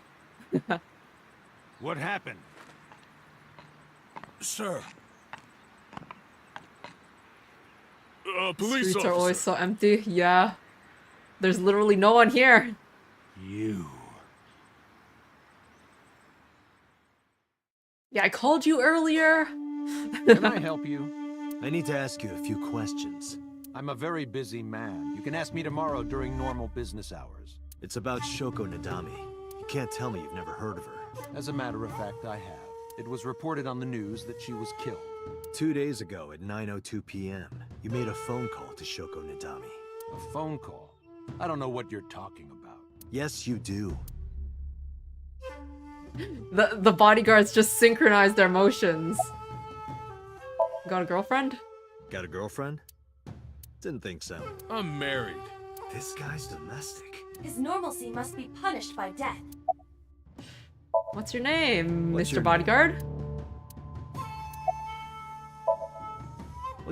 What happened? Sir. Police Streets officer. are always so empty. Yeah. There's literally no one here. You. Yeah, I called you earlier. Can I help you? I need to ask you a few questions. I'm a very busy man. You can ask me tomorrow during normal business hours. It's about Shoko Nadami. You can't tell me you've never heard of her. As a matter of fact, I have. It was reported on the news that she was killed. 2 days ago at 9:02 p.m., you made a phone call to Shoko Nadami. A phone call? I don't know what you're talking about. Yes, you do. The bodyguards just synchronized their motions. Got a girlfriend? Got a girlfriend? Didn't think so. I'm married. This guy's domestic. His normalcy must be punished by death. What's your name, What's Mr. your Bodyguard?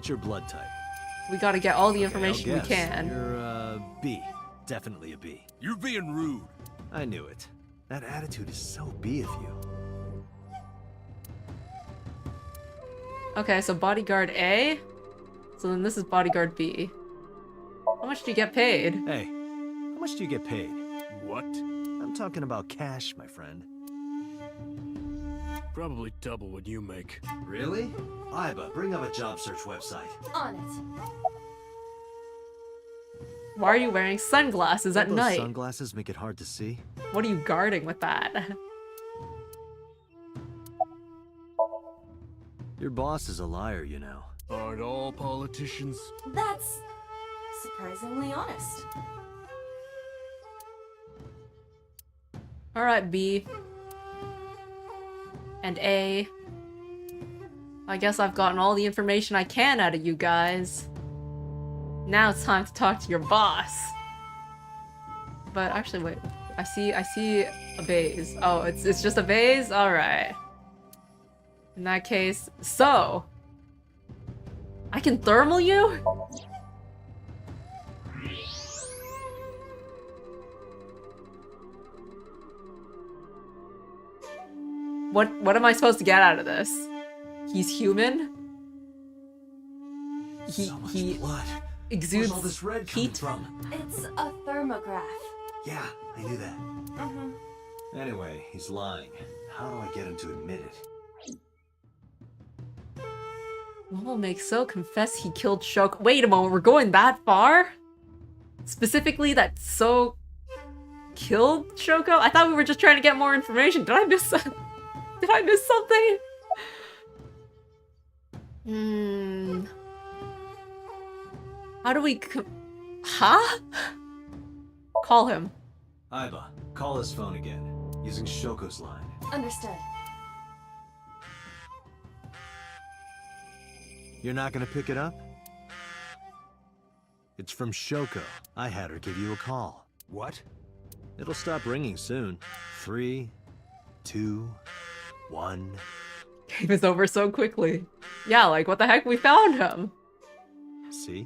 What's your blood type? We gotta get all the Okay, information I'll we guess. can. You're, B. Definitely a B. You're being rude. I knew it. That attitude is so B of you. Okay, so bodyguard A. So then this is bodyguard B. How much do you get paid? Hey, how much do you get paid? What? I'm talking about cash, my friend. Probably double what you make. Really? Iba, bring up a job search website. On it. Why are you wearing sunglasses at Don't night? those sunglasses make it hard to see? What are you guarding with that? Your boss is a liar, you know. Aren't all politicians? That's surprisingly honest. Alright, B. And A. I guess I've gotten all the information I can out of you guys. Now it's time to talk to your boss. But actually, wait. I see a vase. Oh, it's just a vase? Alright. In that case, so I can thermal you? What am I supposed to get out of this? He's human? He blood. exudes Where's all this red coming heat? from? It's a thermograph. Yeah, I knew that. Mm-hmm. Anyway, he's lying. How do I get him to admit it? What will make So confess he killed Shoko? Wait a moment, we're going that far? Specifically that So killed Shoko? I thought we were just trying to get more information. Did I miss something? How do we huh? Call him. Iba, call his phone again, using Shoko's line. Understood. You're not gonna pick it up? It's from Shoko. I had her give you a call. What? It'll stop ringing soon. 3, 2, 1. Game is over so quickly. Yeah, like what the heck? We found him. See?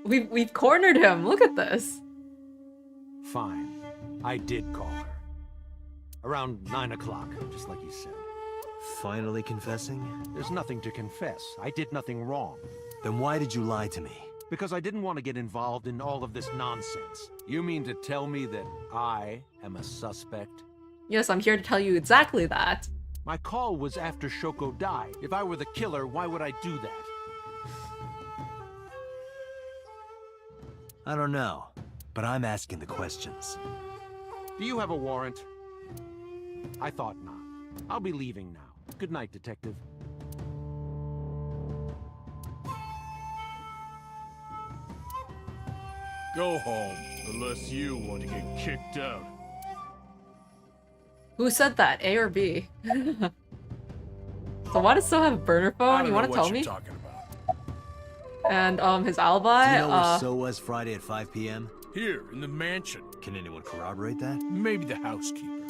We've cornered him. Look at this. Fine. I did call her. Around 9 o'clock, just like you said. Finally confessing? There's nothing to confess. I did nothing wrong. Then why did you lie to me? Because I didn't want to get involved in all of this nonsense. You mean to tell me that I am a suspect? Yes, I'm here to tell you exactly that. My call was after Shoko died. If I were the killer, why would I do that? I don't know, but I'm asking the questions. Do you have a warrant? I thought not. I'll be leaving now. Good night, Detective. Go home, unless you want to get kicked out. Who said that? A or B? So why does So have a burner phone? You want to tell me? Talking about. And his alibi? Do you know where So was Friday at 5 p.m.? Here, in the mansion. Can anyone corroborate that? Maybe the housekeeper.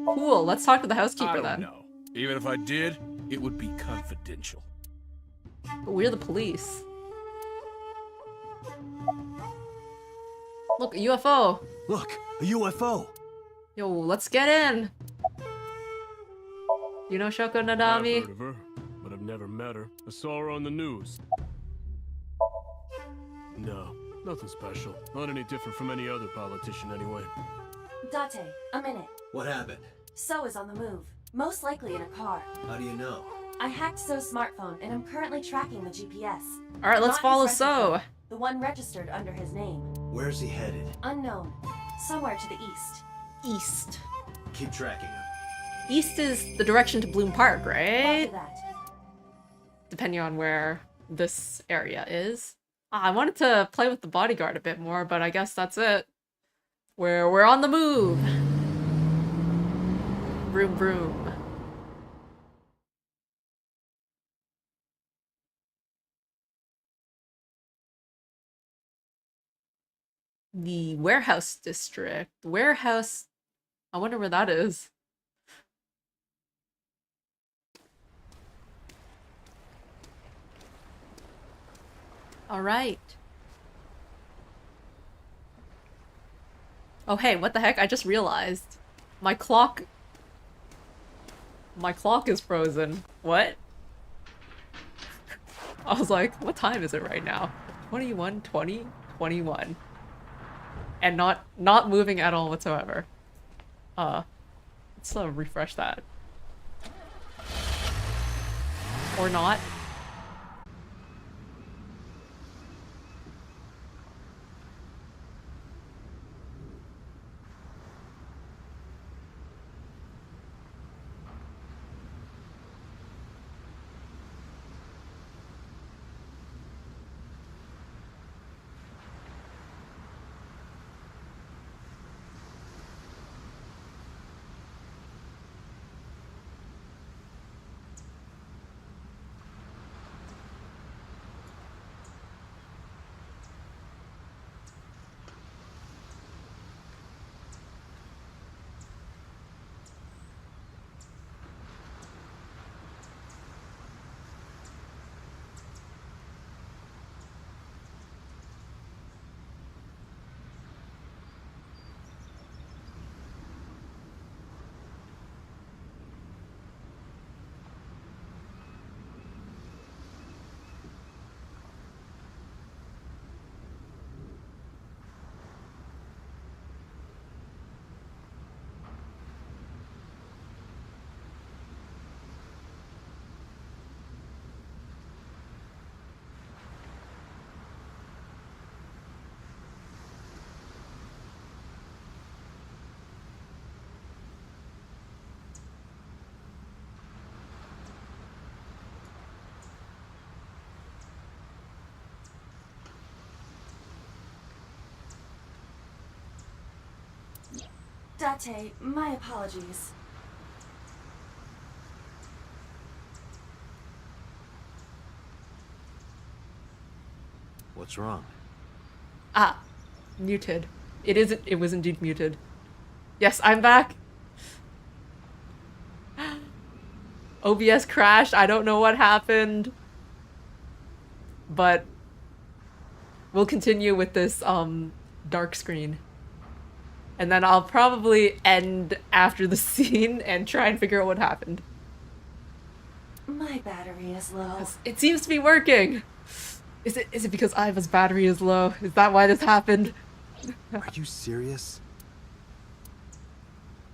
Cool, let's talk to the housekeeper I don't then. know. Even if I did, it would be confidential. But we're the police. Look, a UFO. Look, a UFO. Yo, let's get in. You know Shoko Nadami? I've heard of her, but I've never met her. I saw her on the news. No, nothing special. Not any different from any other politician anyway. Date, a minute. What happened? So is on the move. Most likely in a car. How do you know? I hacked So's smartphone and I'm currently tracking the GPS. Alright, let's Not follow his So. record, the one registered under his name. Where's he headed? Unknown. Somewhere to the east. East. Keep tracking him. East is the direction to Bloom Park, right? After that. Depending on where this area is. I wanted to play with the bodyguard a bit more, but I guess that's it. We're on the move. Vroom vroom. The warehouse district. Warehouse. I wonder where that is. Alright. Oh hey, what the heck? I just realized. My clock is frozen. What? I was like, what time is it right now? 21, 20, 21. And not moving at all whatsoever. Let's refresh that. Or not. Date, my apologies. What's wrong? Ah, muted. It was indeed muted. Yes, I'm back. OBS crashed. I don't know what happened. But we'll continue with this dark screen. And then I'll probably end after the scene and try and figure out what happened. My battery is low. It seems to be working. Is it because Iva's battery is low? Is that why this happened? Are you serious?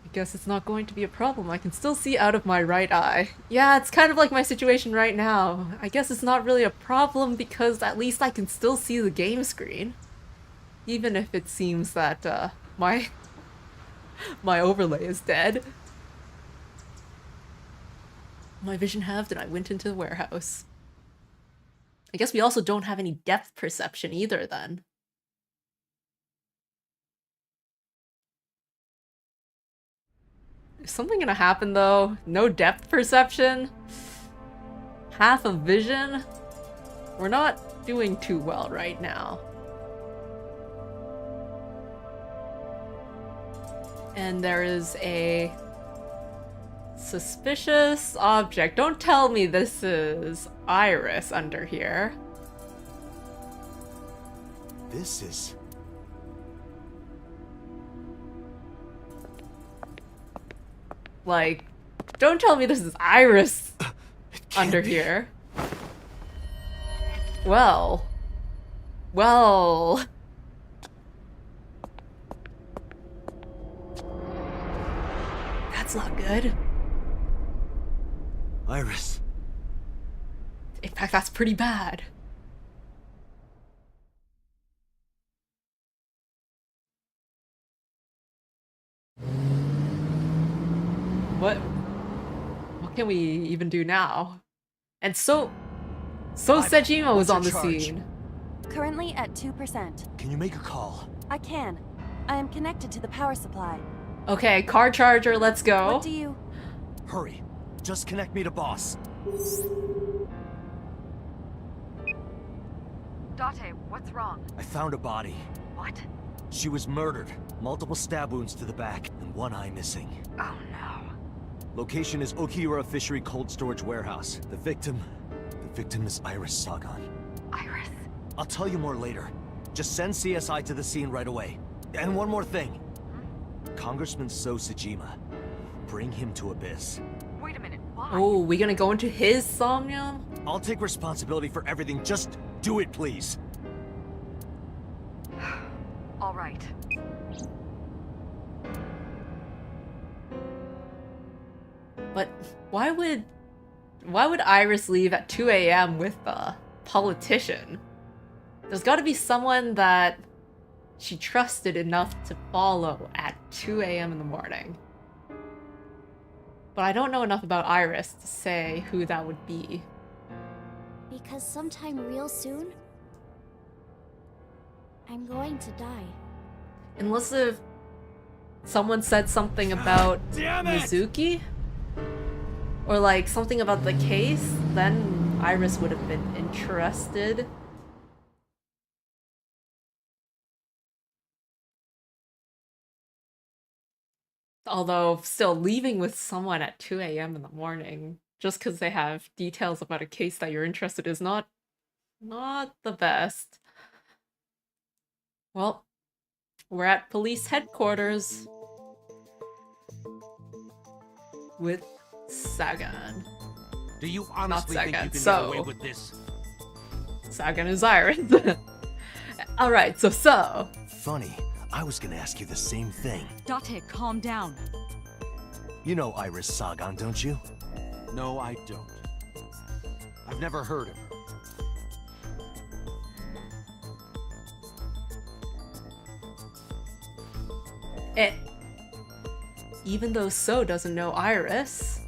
I guess it's not going to be a problem. I can still see out of my right eye. Yeah, it's kind of like my situation right now. I guess it's not really a problem because at least I can still see the game screen. Even if it seems that my overlay is dead. My vision halved and I went into the warehouse. I guess we also don't have any depth perception either then. Is something gonna happen though? No depth perception? Half of vision? We're not doing too well right now. And there is a suspicious object. Don't tell me this is Iris under here. This is... Like, don't tell me this is Iris under here. Well. That's not good. Iris. In fact, that's pretty bad. What can we even do now? And so Sejima was on the scene. Currently at 2%. Can you make a call? I can. I am connected to the power supply. Okay, car charger, let's go. What do you... Hurry. Just connect me to boss. Date, what's wrong? I found a body. What? She was murdered. Multiple stab wounds to the back and one eye missing. Oh no. Location is Okiura Fishery Cold Storage Warehouse. The victim is Iris Sagan. Iris? I'll tell you more later. Just send CSI to the scene right away. And one more thing. Congressman So Sejima. Bring him to Abyss. Wait a minute, why? Oh, we gonna go into his Somnium? I'll take responsibility for everything. Just do it, please. All right. But why would Iris leave at 2 a.m. with a politician? There's gotta be someone that she trusted enough to follow at 2 a.m. in the morning. But I don't know enough about Iris to say who that would be. Because sometime real soon, I'm going to die. Unless if someone said something about damn it! Mizuki? Or like something about the case, then Iris would have been interested. Although still leaving with someone at 2 a.m. in the morning just because they have details about a case that you're interested in is not the best. Well, we're at police headquarters with Sagan. Do you honestly Not think Sagan, you can so get away with this? Sagan is Iris. Alright, so. Funny, I was gonna ask you the same thing. Date, calm down. You know Iris Sagan, don't you? No, I don't. I've never heard of her. Even though So doesn't know Iris,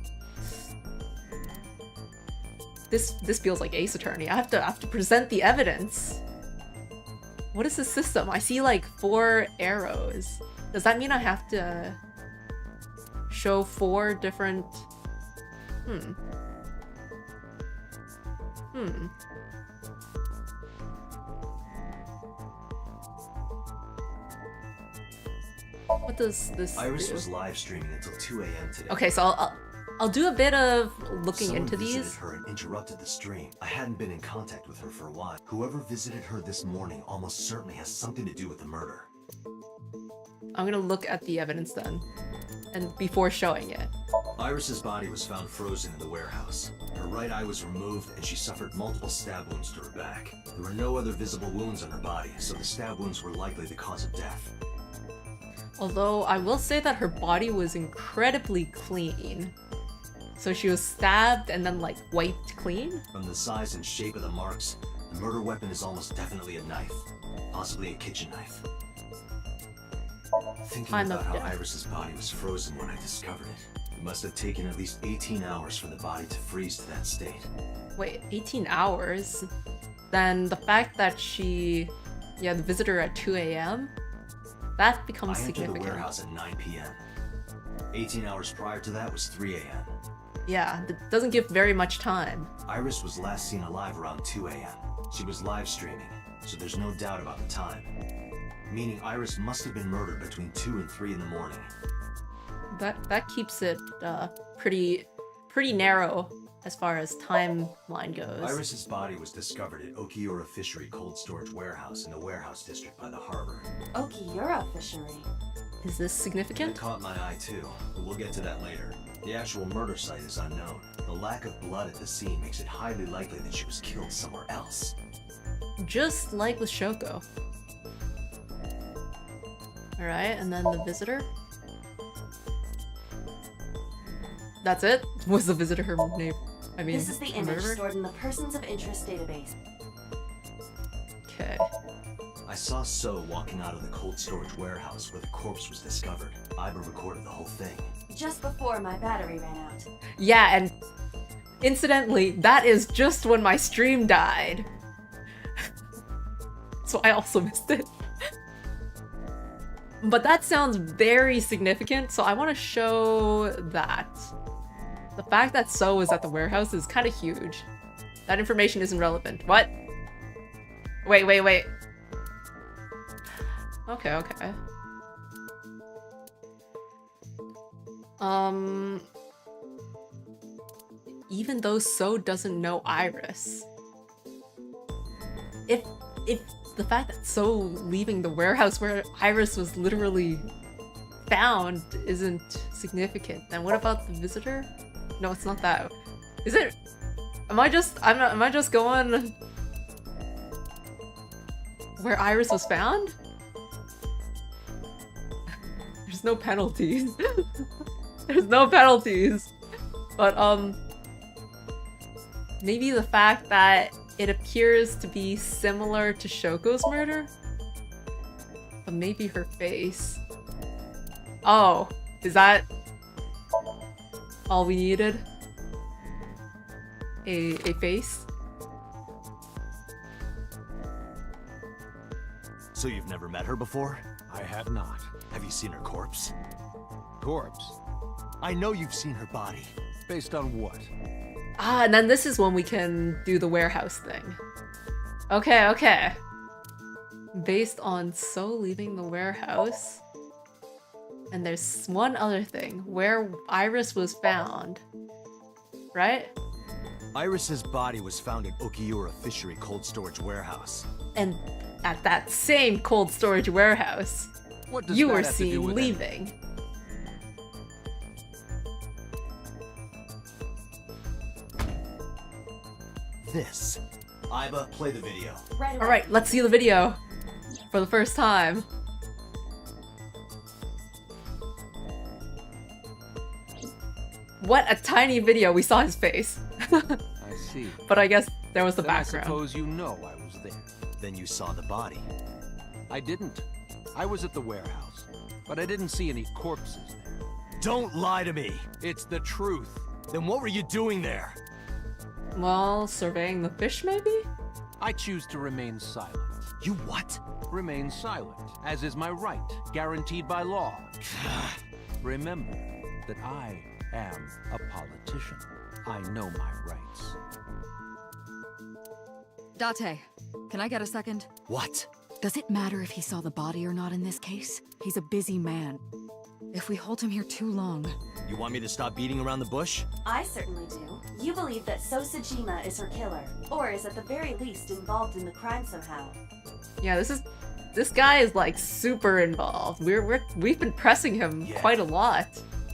this feels like Ace Attorney. I have to present the evidence. What is the system? I see like 4 arrows. Does that mean I have to show 4 different? What does this Iris do? was live streaming until 2 a.m. today. Okay, so I'll do a bit of looking Someone into visited these. her and interrupted the stream. I hadn't been in contact with her for a while. Whoever visited her this morning almost certainly has something to do with the murder. I'm gonna look at the evidence then, and before showing it. Iris's body was found frozen in the warehouse. Her right eye was removed and she suffered multiple stab wounds to her back. There were no other visible wounds on her body, so the stab wounds were likely the cause of death. Although I will say that her body was incredibly clean. So she was stabbed and then like wiped clean? From the size and shape of the marks, the murder weapon is almost definitely a knife. Possibly a kitchen knife. Thinking about how Iris's body was frozen when I discovered it. It must have taken at least 18 hours for the body to freeze to that state. Wait, 18 hours? Then the fact that the visitor at 2 a.m.? That becomes I entered significant. the warehouse at 9 p.m. 18 hours prior to that was 3 a.m. Yeah, that doesn't give very much time. Iris was last seen alive around 2 a.m. She was live streaming, so there's no doubt about the time. Meaning Iris must have been murdered between 2 and 3 in the morning. That keeps it pretty narrow as far as timeline goes. Iris's body was discovered at Okiura Fishery Cold Storage Warehouse in the warehouse district by the harbor. Okiura Fishery. Is this significant? That caught my eye too, but we'll get to that later. The actual murder site is unknown. The lack of blood at the scene makes it highly likely that she was killed somewhere else. Just like with Shoko. Alright, and then the visitor? That's it? Was the visitor her name? I mean, This is the image murderer? stored in the Persons of Interest database. Okay. I saw So walking out of the cold storage warehouse where the corpse was discovered. Iba recorded the whole thing. Just before my battery ran out. Yeah, and incidentally, that is just when my stream died. So I also missed it. But that sounds very significant, so I want to show that. The fact that So was at the warehouse is kind of huge. That information isn't relevant. What? Wait. Okay. Even though So doesn't know Iris. the fact that So leaving the warehouse where Iris was literally found isn't significant, then what about the visitor? No, it's not that. Is it? Am I just going where Iris was found? There's no penalties. There's no penalties. But maybe the fact that it appears to be similar to Shoko's murder? But maybe her face. Oh, is that all we needed? A face? So you've never met her before? I have not. Have you seen her corpse? Corpse? I know you've seen her body. Based on what? Ah, and then this is when we can do the warehouse thing. Okay, okay. Based on So leaving the warehouse. And there's one other thing, where Iris was found. Right? Iris's body was found in Okiura Fishery Cold Storage Warehouse. And at that same cold storage warehouse, What does you that were have to do seen with leaving. This. Iba, play the video. Alright, let's see the video for the first time. What a tiny video, we saw his face. I see. But I guess there was the Then background. I suppose you know I was there. Then you saw the body. I didn't. I was at the warehouse, but I didn't see any corpses there. Don't lie to me! It's the truth. Then what were you doing there? Well, surveying the fish, maybe? I choose to remain silent. You what? Remain silent, as is my right, guaranteed by law. Remember that I am a politician. I know my rights. Date, can I get a second? What? Does it matter if he saw the body or not in this case? He's a busy man. If we hold him here too long... You want me to stop beating around the bush? I certainly do. You believe that So Sajima is her killer, or is at the very least involved in the crime somehow. Yeah, this guy is like super involved. We've been pressing him quite a lot.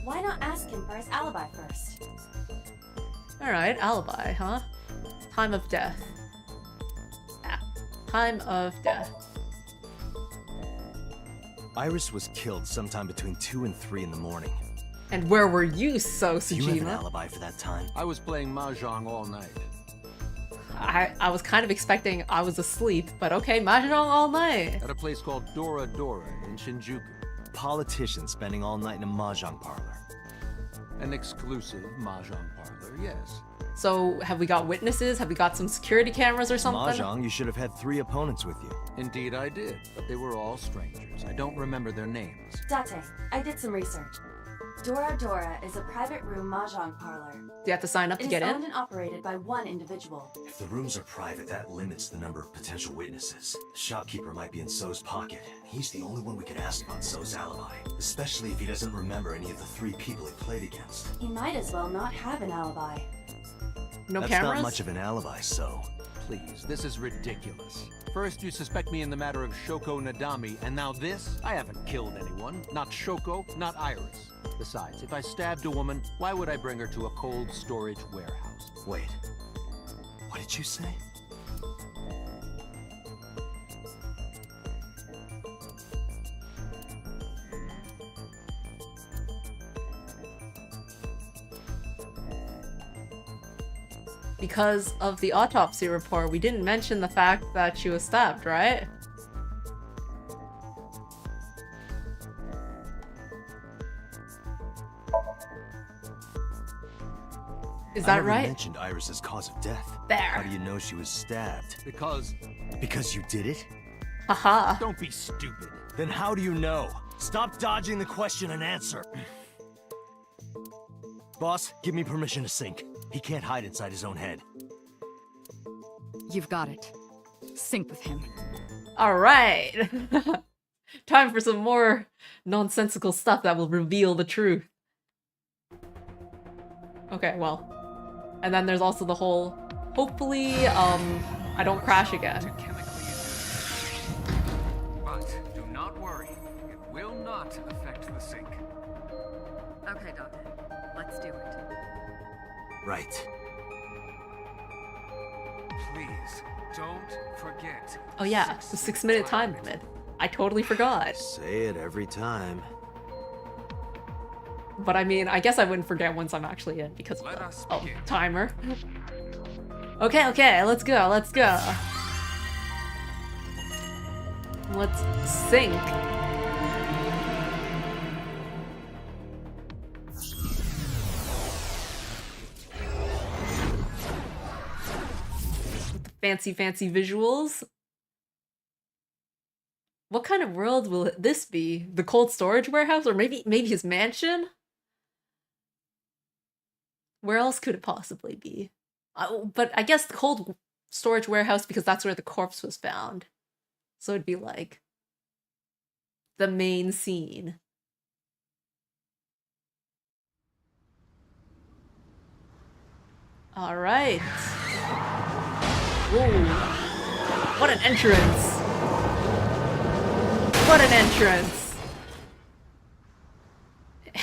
Why not ask him for his alibi first? Alright, alibi, huh? Time of death. Ah, time of death. Iris was killed sometime between 2 and 3 in the morning. And where were you, So Do you have an Sajima? alibi for that time? I was playing Mahjong all night. I was kind of expecting I was asleep, but okay, mahjong all night. At a place called Dora Dora in Shinjuku. Politician spending all night in a mahjong parlor. An exclusive Mahjong parlor, yes. So, have we got witnesses? Have we got some security cameras or something? Mahjong, you should have had 3 opponents with you. Indeed I did, but they were all strangers. I don't remember their names. Date, I did some research. Dora Dora is a private room mahjong parlor. Do you have to sign up to get It is in? owned and operated by one individual. If the rooms are private, that limits the number of potential witnesses. The shopkeeper might be in So's pocket. He's the only one we can ask about So's alibi. Especially if he doesn't remember any of the 3 people he played against. He might as well not have an alibi. No That's cameras? not much of an alibi, So. Please, this is ridiculous. First you suspect me in the matter of Shoko Nadami, and now this? I haven't killed anyone. Not Shoko, not Iris. Besides, if I stabbed a woman, why would I bring her to a cold storage warehouse? Wait. What did you say? Because of the autopsy report, we didn't mention the fact that she was stabbed, right? Is that I never right? mentioned Iris's cause of death. There. How do you know she was stabbed? Because you did it? Haha. Don't be stupid. Then how do you know? Stop dodging the question and answer. Boss, give me permission to sync. He can't hide inside his own head. You've got it. Sync with him. Alright! Time for some more nonsensical stuff that will reveal the truth. Okay, well. And then there's also the whole, hopefully, I don't crash again. But do not worry. It will not affect the sink. Okay, Dante. Let's do it. Right. Please, don't forget. Oh yeah, the 6-minute time limit. I totally forgot. Say it every time. But I mean, I guess I wouldn't forget once I'm actually in because of the timer. Okay, let's go. Let's sync. With the fancy visuals. What kind of world will this be? The cold storage warehouse, or maybe his mansion? Where else could it possibly be? But I guess the cold storage warehouse because that's where the corpse was found. So it'd be like the main scene. All right. Whoa. What an entrance. What an entrance!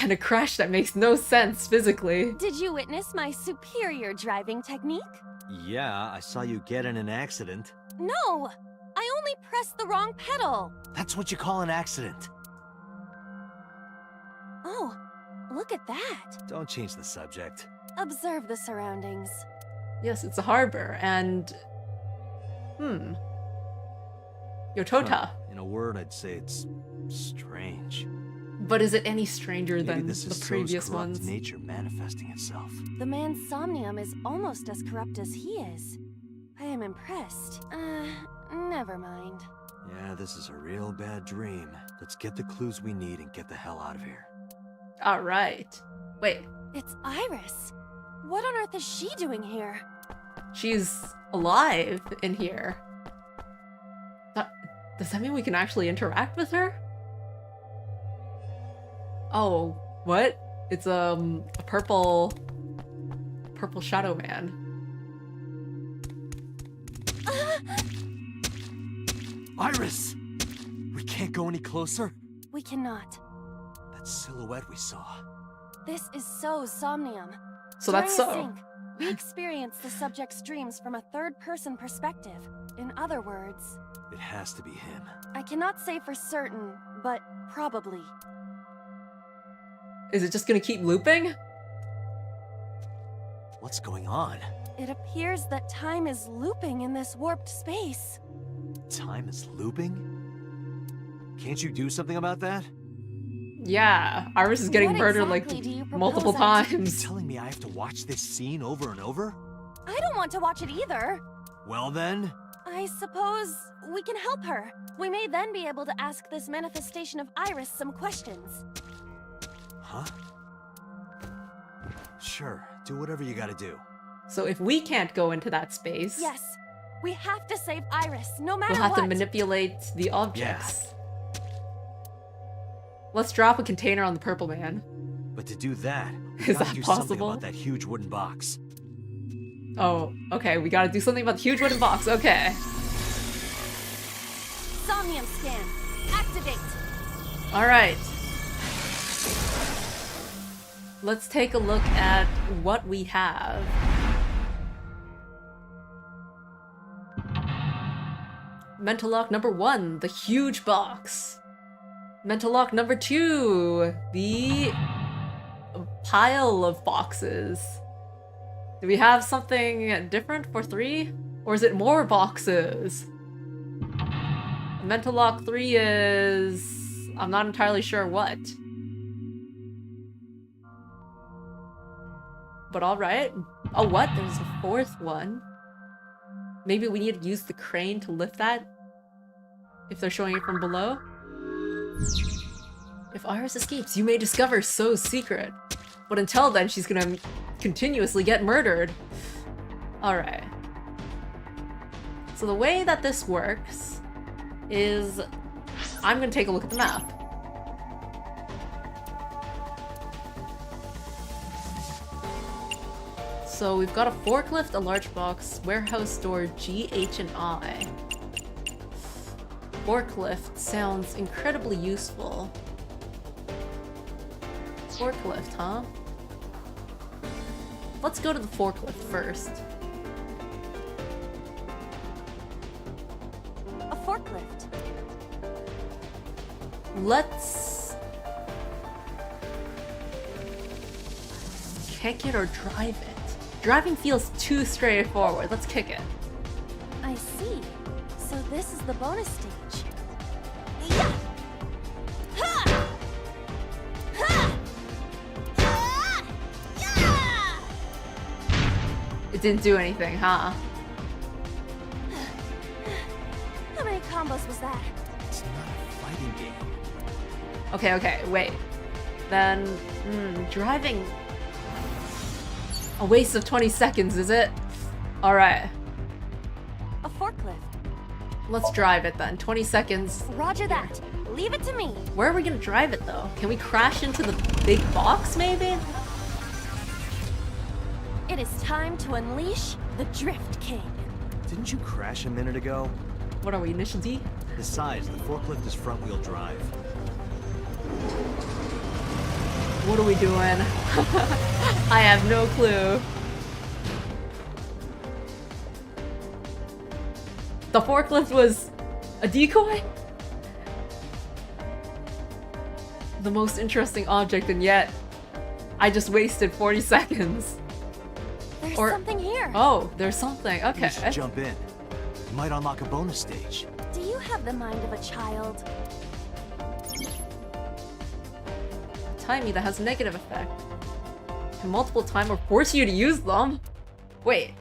And a crash that makes no sense physically. Did you witness my superior driving technique? Yeah, I saw you get in an accident. No! I only pressed the wrong pedal! That's what you call an accident. Oh, look at that! Don't change the subject. Observe the surroundings. Yes, it's a harbor, and... Yotota. In a word, I'd say it's strange. But is it any stranger Maybe than this the is previous So's corrupt ones? nature manifesting itself. The man's Somnium is almost as corrupt as he is. I am impressed. Never mind. Yeah, this is a real bad dream. Let's get the clues we need and get the hell out of here. Alright. Wait. It's Iris. What on earth is she doing here? She's alive in here. Does that mean we can actually interact with her? Oh, what? It's a purple shadow man. Iris! We can't go any closer? We cannot. That silhouette we saw. This is So's Somnium. So that's During a So. sync, we experience the subject's dreams from a third-person perspective. In other words... It has to be him. I cannot say for certain, but probably. Is it just gonna keep looping? What's going on? It appears that time is looping in this warped space. Time is looping? Can't you do something about that? Yeah, Iris is getting What murdered exactly do you like propose multiple I do? times. You're telling me I have to watch this scene over and over? I don't want to watch it either. Well then... I suppose we can help her. We may then be able to ask this manifestation of Iris some questions. Huh? Sure, do whatever you gotta do. So if we can't go into that space, Yes, we have to save Iris, no matter we'll have what. to manipulate the objects. Let's drop a container on the purple man. But to do that, we Is gotta that do something possible? about that huge wooden box. Oh, okay, we gotta do something about the huge wooden box, okay. Somnium scan. Activate. Alright. Let's take a look at what we have. Mental lock number 1, the huge box. Mental lock number 2, the pile of boxes. Do we have something different for 3? Or is it more boxes? Mental lock 3 is... I'm not entirely sure what. But alright. Oh, what? There's a 4th one. Maybe we need to use the crane to lift that? If they're showing it from below? If Iris escapes, you may discover So's secret. But until then, she's gonna continuously get murdered. Alright. So the way that this works is... I'm gonna take a look at the map. So we've got a forklift, a large box, warehouse door, G, H, and I. Forklift sounds incredibly useful. Forklift, huh? Let's go to the forklift first. A forklift. Let's kick it or drive it. Driving feels too straightforward. Let's kick it. I see. So this is the bonus stage. Yeah! Ha! Ha! Ah! Yeah! It didn't do anything, huh? How many combos was that? It's not a fighting game. Okay, wait. Then, driving... A waste of 20 seconds, is it? Alright. A forklift. Let's drive it then. 20 seconds. Roger that. Leave it to me. Where are we gonna drive it though? Can we crash into the big box maybe? It is time to unleash the Drift King. Didn't you crash a minute ago? What are we, initial D? Besides, the forklift is front-wheel drive. What are we doing? I have no clue. The forklift was a decoy? The most interesting object, and yet I just wasted 40 seconds. There's something here. Oh, there's something. Okay. You should jump in. You might unlock a bonus stage. Do you have the mind of a child? Timey that has a negative effect. Can multiple time or force you to use them? Wait.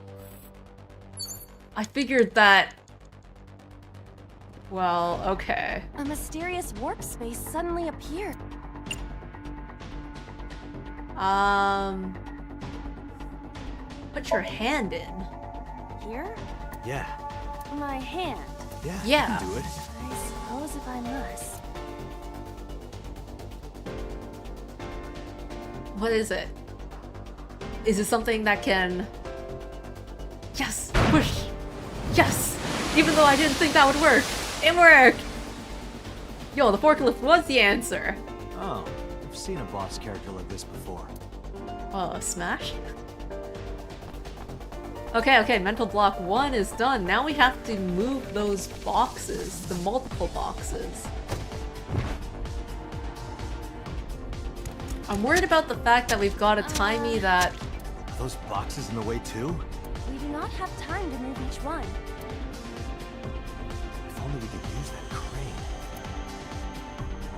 I figured that... Well, okay. A mysterious warp space suddenly appeared. Put your hand in. Here? Yeah. My hand. Yeah. Yeah. You can do it. I suppose if I must. What is it? Is it something that can... Yes! Push! Yes! Even though I didn't think that would work. It worked! Yo, the forklift was the answer. Oh, I've seen a boss character like this before. Smash? Okay, mental block 1 is done. Now we have to move those boxes, the multiple boxes. I'm worried about the fact that we've got a timey that... Are those boxes in the way too? We do not have time to move each one. If only we could use that crane.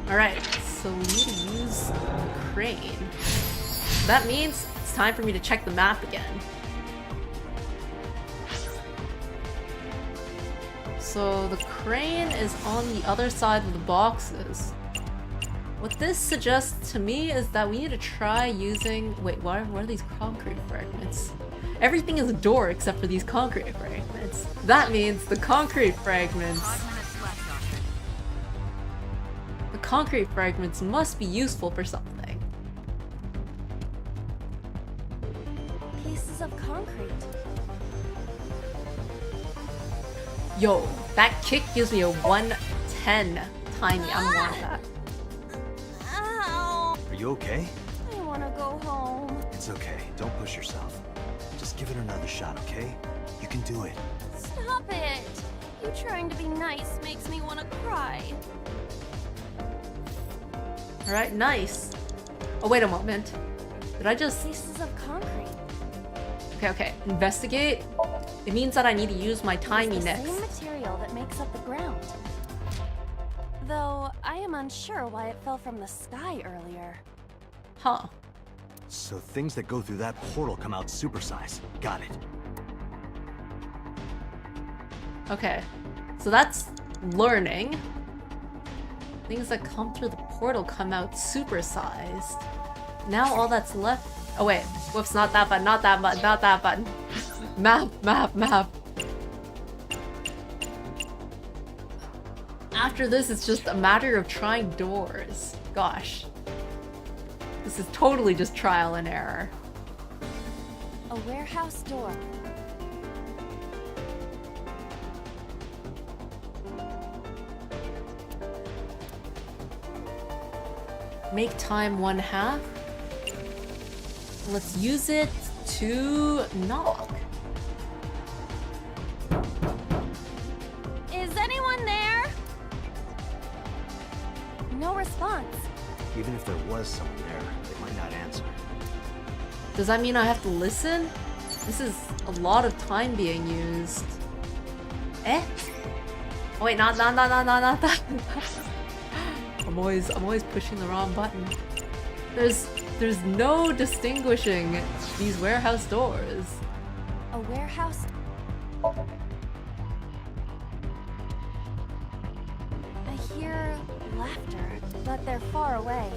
Alright, so we need to use the crane. That means it's time for me to check the map again. So the crane is on the other side of the boxes. What this suggests to me is that we need to try using... Wait, what are these concrete fragments? Everything is a door except for these concrete fragments. That means the concrete fragments... The concrete fragments must be useful for something. Pieces of concrete. Yo, that kick gives me a 110 timey. I want that. Ow! Are you okay? I want to go home. It's okay. Don't push yourself. Just give it another shot, okay? You can do it. Stop it! You trying to be nice makes me want to cry. Alright, nice. Oh, wait a moment. Did I just... Pieces of concrete. Okay. Investigate. It means that I need to use my timey next. It's the same material that makes up the ground. Though, I am unsure why it fell from the sky earlier. Huh. So things that go through that portal come out supersized. Got it. Okay. So that's learning. Things that come through the portal come out supersized. Now all that's left... Oh wait. Whoops, not that button, not that button, not that button. Map. After this, it's just a matter of trying doors. Gosh. This is totally just trial and error. A warehouse door. Make time 1/2. Let's use it to knock. Is anyone there? No response. Even if there was someone there, they might not answer. Does that mean I have to listen? This is a lot of time being used. Eh? Oh wait, not that. I'm always pushing the wrong button. There's no distinguishing these warehouse doors. A warehouse? I hear laughter, but they're far away.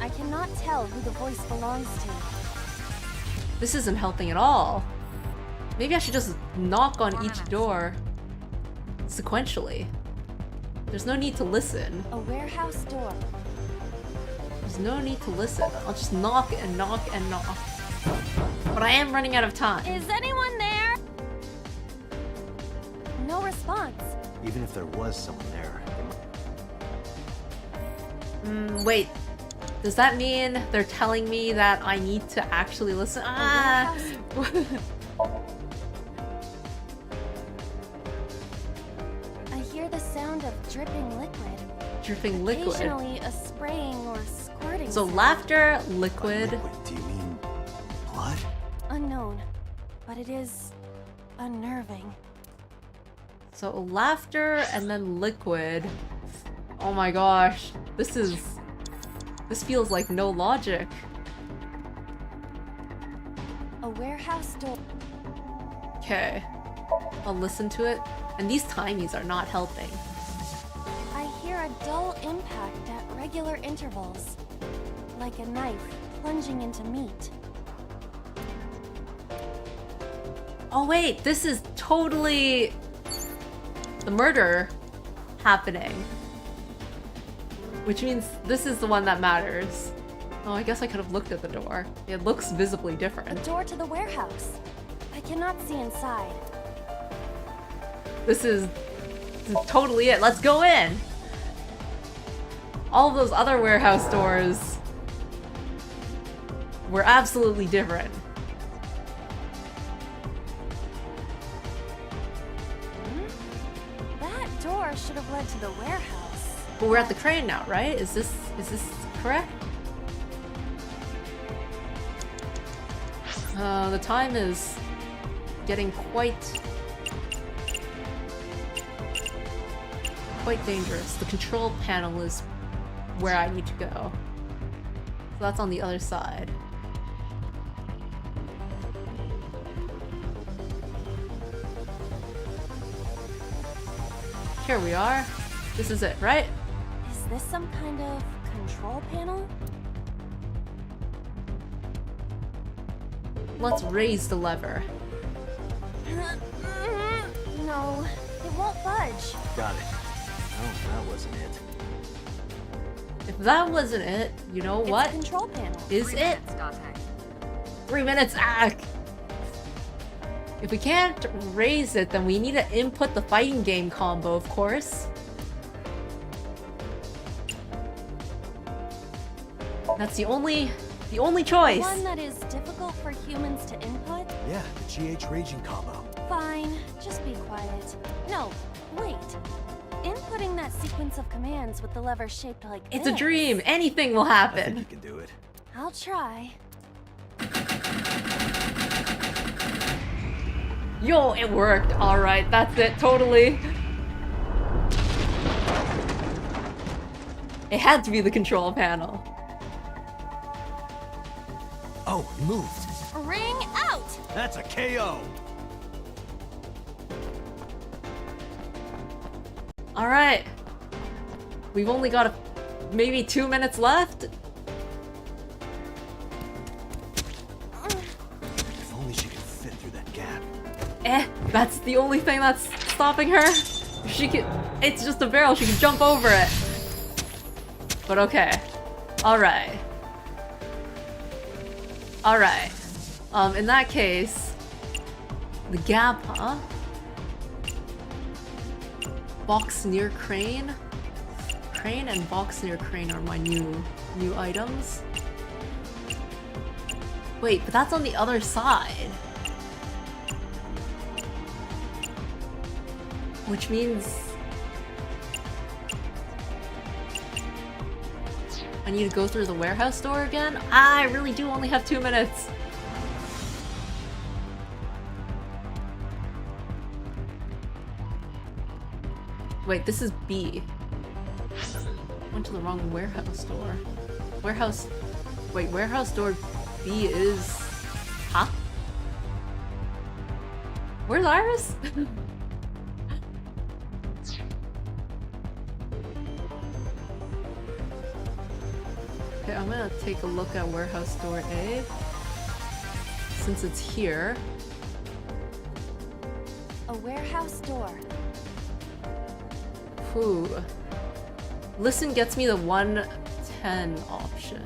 I cannot tell who the voice belongs to. This isn't helping at all. Maybe I should just knock on each door sequentially. There's no need to listen. A warehouse door. There's no need to listen. I'll just knock and knock and knock. But I am running out of time. Is anyone there? No response. Even if there was someone there, Wait. Does that mean they're telling me that I need to actually listen? Ah! I hear the sound of dripping liquid. Dripping liquid. Occasionally a spraying or squirting So sound. laughter, liquid. do you mean blood? Unknown, but it is unnerving. So laughter and then liquid. Oh my gosh. This feels like no logic. A warehouse door. Okay. I'll listen to it. And these timies are not helping. I hear a dull impact at regular intervals, like a knife plunging into meat. Oh wait, this is totally the murder happening. Which means this is the one that matters. Oh, I guess I could have looked at the door. It looks visibly different. The door to the warehouse. I cannot see inside. This is totally it. Let's go in! All of those other warehouse doors were absolutely different. That door should have led to the warehouse. But we're at the crane now, right? Is this correct? The time is getting quite dangerous. The control panel is where I need to go. So that's on the other side. Here we are. This is it, right? Is this some kind of control panel? Let's raise the lever. No, it won't budge. Got it. No, that wasn't it. If that wasn't it, you know what? It's a control panel. Is it? 3 minutes, If we can't raise it, then we need to input the fighting game combo, of course. That's the only choice. One that is difficult for humans to input? Yeah, the GH raging combo. Fine, just be quiet. No, wait. Inputting that sequence of commands with the lever shaped like It's this. a dream. Anything will I think happen. you can do it. I'll try. Yo, it worked. All right, that's it. Totally. It had to be the control panel. Oh, it moved. Ring out! That's a KO. All right. We've only got maybe 2 minutes left. If only she could fit through that gap. That's the only thing that's stopping her. She could. It's just a barrel. She can jump over it. But okay. All right. All right. In that case, the gap, huh? Box near crane. crane and box near crane are my new items. Wait, but that's on the other side. Which means I need to go through the warehouse door again? I really do only have 2 minutes. Wait, this is B. Went to the wrong warehouse door. Warehouse... Wait, warehouse door B is... Huh? Where's Iris? Okay, I'm gonna take a look at warehouse door A. Since it's here. A warehouse door. Ooh. Listen gets me the 110 option.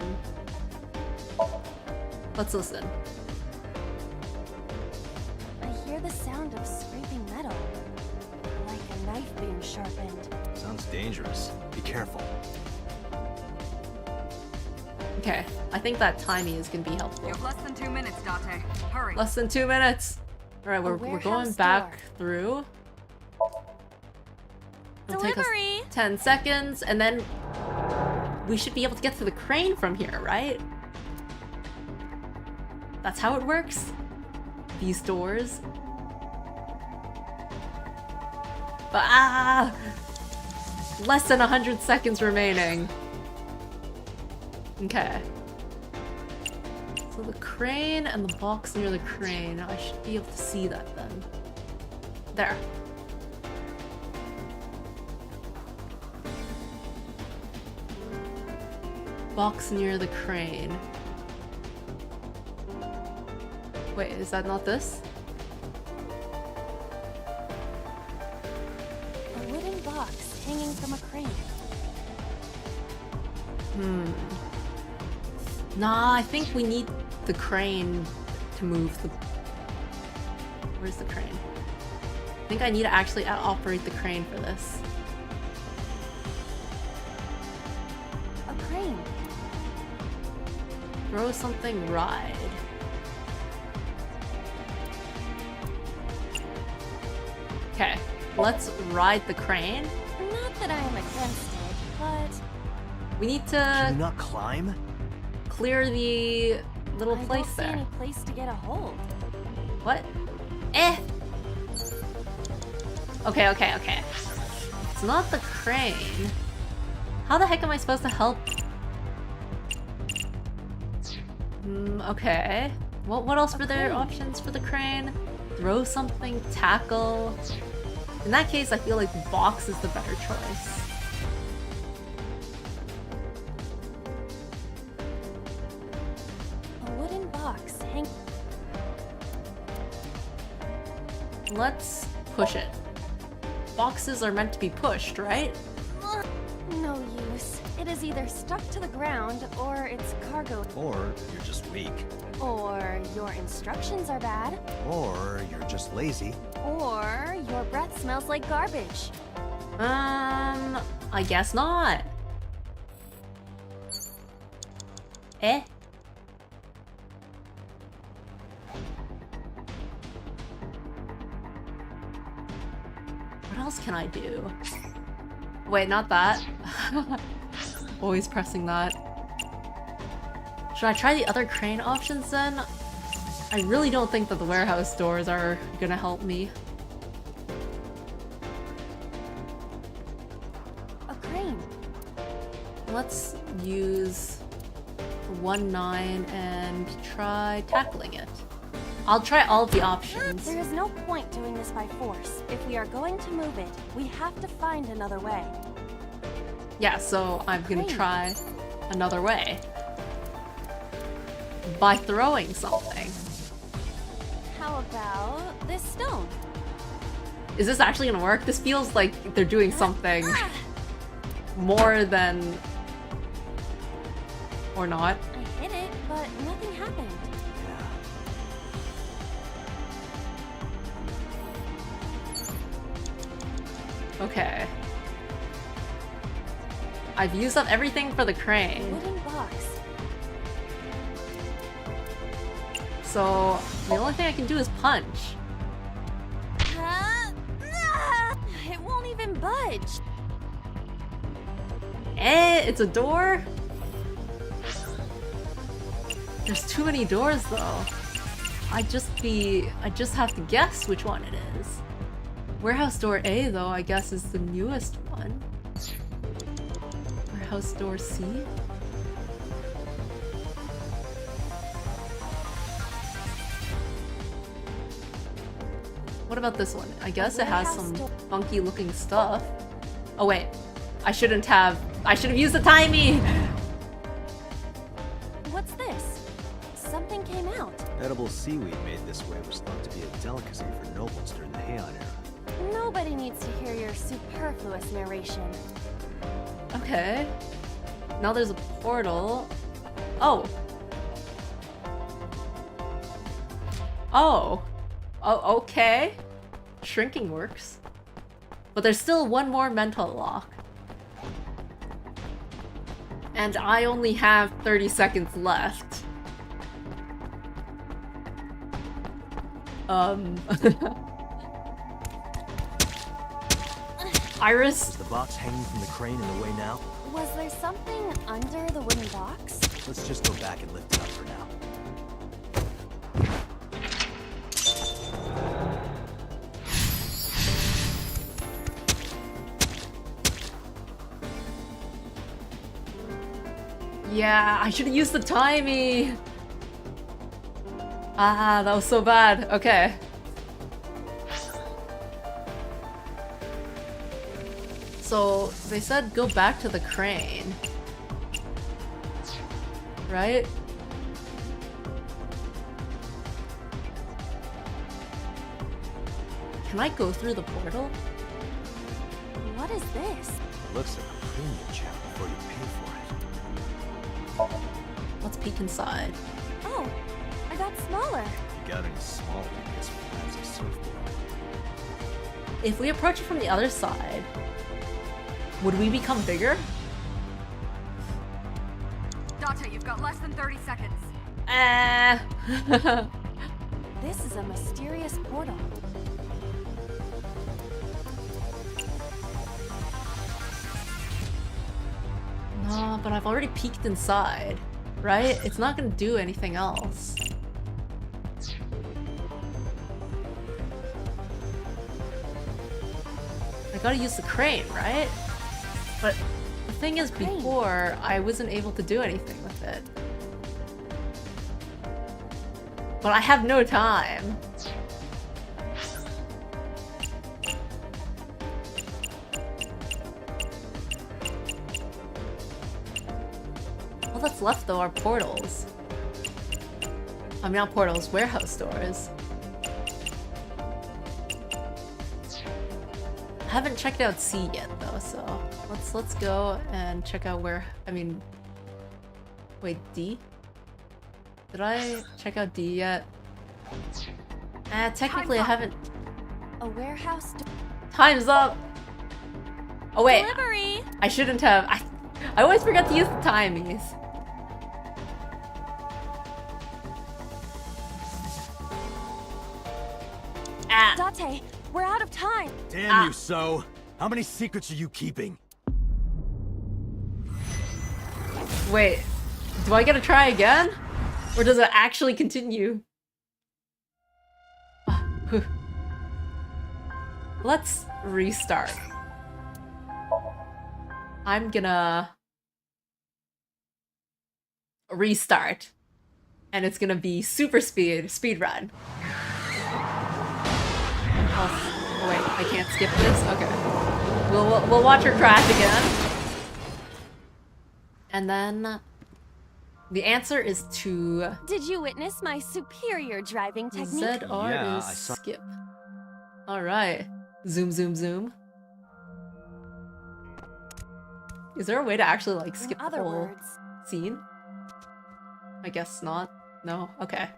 Let's listen. I hear the sound of scraping metal. Like a knife being sharpened. Sounds dangerous. Be careful. Okay, I think that timing is gonna be helpful. You have less than 2 minutes, Date. Hurry. Less than 2 minutes! Alright, we're going back through. It'll take us 10 seconds, and then we should be able to get to the crane from here, right? That's how it works? These doors? But less than 100 seconds remaining. Okay. So the crane and the box near the crane, I should be able to see that then. There. Box near the crane. Wait, is that not this? A wooden box hanging from a crane. Nah, I think we need the crane to move the... Where's the crane? I think I need to actually operate the crane for this. A crane. Throw something, ride. Okay, let's ride the crane. Not that I am against it, but... We need to... Can you not climb? Clear the little place there. I don't see any place to get a hold. What? Eh! Okay, okay, okay. It's not the crane. How the heck am I supposed to help? Okay. What else were there options for the crane? Throw something, tackle. In that case, I feel like box is the better choice. A wooden box hang... Let's push it. Boxes are meant to be pushed, right? No use. It is either stuck to the ground, or it's cargo. Or you're just weak. Or your instructions are bad. Or you're just lazy. Or your breath smells like garbage. I guess not. Eh? What else can I do? Wait, not that. Always pressing that. Should I try the other crane options then? I really don't think that the warehouse doors are gonna help me. A crane. Let's use 1-9 and try tackling it. I'll try all of the options. There is no point doing this by force. If we are going to move it, we have to find another way. Yeah, so I'm gonna try another way. By throwing something. How about this stone? Is this actually gonna work? This feels like they're doing something more than... Or not. I hit it, but nothing happened. Okay. I've used up everything for the crane. Wooden box. So the only thing I can do is punch. It won't even budge. It's a door? There's too many doors though. I just have to guess which one it is. Warehouse door A though, I guess is the newest one. Warehouse door C? What about this one? I guess it has some funky looking stuff. Oh wait, I shouldn't have used the timey! What's this? Something came out. Edible seaweed made this way was thought to be a delicacy for nobles during the Heian era. Nobody needs to hear your superfluous narration. Okay. Now there's a portal. Oh. Oh. Oh, okay. Shrinking works. But there's still one more mental lock. And I only have 30 seconds left. Iris? Is the box hanging from the crane in the way now? Was there something under the wooden box? Let's just go back and lift it up for now. Yeah, I should have used the timey. Ah, that was so bad. Okay. So they said go back to the crane. Right? Can I go through the portal? What is this? It looks like a premium check before you pay for it. Let's peek inside. Oh, I got smaller. If you got any smaller, I guess that's a surfboard. If we approach it from the other side, would we become bigger? Dante, you've got less than 30 seconds. This is a mysterious portal. No, but I've already peeked inside, right? It's not gonna do anything else. I gotta use the crane, right? But the thing is, before, I wasn't able to do anything with it. But I have no time. All that's left though are portals. I mean, not portals, warehouse doors. I haven't checked out C yet though, so let's go and check out where, I mean, wait, D? Did I check out D yet? Technically I haven't. A warehouse door. Time's up! Oh wait, Delivery! I shouldn't have. I always forget to use the timies. Date, we're out of time. Damn you, So. How many secrets are you keeping? Wait, do I gotta try again? Or does it actually continue? Let's restart. I'm gonna restart. And it's gonna be super speed run. Oh wait, I can't skip this? Okay. We'll watch her crash again. And then the answer is to Did you witness my superior driving technique? ZR Yeah, is I saw- skip. Alright. Zoom, zoom, zoom. Is there a way to actually like skip the other whole words. scene? I guess not. No? Okay.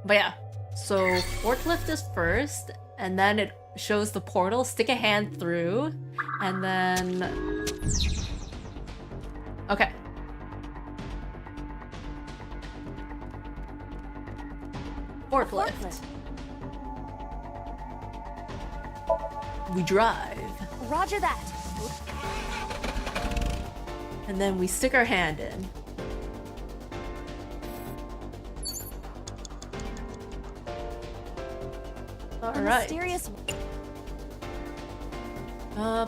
But yeah. So forklift is first, and then shows the portal, stick a hand through, and then... Okay. Forklift. We drive. Roger that. And then we stick our hand in. Alright. Mysterious.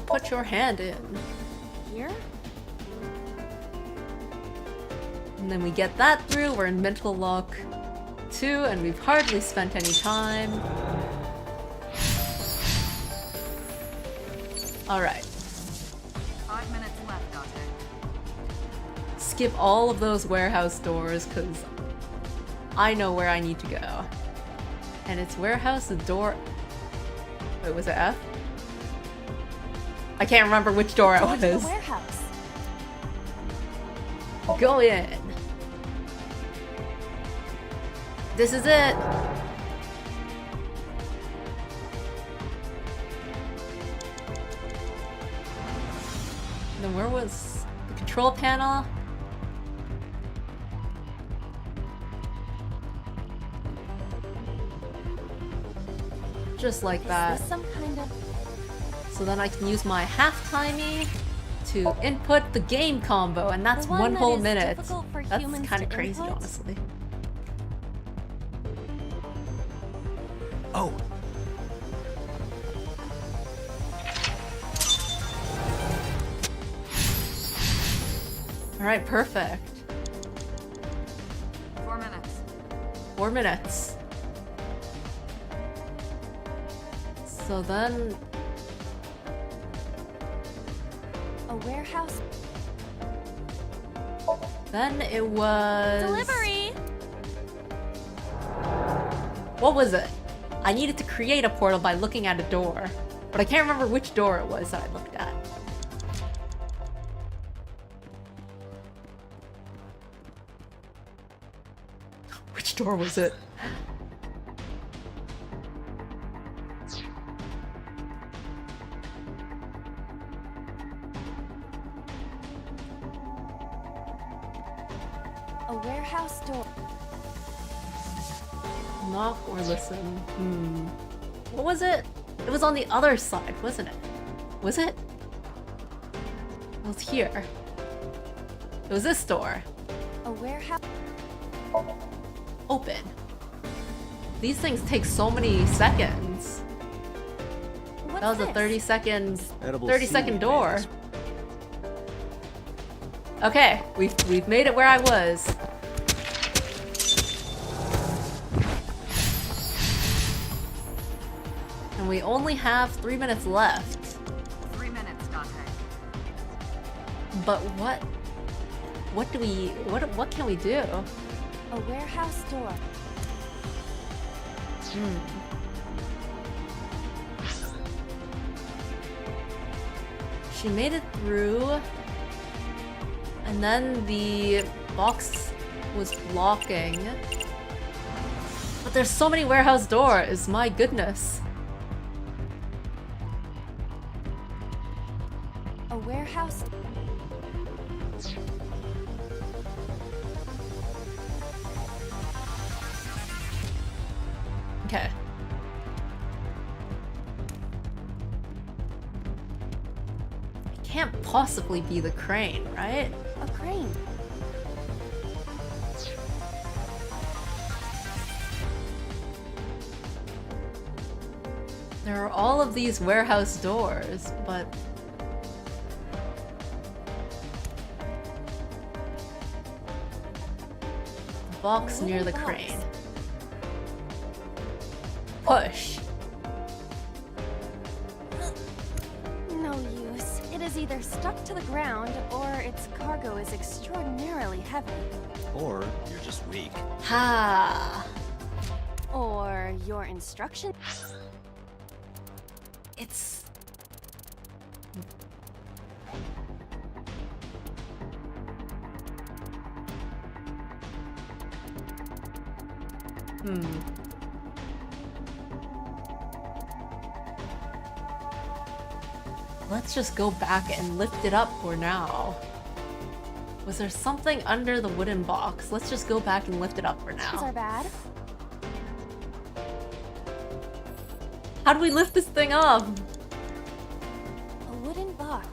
Put your hand in. Here? And then we get that through, we're in mental lock 2, and we've hardly spent any time. Alright. 5 minutes left, Dante. Skip all of those warehouse doors, because I know where I need to go. And it's warehouse door... Wait, was it F? I can't remember which door it was. The warehouse. Go in. This is it. Then where was the control panel? Just like that. Is this some kind of... So then I can use my half-timey to input the game combo, and that's The one one that whole is minute. difficult for That's humans kind of to crazy, input? honestly. Oh. Alright, perfect. 4 minutes. 4 minutes. So then... A warehouse? Then it was... Delivery! What was it? I needed to create a portal by looking at a door. But I can't remember which door it was that I looked at. Which door was it? A warehouse door. Knock or listen. What was it? It was on the other side, wasn't it? Was it? It was here. It was this door. A warehouse. Open. These things take so many seconds. What's That was a this? 30-second door. Okay, we've made it where I was. And we only have 3 minutes left. 3 minutes, Dante. But what do we what can we do? A warehouse door. She made it through, and then the box was blocking. But there's so many warehouse doors, my goodness. A warehouse. Okay. It can't possibly be the crane, right? A crane. There are all of these warehouse doors, but... the box near the crane. Push. No use. It is either stuck to the ground or its cargo is extraordinarily heavy. Or you're just weak. Ha! Or your instruction. It's... Let's just go back and lift it up for now. Was there something under the wooden box? Let's just go back and lift it up for now. These are bad. How do we lift this thing up? A wooden box.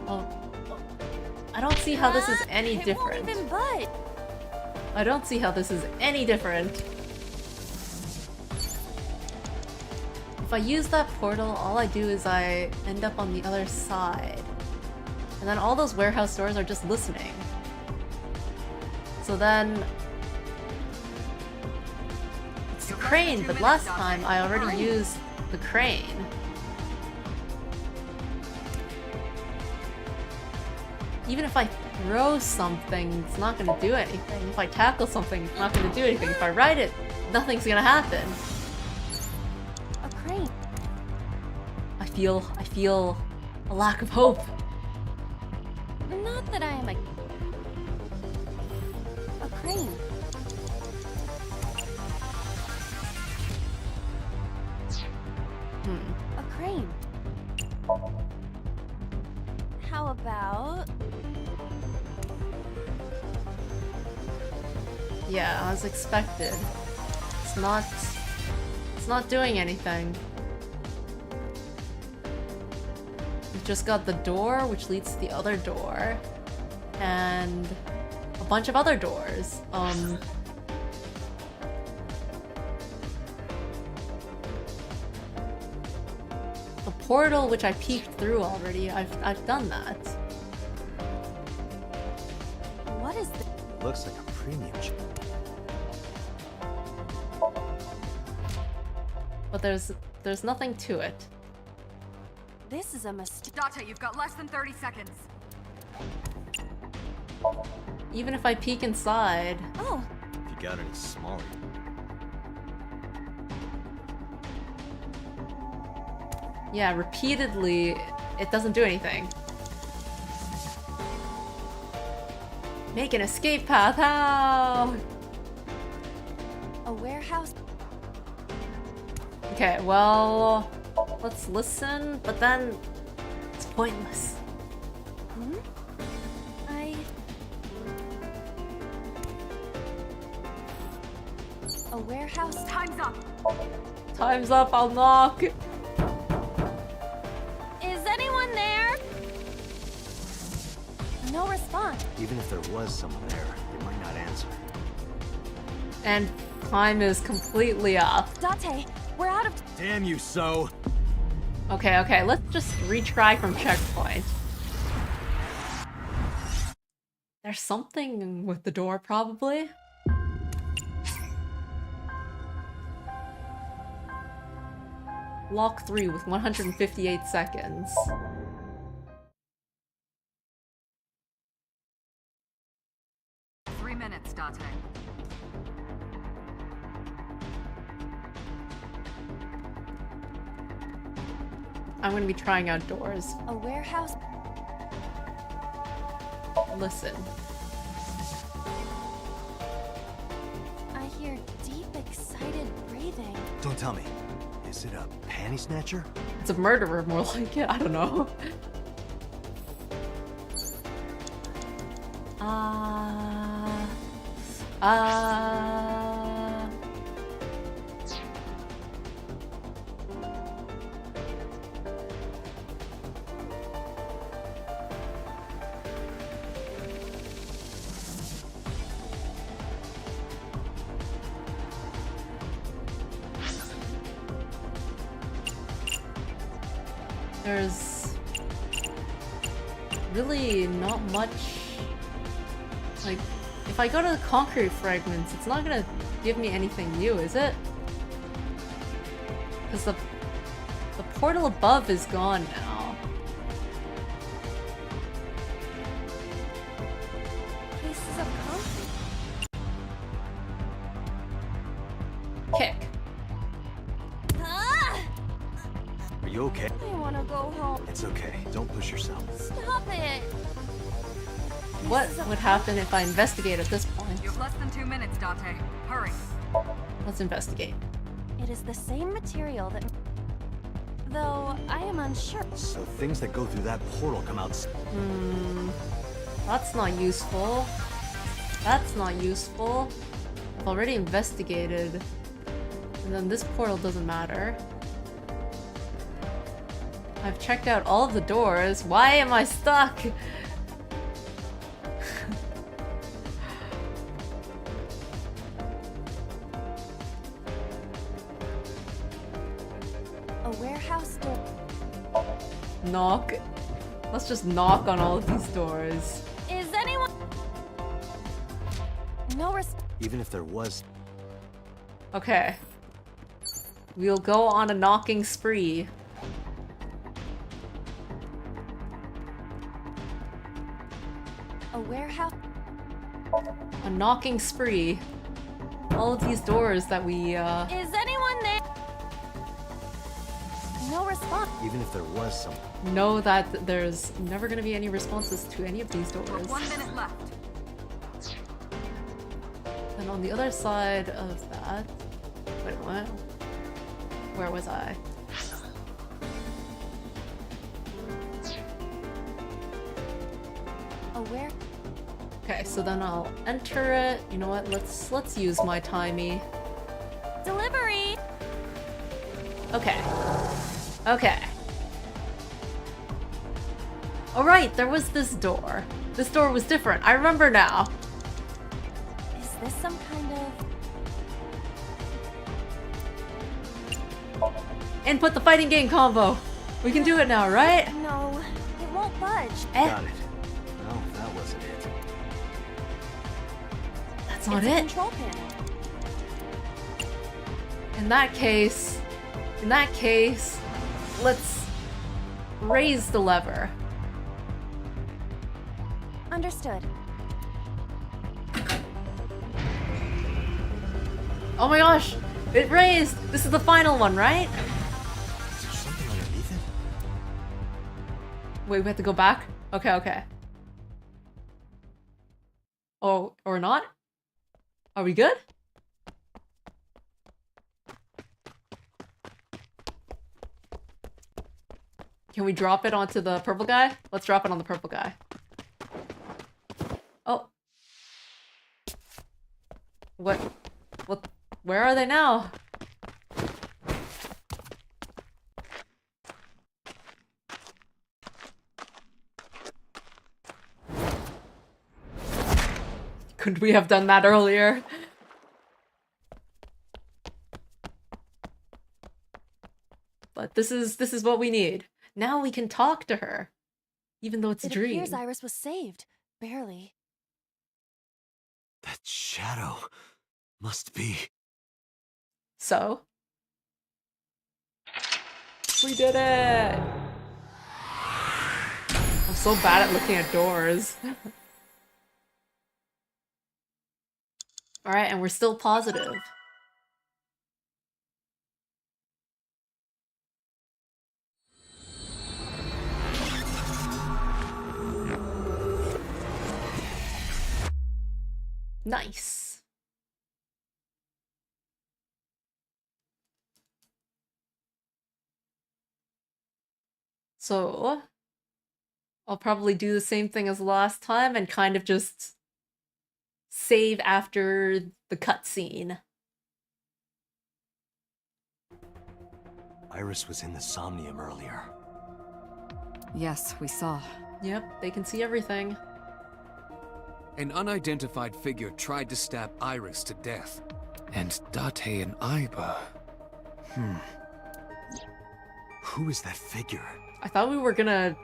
Oh, I don't see how this is any different. It won't even budge. I don't see how this is any different. If I use that portal, all I do is I end up on the other side. And then all those warehouse doors are just listening. So then... It's the crane, but last time I already used the crane. Even if I throw something, it's not gonna do anything. If I tackle something, it's not gonna do anything. If I ride it, nothing's gonna happen. A crane. I feel a lack of hope. Not that I am a crane. A crane. How about... Yeah, as expected. It's not doing anything. We've just got the door, which leads to the other door, and a bunch of other doors. The portal, which I peeked through already, I've done that. What is this? Looks like a premium chip. But there's nothing to it. This is a mistake. Date, you've got less than 30 seconds. Even if I peek inside. Oh. If you got any smaller. Yeah, repeatedly, it doesn't do anything. Make an escape path, how? A warehouse. Okay, well, let's listen, but then it's pointless. A warehouse. Time's up. Time's up, I'll knock. Is anyone there? No response. Even if there was someone there, they might not answer. And time is completely up. Date, we're out of... Damn you, so. Okay, let's just retry from checkpoint. There's something with the door, probably. Lock 3 with 158 seconds. Minutes, Date. I'm gonna be trying out doors. A warehouse. Listen. I hear deep, excited breathing. Don't tell me. Is it a panty snatcher? It's a murderer, more like it. I don't know. There's really not much. Like, if I go to the concrete fragments, it's not gonna give me anything new, is it? Because the portal above is gone now. Pieces of concrete. Kick. Are you okay? I want to go home. It's okay. Don't push yourself. Stop it. What would happen if I investigate at this point? You have less than 2 minutes, Date. Hurry. Let's investigate. It is the same material that... Though, I am unsure. So things that go through that portal come out... That's not useful. That's not useful. I've already investigated. And then this portal doesn't matter. I've checked out all of the doors. Why am I stuck? A warehouse door. Knock. Let's just knock on all of these doors. Is anyone... No response. Even if there was... Okay. We'll go on a knocking spree. A warehouse... A knocking spree. All of these doors that we, Is anyone there? No response. Even if there was some... know that there's never gonna be any responses to any of these doors. 1 minute left. And on the other side of that... Wait, what? Where was I? Aware. Okay, so then I'll enter it. You know what? Let's use my timey. Delivery. Okay. Okay. Alright, there was this door. This door was different. I remember now. Is this some kind of... Input the fighting game combo. We can do it now, right? No, it won't budge. Got it. No, that wasn't it. That's not It's a it. control panel. In that case, let's raise the lever. Understood. Oh my gosh, it raised. This is the final one, right? Is there something underneath it? Wait, we have to go back? Okay, okay. Oh, or not? Are we good? Can we drop it onto the purple guy? Let's drop it on the purple guy. Oh. What? Where are they now? Couldn't we have done that earlier? But this is what we need. Now we can talk to her. Even though it's a It dream. appears Iris was saved. Barely. That shadow must be... So? We did it! I'm so bad at looking at doors. Alright, and we're still positive. Nice. So, I'll probably do the same thing as last time and kind of just save after the cutscene. Iris was in the Somnium earlier. Yes, we saw. Yep, they can see everything. An unidentified figure tried to stab Iris to death. And Date and Aiba... Who is that figure? I thought we were gonna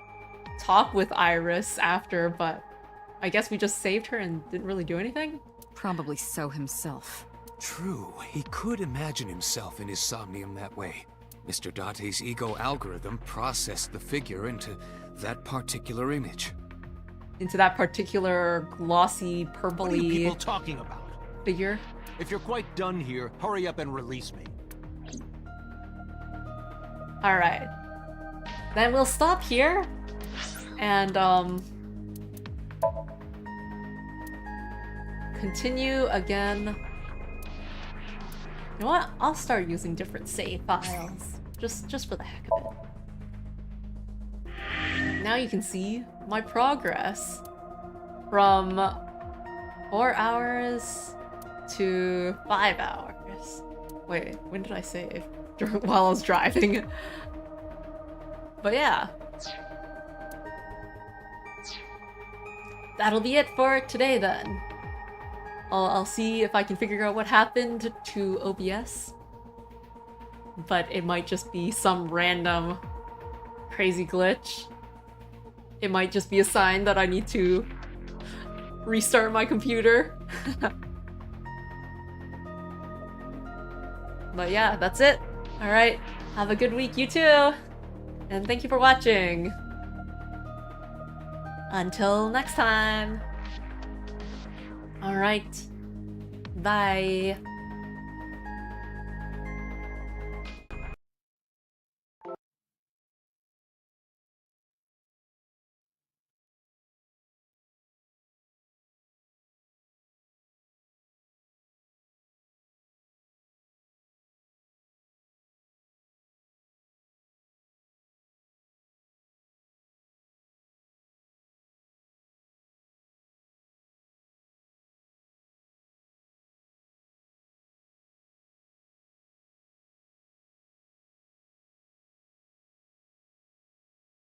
talk with Iris after, but I guess we just saved her and didn't really do anything? Probably so himself. True, he could imagine himself in his Somnium that way. Mr. Date's ego algorithm processed the figure into that particular image. Into that particular glossy, purpley What are you people talking about? figure. If you're quite done here, hurry up and release me. Alright. Then we'll stop here. And, continue again know what? I'll start using different save files. Just for the heck of it. Now you can see my progress from 4 hours to 5 hours. Wait, when did I save? While I was driving. But yeah. That'll be it for today then. I'll see if I can figure out what happened to OBS. But it might just be some random crazy glitch. It might just be a sign that I need to restart my computer. But yeah, that's it. Alright, have a good week, you too! And thank you for watching! Until next time! Alright, bye!